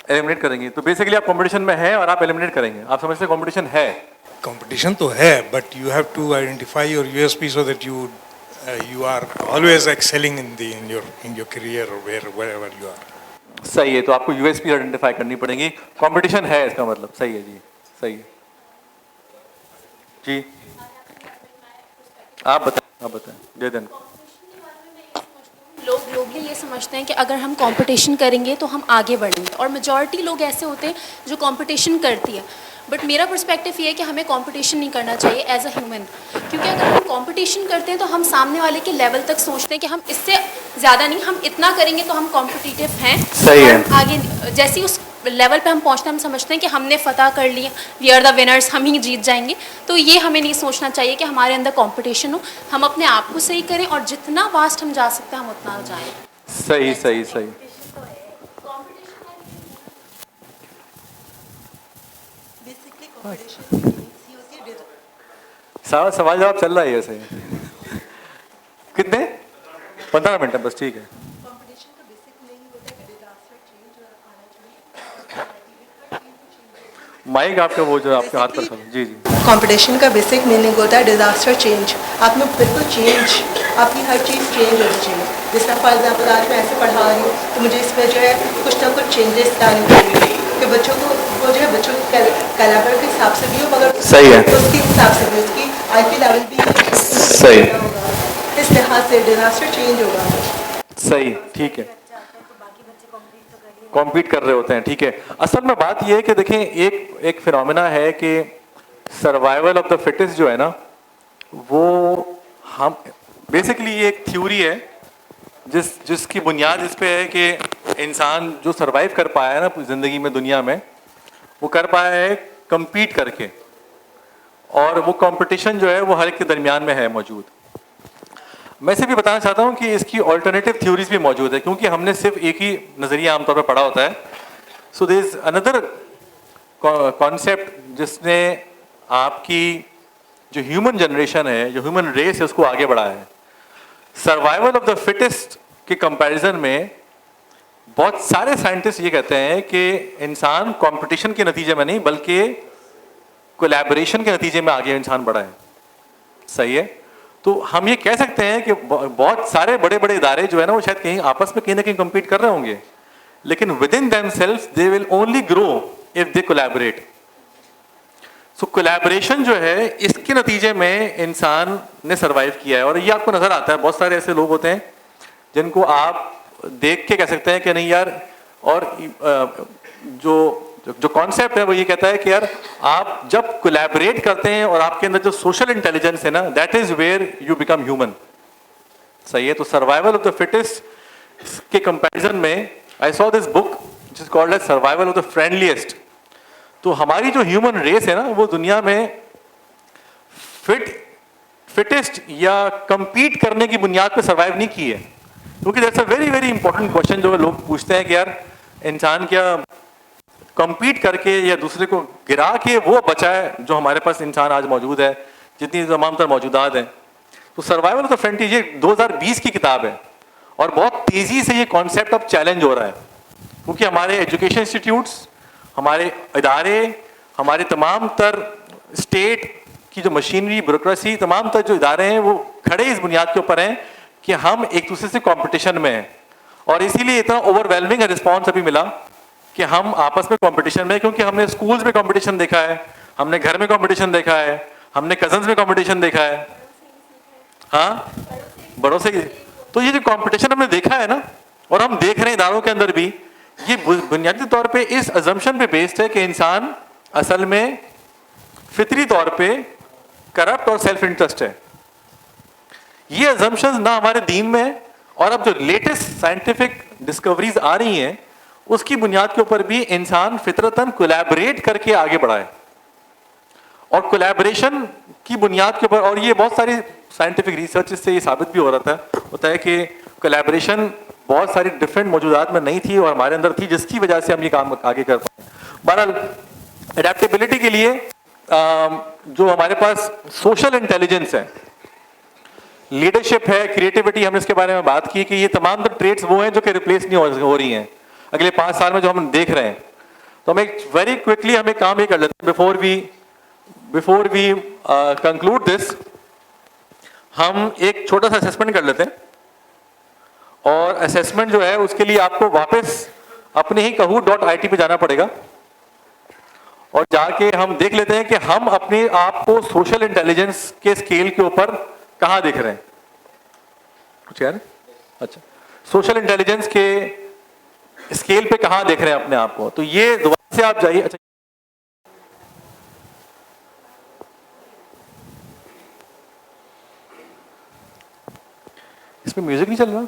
Eliminate करेंगे तो बेसिकली आप कंपटीशन में हैं और आप एलिमिनेट करेंगे। आप समझते हैं कंपटीशन है? Competition तो है, but you have to identify your USP so that you are always excelling in your career or wherever you are. सही है। तो आपको यूएसपी आइडेंटिफाई करनी पड़ेगी। कंपटीशन है इसका मतलब। सही है जी, सही है जी। आप बताएं जय दिन। लोग ग्लोबली ये समझते हैं कि अगर हम कंपटीशन करेंगे तो हम आगे बढ़ेंगे, और मेजॉरिटी लोग ऐसे होते हैं जो कंपटीशन करती है। बट मेरा पर्सपेक्टिव ये है कि हमें कंपटीशन नहीं करना चाहिए एज अ ह्यूमन, क्योंकि अगर हम कंपटीशन करते हैं तो हम सामने वाले के लेवल तक सोचते हैं कि हम इससे ज़्यादा नहीं, हम इतना करेंगे तो हम कॉम्पिटिटिव हैं। सही है। आगे जैसे ही उस लेवल पे हम पहुंचते हैं, हम समझते हैं कि हमने फतह कर लिया, वी आर द विनर्स, हम ही जीत जाएंगे। तो ये हमें नहीं सोचना चाहिए कि हमारे अंदर कंपटीशन हो। हम अपने आप को सही करें और जितना वास्ट हम जा सकते हैं हम उतना जाएं। सही सही सही। सारा सवाल जवाब चल रहा है ऐसे। कितने? 15 मिनट है बस, ठीक है। माइक आपका वो जो आपके हाथ पर था। जी जी। कंपटीशन का बेसिक मीनिंग होता है डिज़ास्टर चेंज। आप में बिल्कुल चेंज, आपकी हर चीज़ चेंज होनी चाहिए। जैसे फॉर एग्जाम्पल आज मैं ऐसे पढ़ा रही हूँ तो मुझे इसमें जो है कुछ ना कुछ चेंजेस लाने चाहिए कि बच्चों को वो जो है बच्चों के कैलिबर के हिसाब से भी हो, मगर सही है, तो उसके हिसाब से भी उसकी IQ लेवल भी सही होगा। इस लिहाज से डिज़ास्टर चेंज होगा। सही, ठीक है, कॉम्पीट कर रहे होते हैं, ठीक है। असल में बात यह है कि देखें, एक फिनोमेना है कि सर्वाइवल ऑफ द फिटेस्ट जो है ना, वो हम बेसिकली ये एक थ्योरी है जिसकी बुनियाद इस पे है कि इंसान जो सरवाइव कर पाया है ना जिंदगी में, दुनिया में, वो कर पाया है compete करके, और वो कंपटीशन जो है वो हर एक के दरमियान में है मौजूद। मैं से भी बताना चाहता हूँ कि इसकी ऑल्टरनेटिव थ्योरीज भी मौजूद है, क्योंकि हमने सिर्फ एक ही नज़रिया आमतौर पर पढ़ा होता है। So there is another concept जिसने आपकी जो ह्यूमन जनरेशन है, जो ह्यूमन रेस है, उसको आगे बढ़ाया है। सर्वाइवल ऑफ द फिटेस्ट के कंपैरिजन में बहुत सारे साइंटिस्ट ये कहते हैं कि इंसान कंपटीशन के नतीजे में नहीं बल्कि कोलैबोरेशन के नतीजे में आगे इंसान बढ़ा है। सही है, तो हम ये कह सकते हैं कि बहुत सारे बड़े बड़े इदारे जो है ना, वो शायद कहीं आपस में कहीं ना कहीं compete कर रहे होंगे, लेकिन within themselves they will only grow if they collaborate. So collaboration जो है, इसके नतीजे में इंसान ने सर्वाइव किया है। और ये आपको नजर आता है, बहुत सारे ऐसे लोग होते हैं जिनको आप देख के कह सकते हैं कि नहीं यार, और जो कॉन्सेप्ट है वो ये कहता है कि यार आप जब कोलैबोरेट करते हैं और आपके अंदर जो सोशल इंटेलिजेंस है ना, that is where you become human. सही है, तो सर्वाइवल ऑफ द फिटेस्ट के कंपैरिजन में I saw this book which is called as survival of the friendliest. तो हमारी जो ह्यूमन रेस है ना, वो दुनिया में फिटेस्ट या कंपीट करने की बुनियाद पे सर्वाइव नहीं की है, क्योंकि that's a very very important question जो लोग पूछते हैं कि यार इंसान क्या कंपीट करके या दूसरे को गिरा के वो बचा है जो हमारे पास इंसान आज मौजूद है, जितनी तमाम तर मौजूदात हैं। तो सर्वाइवल ऑफ द फ्रंटियर ये 2020 की किताब है, और बहुत तेजी से ये कॉन्सेप्ट अब चैलेंज हो रहा है, क्योंकि हमारे एजुकेशन इंस्टीट्यूट्स, हमारे इदारे, हमारे तमाम तर स्टेट की जो मशीनरी, ब्यूरोक्रेसी, तमाम तर जो इदारे हैं, वो खड़े इस बुनियाद के ऊपर हैं कि हम एक दूसरे से कंपटीशन में हैं। और इसीलिए इतना ओवरवेलमिंग रिस्पॉन्स अभी मिला कि हम आपस में कंपटीशन में, क्योंकि हमने स्कूल्स में कंपटीशन देखा है, हमने घर में कंपटीशन देखा है, हमने कजन्स में कंपटीशन देखा है, हाँ बड़ों से। तो ये जो कंपटीशन हमने देखा है ना, और हम देख रहे हैं इदारों के अंदर भी, ये बुनियादी तौर पे इस अजम्पशन पे बेस्ड है कि इंसान असल में फितरी तौर पे करप्ट और सेल्फ इंटरेस्ट है। ये अजम्पशंस ना हमारे दीन में है, और अब जो लेटेस्ट साइंटिफिक डिस्कवरीज आ रही हैं उसकी बुनियाद के ऊपर भी इंसान फितरतन कोलैबोरेट करके आगे बढ़ा है। और कोलैबोरेशन की बुनियाद के ऊपर, और ये बहुत सारी साइंटिफिक रिसर्च से ये साबित भी हो रहा होता है कि कोलैबोरेशन बहुत सारी डिफरेंट मौजूदात में नहीं थी और हमारे अंदर थी, जिसकी वजह से हम ये काम आगे कर पाए। बहरहाल एडेप्टेबिलिटी के लिए जो हमारे पास सोशल इंटेलिजेंस है, लीडरशिप है, क्रिएटिविटी, हमने इसके बारे में बात की कि ये तमाम तो ट्रेड्स वो हैं जो कि रिप्लेस नहीं हो रही हैं अगले 5 साल में जो हम देख रहे हैं। तो हम एक वेरी क्विकली हम एक काम ये कर लेते हैं बिफोर वी कंक्लूड दिस। हम एक छोटा सा असेसमेंट कर लेते हैं, और असेसमेंट जो है उसके लिए आपको वापस अपने ही kahoot.it पे जाना पड़ेगा, और जाके हम देख लेते हैं कि हम अपने आप को सोशल इंटेलिजेंस के स्केल के ऊपर कहाँ देख रहे हैं। कुछ यार, अच्छा, सोशल इंटेलिजेंस के स्केल पे कहाँ देख रहे हैं अपने आप को। तो ये दोबारा से आप जाइए। अच्छा, इसमें म्यूजिक नहीं चल रहा?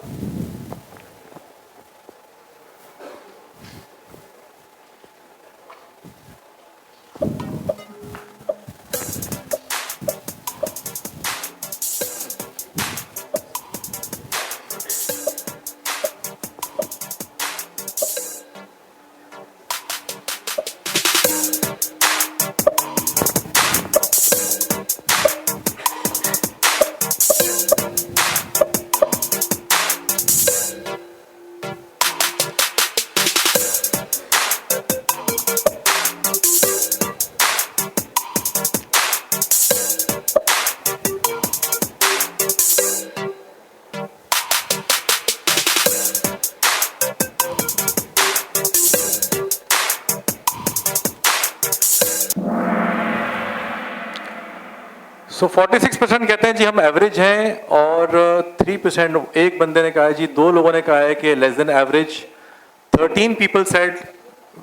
सो 46% कहते हैं जी हम एवरेज हैं, और 3% एक बंदे ने कहा है जी, 2 लोगों ने कहा है कि less than average, 13 people said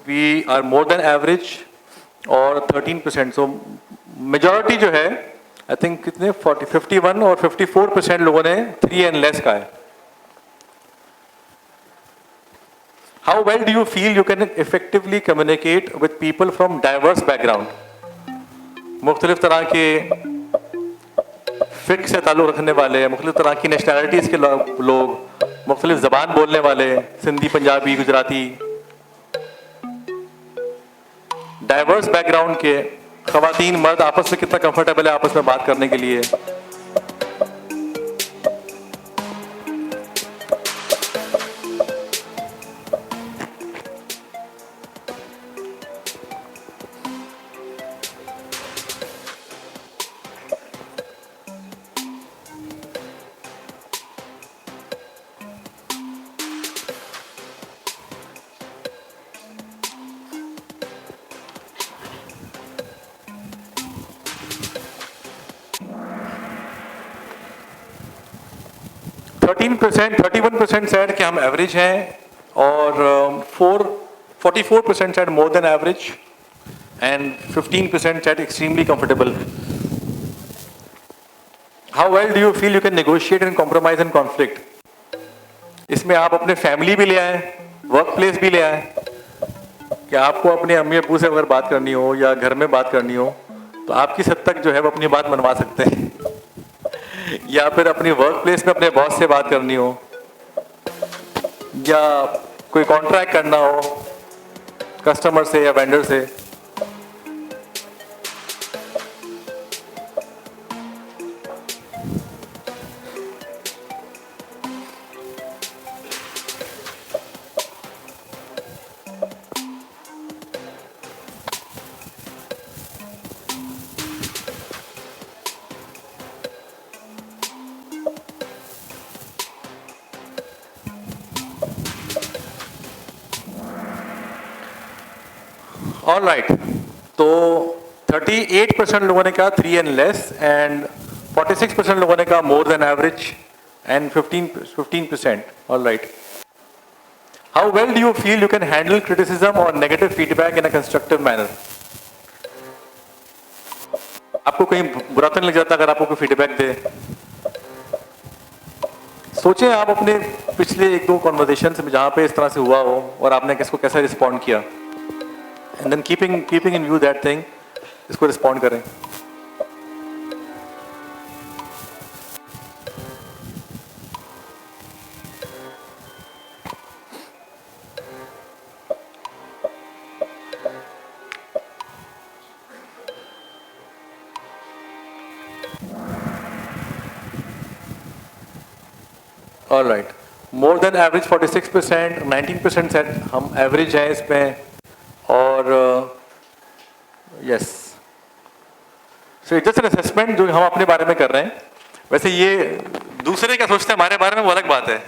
we are more than average, और 13%, सो मेजॉरिटी जो है आई थिंक कितने 51 और 54% लोगों ने 3 एंड लेस कहा है. How well do you feel you can effectively communicate with people from diverse background? मुख्तलिफ तरह के फिक्र से ताल्लुक़ रखने वाले, मुख्तलिफ तरह की नेशनैलिटीज़ के लोग, मुख्तलिफ ज़बान बोलने वाले, सिंधी, पंजाबी, गुजराती, डाइवर्स बैकग्राउंड के ख़वातीन मर्द आपस में कितना कंफर्टेबल है आपस में बात करने के लिए. %, 31% सेड कि हम एवरेज हैं, और 44% said more than average, and 15% said extremely comfortable. How well do you feel you can negotiate and compromise and conflict? इसमें आप अपने फैमिली भी ले आए, वर्क प्लेस भी ले आए, कि आपको अपने अम्मी अब्बू से अगर बात करनी हो या घर में बात करनी हो तो आप किस हद तक जो है वो अपनी बात मनवा सकते हैं, या फिर अपनी वर्क प्लेस में अपने बॉस से बात करनी हो, या कोई कॉन्ट्रैक्ट करना हो कस्टमर से या वेंडर से. ऑल राइट, तो 38% लोगों ने कहा 3 एंड लेस, एंड 46% लोगों ने कहा more than average, and 15%. All right, how well do you feel you can handle criticism और negative feedback in a constructive manner? आपको कहीं बुरा तो नहीं लग जाता अगर आपको कोई फीडबैक दे? सोचें आप अपने पिछले 1-2 कॉन्वर्सेशन में जहां पे इस तरह से हुआ हो और आपने किसको कैसा रिस्पॉन्ड किया, and then keeping in view that thing, इसको रिस्पॉन्ड करें. All right, more than average 46%, 19% set हम एवरेज हैं इसमें, और yes, so just an assessment जो हम अपने बारे में कर रहे हैं. वैसे ये दूसरे क्या सोचते हैं हमारे बारे में वो अलग बात है.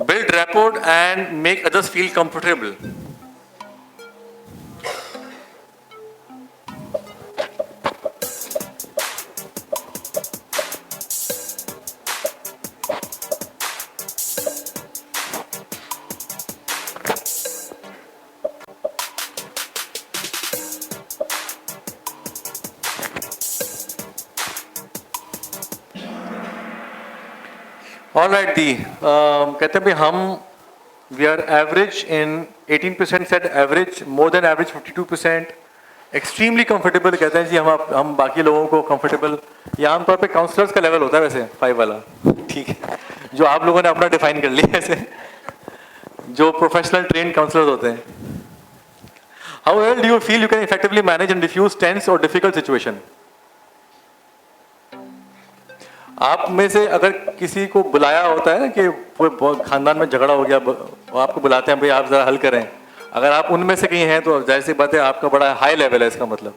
Build rapport and make others feel comfortable. All right, दी कहते हैं भाई हम we are average in 18% said average, more than average 52%, extremely comfortable कहते हैं जी हम बाकी लोगों को कंफर्टेबल, ये आमतौर पे काउंसलर्स का लेवल होता है वैसे 5 वाला, ठीक है, जो आप लोगों ने अपना डिफाइन कर लिया ऐसे, जो प्रोफेशनल ट्रेन काउंसलर्स होते हैं. How well do you feel you can effectively manage and diffuse tense और डिफिकल्ट सिचुएशन? आप में से अगर किसी को बुलाया होता है ना कि वो खानदान में झगड़ा हो गया, वो आपको बुलाते हैं भाई आप जरा हल करें, अगर आप उनमें से कहीं हैं तो जाहिर सी बात है आपका बड़ा हाई लेवल है इसका मतलब.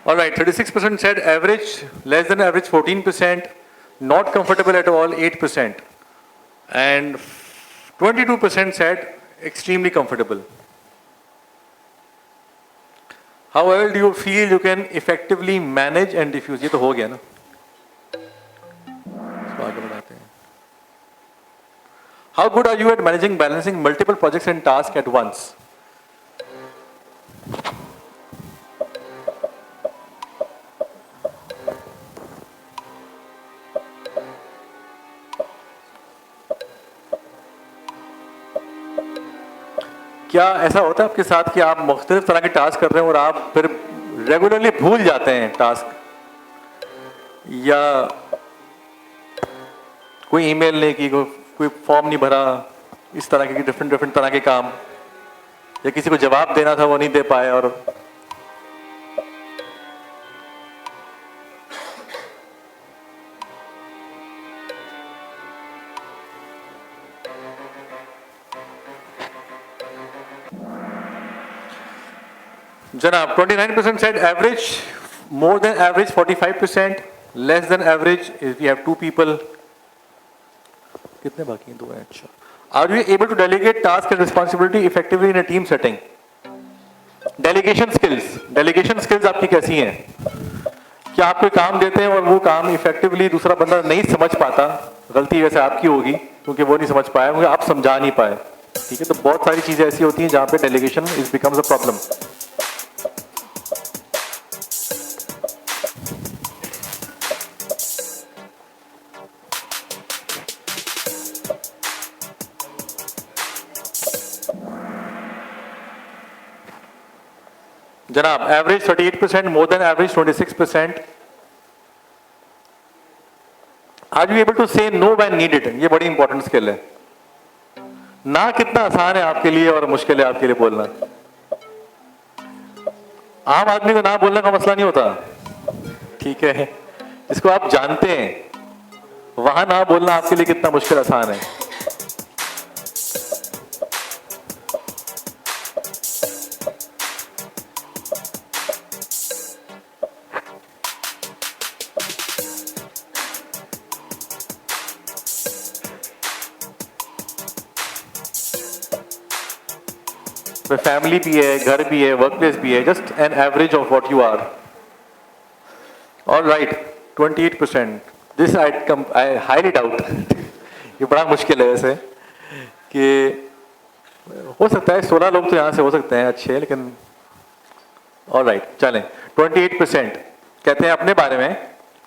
All right, 36% said average, less than average 14%, not comfortable at all 8%, and 22% said extremely comfortable. How well do you feel you can effectively manage and diffuse? ये तो हो गया ना, इसको आगे बढ़ाते हैं. How good are you at managing, balancing multiple projects and tasks at once? क्या ऐसा होता है आपके साथ कि आप मुख्तलिफ तरह के टास्क कर रहे हैं और आप फिर रेगुलरली भूल जाते हैं टास्क, या कोई ईमेल नहीं की, कोई फॉर्म नहीं भरा, इस तरह के डिफरेंट तरह के काम, या किसी को जवाब देना था वो नहीं दे पाए? और जनाब 29% said average, more than average 45%, less than average if we have 2 people. कितने बाकी हैं? 2 हैं. अच्छा. Are you able to delegate task and responsibility effectively in a team setting? Delegation skills आपकी कैसी हैं? क्या आप कोई काम देते हैं और वो काम effectively दूसरा बंदा नहीं समझ पाता, गलती वैसे आपकी होगी क्योंकि वो नहीं समझ पाया, क्योंकि आप समझा नहीं पाए. ठीक है, तो बहुत सारी चीजें ऐसी होती हैं जहाँ पे delegation is becomes a problem. जनाब average 38%, more than average 26%. Are you able to say no when needed? ये बड़ी इंपॉर्टेंट स्किल है. ना कितना आसान है आपके लिए और मुश्किल है आपके लिए बोलना. आम आदमी को ना बोलने का मसला नहीं होता, ठीक है, जिसको आप जानते हैं वहां ना बोलना आपके लिए कितना मुश्किल आसान है. फैमिली भी है, घर भी है, वर्क प्लेस भी है, just an average of what you are. Alright, 28%. This I highly doubt. ये बड़ा मुश्किल है वैसे, कि हो सकता है 16 लोग तो यहाँ से हो सकते हैं अच्छे, लेकिन ऑलराइट चलें. 28% कहते हैं अपने बारे में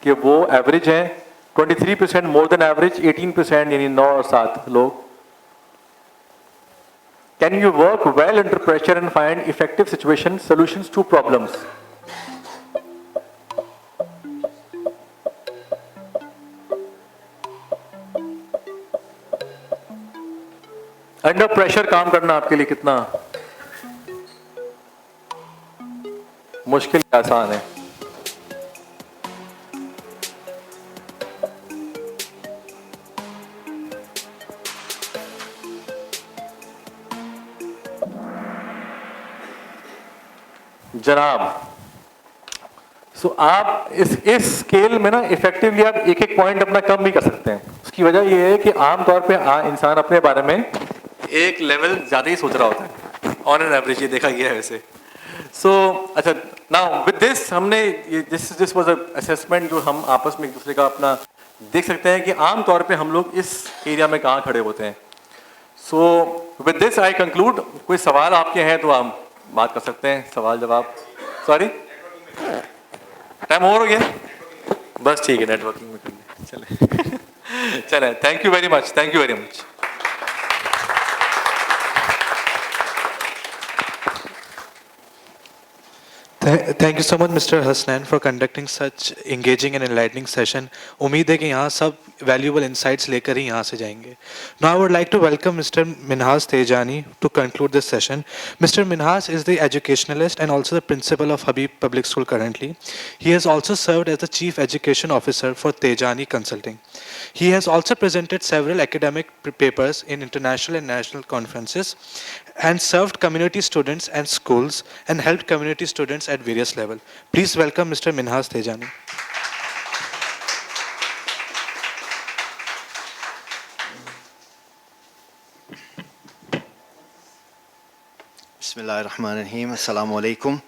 कि वो एवरेज हैं. 23% मोर देन एवरेज. 18% यानी 9 और 7 लोग. Can you work well under pressure and find effective solutions to problems? Under pressure काम करना आपके लिए कितना मुश्किल या आसान है? जनाब आप इस स्केल में ना इफेक्टिवली आप एक पॉइंट अपना कम भी कर सकते हैं. उसकी वजह यह है कि आमतौर पे इंसान अपने बारे में एक लेवल ज्यादा ही सोच रहा होता है, ऑन एन एवरेज, ये देखा गया है वैसे. अच्छा, नाउ विद दिस हमने दिस वाज अ असेसमेंट जो हम आपस में एक दूसरे का अपना देख सकते हैं कि आमतौर पे हम लोग इस एरिया में कहाँ खड़े होते हैं. With this I conclude. कोई सवाल आपके हैं तो आप बात कर सकते हैं, सवाल जवाब. सॉरी टाइम ओवर हो गया, बस ठीक है, नेटवर्किंग में करने चले. Thank you very much, thank you very much. Thank you so much, Mr. Hasnain, for conducting such engaging and enlightening session. उम्मीद है कि यहाँ सब valuable insights लेकर ही यहाँ से जाएंगे. Now I would like to welcome Mr. Minhas Tejani to conclude this session. Mr. Minhas is the educationalist and also the principal of Habib Public School currently. He has also served as the Chief Education Officer for Tejani Consulting. He has also presented several academic papers in international and national conferences and served community students and schools and helped community students at various levels. Please welcome Mr. Minhas Tejani. बिस्मिल्लाहिर्रहमानिर्रहीम, अस्सलाम वालेकुम।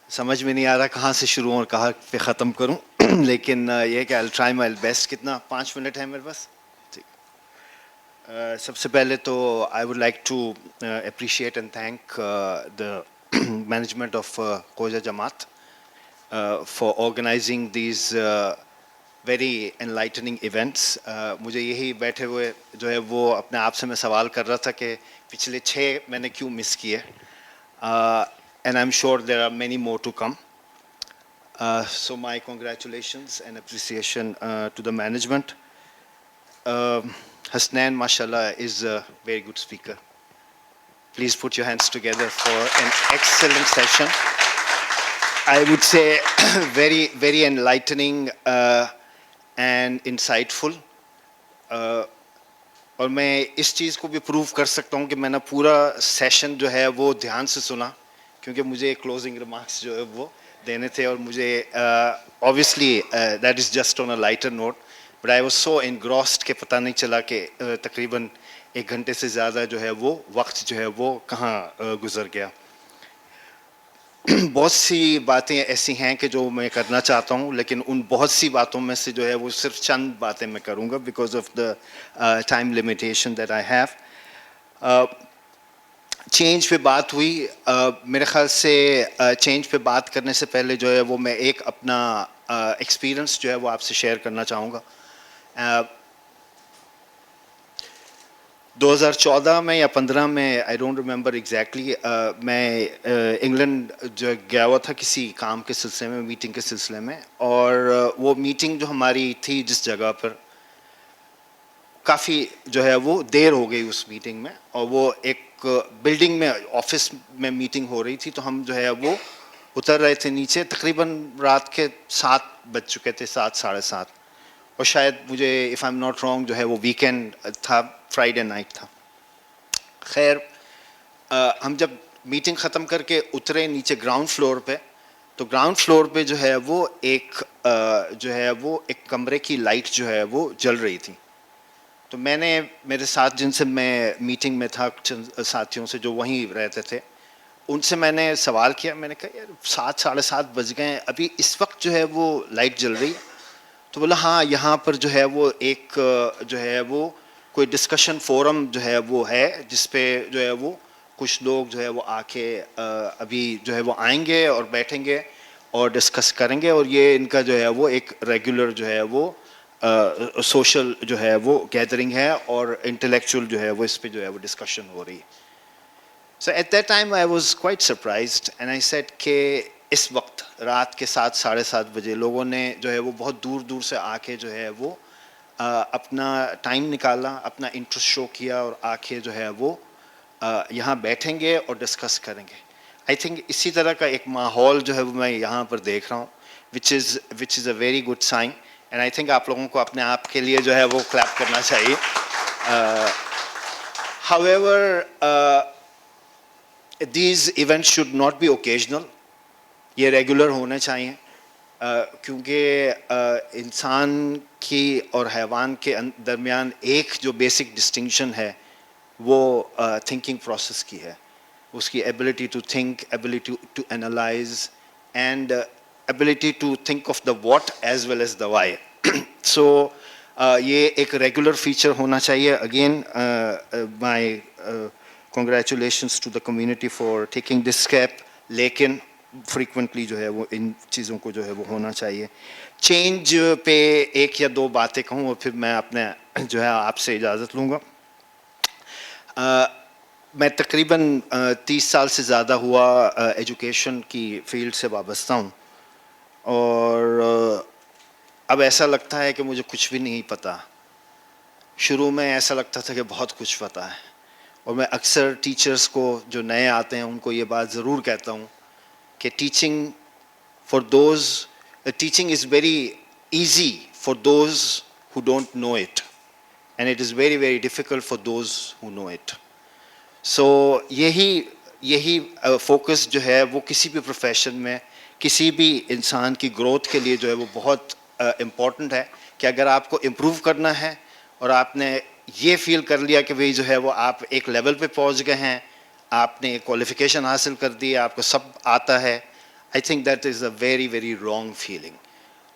समझ में नहीं आ रहा कहाँ से शुरू और कहाँ पे ख़त्म करूँ लेकिन ये कि I will try my best. कितना 5 मिनट है मेरे पास? ठीक। सबसे पहले तो I would like to appreciate and thank the management of Khoja Jamaat for organising these very enlightening events. मुझे यही बैठे हुए जो है वो अपने आप से मैं सवाल कर रहा था कि पिछले 6 मैंने क्यों मिस किए, and I'm sure there are many more to come. So my congratulations and appreciation to the management. Hasnain, mashallah, is a very good speaker. Please put your hands together for an excellent session. I would say very, very enlightening and insightful. और मैं इस चीज़ को भी prove कर सकता हूँ कि मैंने पूरा सेशन जो है वो ध्यान से सुना, क्योंकि मुझे क्लोजिंग रिमार्क्स जो है वो देने थे और मुझे obviously that is just on a lighter note, but I was so engrossed कि पता नहीं चला कि तकरीबन 1 घंटे से ज़्यादा जो है वो वक्त जो है वो कहाँ गुजर गया। बहुत सी बातें ऐसी हैं कि जो मैं करना चाहता हूँ, लेकिन उन बहुत सी बातों में से जो है वो सिर्फ चंद बातें मैं करूँगा because of the time limitation that I have. Change पे बात हुई, मेरे ख्याल से चेंज पे बात करने से पहले जो है वो मैं एक अपना एक्सपीरियंस जो है वो आपसे शेयर करना चाहूँगा। 2014 में या 15 में, आई डोंट रिमेंबर एग्जैक्टली, मैं इंग्लैंड जो गया हुआ था किसी काम के सिलसिले में, मीटिंग के सिलसिले में, और वो मीटिंग जो हमारी थी जिस जगह पर, काफ़ी जो है वो देर हो गई उस मीटिंग में, और वो एक बिल्डिंग में ऑफिस में मीटिंग हो रही थी, तो हम जो है वो उतर रहे थे नीचे, तकरीबन रात के 7 बज चुके थे, 7 साढ़े 7, और शायद मुझे if I am not wrong जो है वो वीकेंड था, फ्राइडे नाइट था। खैर हम जब मीटिंग ख़त्म करके उतरे नीचे ग्राउंड फ्लोर पे, तो ग्राउंड फ्लोर पे जो है वो एक कमरे की लाइट जो है वो जल रही थी। तो मैंने मेरे साथ जिनसे मैं मीटिंग में था, साथियों से जो वहीं रहते थे, उनसे मैंने सवाल किया, मैंने कहा यार 7 साढ़े 7 बज गए, अभी इस वक्त जो है वो लाइट जल रही है? तो बोला हाँ, यहाँ पर जो है वो एक जो है वो कोई डिस्कशन फोरम जो है वो है, जिस पे जो है वो कुछ लोग जो है वो आके अभी जो है वो आएंगे और बैठेंगे और डिस्कस करेंगे, और ये इनका जो है वो एक रेगुलर जो है वो सोशल जो है वो गैदरिंग है, और इंटेलेक्चुअल जो है वो इस पे जो है वो डिस्कशन हो रही है। So at that time I was quite surprised and I said कि इस वक्त रात के 7 साढ़े 7 बजे लोगों ने जो है वो बहुत दूर दूर से आके जो है वो अपना टाइम निकाला, अपना इंटरेस्ट शो किया, और आके जो है वो यहाँ बैठेंगे और डिस्कस करेंगे। आई थिंक इसी तरह का एक माहौल जो है वो मैं यहाँ पर देख रहा हूँ, which is a very good sign, and I think आप लोगों को अपने आप के लिए जो है वो क्लैप करना चाहिए। However these events should not be occasional, ये रेगुलर होने चाहिए, क्योंकि इंसान की और हैवान के दरमियान एक जो बेसिक डिस्टिंक्शन है वो थिंकिंग प्रोसेस की है, उसकी ability to think, ability to analyse, and ability to think of the what as well as the why. So ये एक regular feature होना चाहिए. Again, my congratulations to the community for taking this step, लेकिन frequently जो है वो इन चीज़ों को जो है वो होना चाहिए. Change पे 1 या 2 बातें कहूँ और फिर मैं अपने जो है आपसे इजाज़त लूँगा. मैं तकरीबन 30 साल से ज़्यादा हुआ एजुकेशन की फील्ड से वाबस्ता हूँ, और अब ऐसा लगता है कि मुझे कुछ भी नहीं पता. शुरू में ऐसा लगता था कि बहुत कुछ पता है, और मैं अक्सर टीचर्स को जो नए आते हैं उनको ये बात ज़रूर कहता हूँ कि teaching is very easy for those who don't know it, and it is very very difficult for those who know it. So यही फोकस जो है वो किसी भी प्रोफेशन में किसी भी इंसान की ग्रोथ के लिए जो है वो बहुत इम्पॉर्टेंट है कि अगर आपको इम्प्रूव करना है और आपने ये फील कर लिया कि भाई जो है वो आप एक लेवल पे पहुंच गए हैं, आपने क्वालिफिकेशन हासिल कर दी है, आपको सब आता है, I think that is a very very wrong feeling.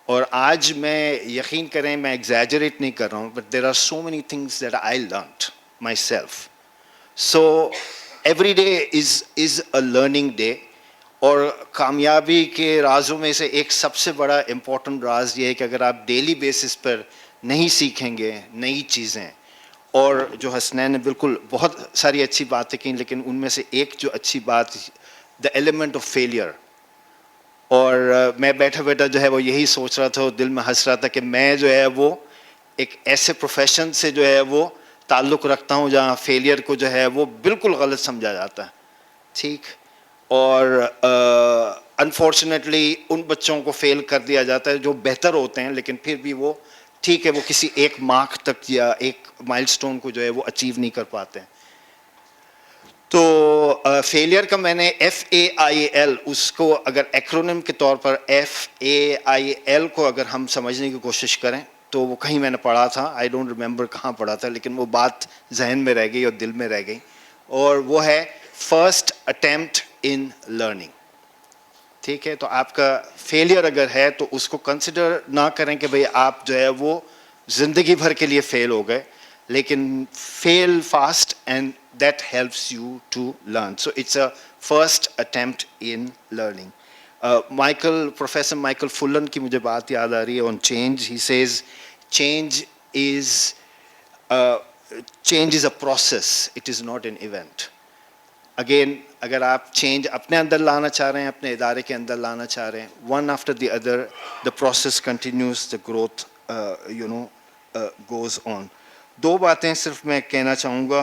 और आज मैं यकीन करें, मैं एग्जैजरेट नहीं कर रहा हूँ, but there are so many things that I learned myself. So every day is a learning day. और कामयाबी के राजों में से एक सबसे बड़ा इम्पोर्टेंट राज ये है कि अगर आप डेली बेसिस पर नहीं सीखेंगे नई चीज़ें, और जो हसनैन ने बिल्कुल बहुत सारी अच्छी बातें की, लेकिन उनमें से एक जो अच्छी बात, द एलिमेंट ऑफ फेलियर। और मैं बैठा बैठा जो है वो यही सोच रहा था और दिल में हंस रहा था कि मैं जो है वो एक ऐसे प्रोफेशन से जो है वो ताल्लुक़ रखता हूँ जहाँ फेलियर को जो है वो बिल्कुल गलत समझा जाता है, ठीक। और अनफॉर्चुनेटली उन बच्चों को फेल कर दिया जाता है जो बेहतर होते हैं, लेकिन फिर भी वो ठीक है, वो किसी एक मार्क तक या एक माइलस्टोन को जो है वो अचीव नहीं कर पाते हैं। तो फेलियर का मैंने FAIL, उसको अगर एक्रोनिम के तौर पर FAIL को अगर हम समझने की कोशिश करें तो वो कहीं मैंने पढ़ा था, आई डोंट रिमेंबर कहाँ पढ़ा था, लेकिन वो बात जहन में रह गई और दिल में रह गई, और वो है फर्स्ट अटेम्प्ट इन लर्निंग। ठीक है, तो आपका फेलियर अगर है तो उसको कंसिडर ना करें कि भाई आप जो है वो ज़िंदगी भर के लिए फेल हो गए, लेकिन fail fast and that helps you to learn. So it's a first attempt in learning. Professor Michael Fullan की मुझे बात याद आ रही है on change. He says change is a process. It is not an event. Again, अगर आप change अपने अंदर लाना चाह रहे हैं, अपने इदारे के अंदर लाना चाह रहे हैं, one after the other, the process continues, the growth, goes on. दो बातें सिर्फ मैं कहना चाहूँगा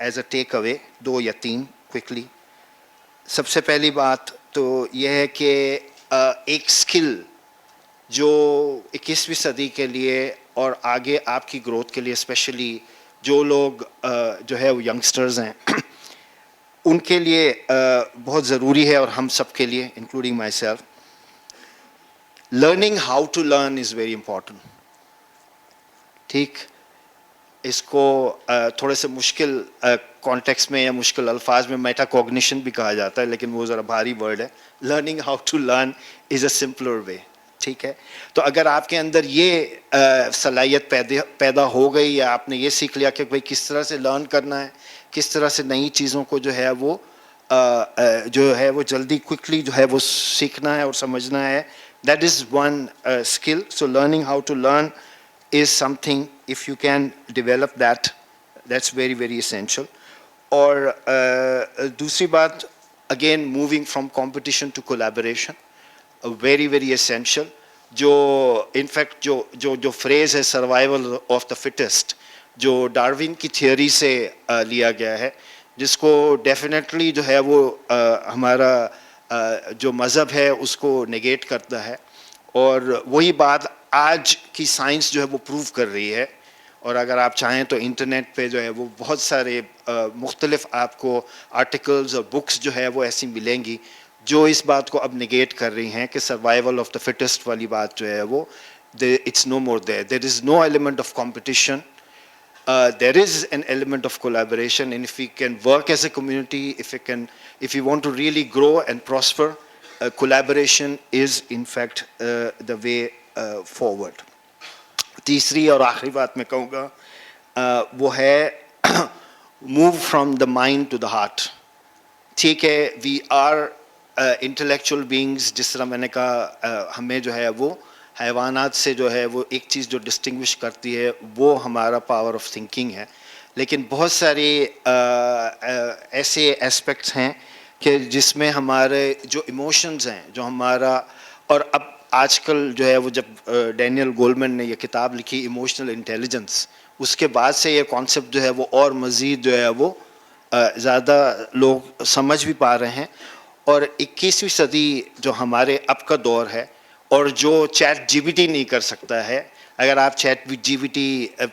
एज अ टेक अवे, 2 या 3 क्विकली। सबसे पहली बात तो यह है कि एक स्किल जो 21वीं सदी के लिए और आगे आपकी ग्रोथ के लिए, स्पेशली जो लोग जो है वो यंगस्टर्स हैं उनके लिए बहुत ज़रूरी है, और हम सब के लिए including myself, learning how to learn is very important. ठीक, इसको थोड़े से मुश्किल कॉन्टेक्स्ट में या मुश्किल अल्फाज में मेटाकॉग्निशन भी कहा जाता है, लेकिन वो ज़रा भारी वर्ड है। Learning how to learn is a simpler way. ठीक है, तो अगर आपके अंदर ये सलाहियत पैदा हो गई, या आपने ये सीख लिया कि भाई किस तरह से लर्न करना है, किस तरह से नई चीज़ों को जो है वो जल्दी क्विकली जो है वो सीखना है और समझना है, that is one skill. So learning how to learn is something, if you can develop that, that's very very essential. और दूसरी बात, again moving from competition to collaboration, very very essential. जो in fact जो phrase है survival of the fittest, जो Darwin की theory से लिया गया है, जिसको definitely जो है वो हमारा जो मज़हब है उसको नेगेट करता है, और वही बात आज की साइंस जो है वो प्रूव कर रही है। और अगर आप चाहें तो इंटरनेट पे जो है वो बहुत सारे मुख्तलिफ आपको आर्टिकल्स और बुक्स जो है वो ऐसी मिलेंगी जो इस बात को अब नेगेट कर रही हैं कि सर्वाइवल ऑफ द फिटेस्ट वाली बात जो है वो it's no more there is no element of competition, there is an element of collaboration, and if we can work as a community, if we want to really grow and prosper, collaboration is in fact the way forward. तीसरी और आखिरी बात मैं कहूँगा वो है move from the mind to the heart. ठीक है, we are intellectual beings, जिस तरह मैंने कहा हमें जो है वो हैवानात से जो है वो एक चीज़ जो डिस्टिंग्विश करती है वो हमारा पावर ऑफ थिंकिंग है, लेकिन बहुत सारे ऐसे एस्पेक्ट्स हैं कि जिसमें हमारे जो इमोशंस हैं, जो हमारा, और अब आजकल जो है वो जब डैनियल गोलमैन ने ये किताब लिखी इमोशनल इंटेलिजेंस, उसके बाद से ये कॉन्सेप्ट जो है वो और मज़ीद जो है वो ज़्यादा लोग समझ भी पा रहे हैं। और 21वीं सदी जो हमारे अब का दौर है, और जो ChatGPT नहीं कर सकता है, अगर आप ChatGPT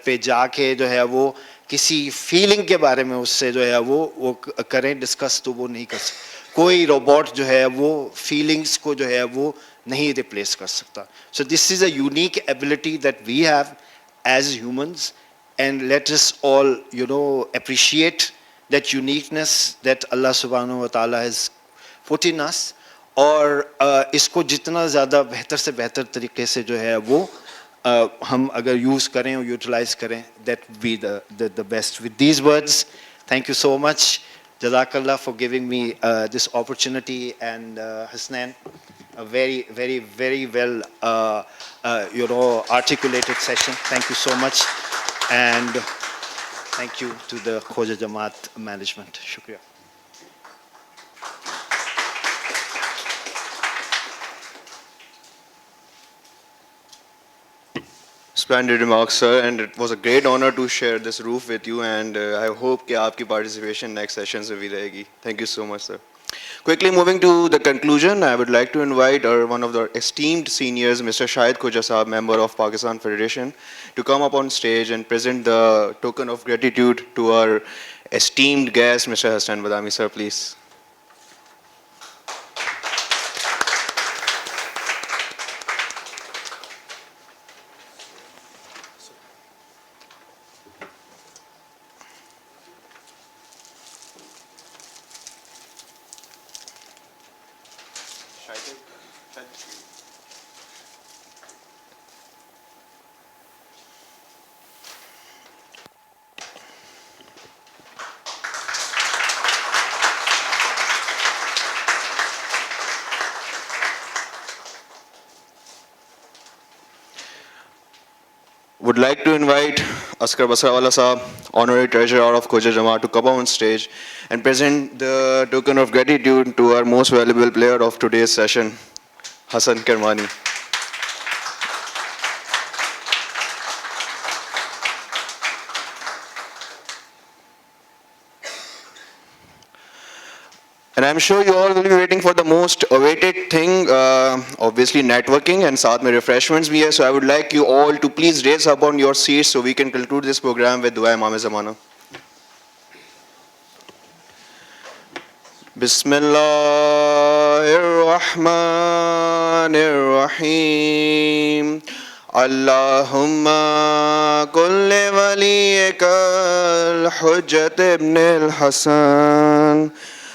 पे जाके जो है वो किसी फीलिंग के बारे में उससे जो है वो करें डिस्कस, तो वो नहीं कर सकते। कोई रोबोट जो है वो फीलिंग्स को जो है वो नहीं रिप्लेस कर सकता। So this is a unique ability that we have as humans, and let us all appreciate that uniqueness that Allah subhanahu wa ta'ala has put in us, और इसको जितना ज़्यादा बेहतर से बेहतर तरीके से जो है वो हम अगर यूज़ करें और यूटिलाइज करें, that be the best. With these words, thank you so much. Jazakallah for giving me this opportunity, and Hasnan, a very, very, very well articulated session. Thank you so much, and thank you to the Khoja Jamaat management. Shukriya. Splendid remarks, sir, and it was a great honor to share this roof with you, and I hope कि आपकी participation next sessions में भी रहेगी. Thank you so much, sir. Quickly moving to the conclusion, I would like to invite one of the esteemed seniors, Mr. Shahid Khoja Sahab, member of Pakistan Federation, to come up on stage and present the token of gratitude to our esteemed guest, Mr. Hassan Badami, sir, please. Would like to invite Askar Basrawala Sahab, Honorary Treasurer of Khoja Jamaat, to come on stage and present the token of gratitude to our most valuable player of today's session, Hassan Kermani. And I'm sure you all will be waiting for the most awaited thing, obviously networking, and साथ में refreshments भी है. So I would like you all to please raise up on your seats so we can conclude this program with Dua Imam Zamana. Bismillahirrahmanirrahim. Allahumma kulli waliyikal hujjat ibn al-Hasan.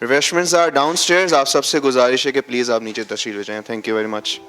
Refreshments are downstairs. आप सबसे गुजारिश है कि please आप नीचे तशरीफ ले जाएं. Thank you very much.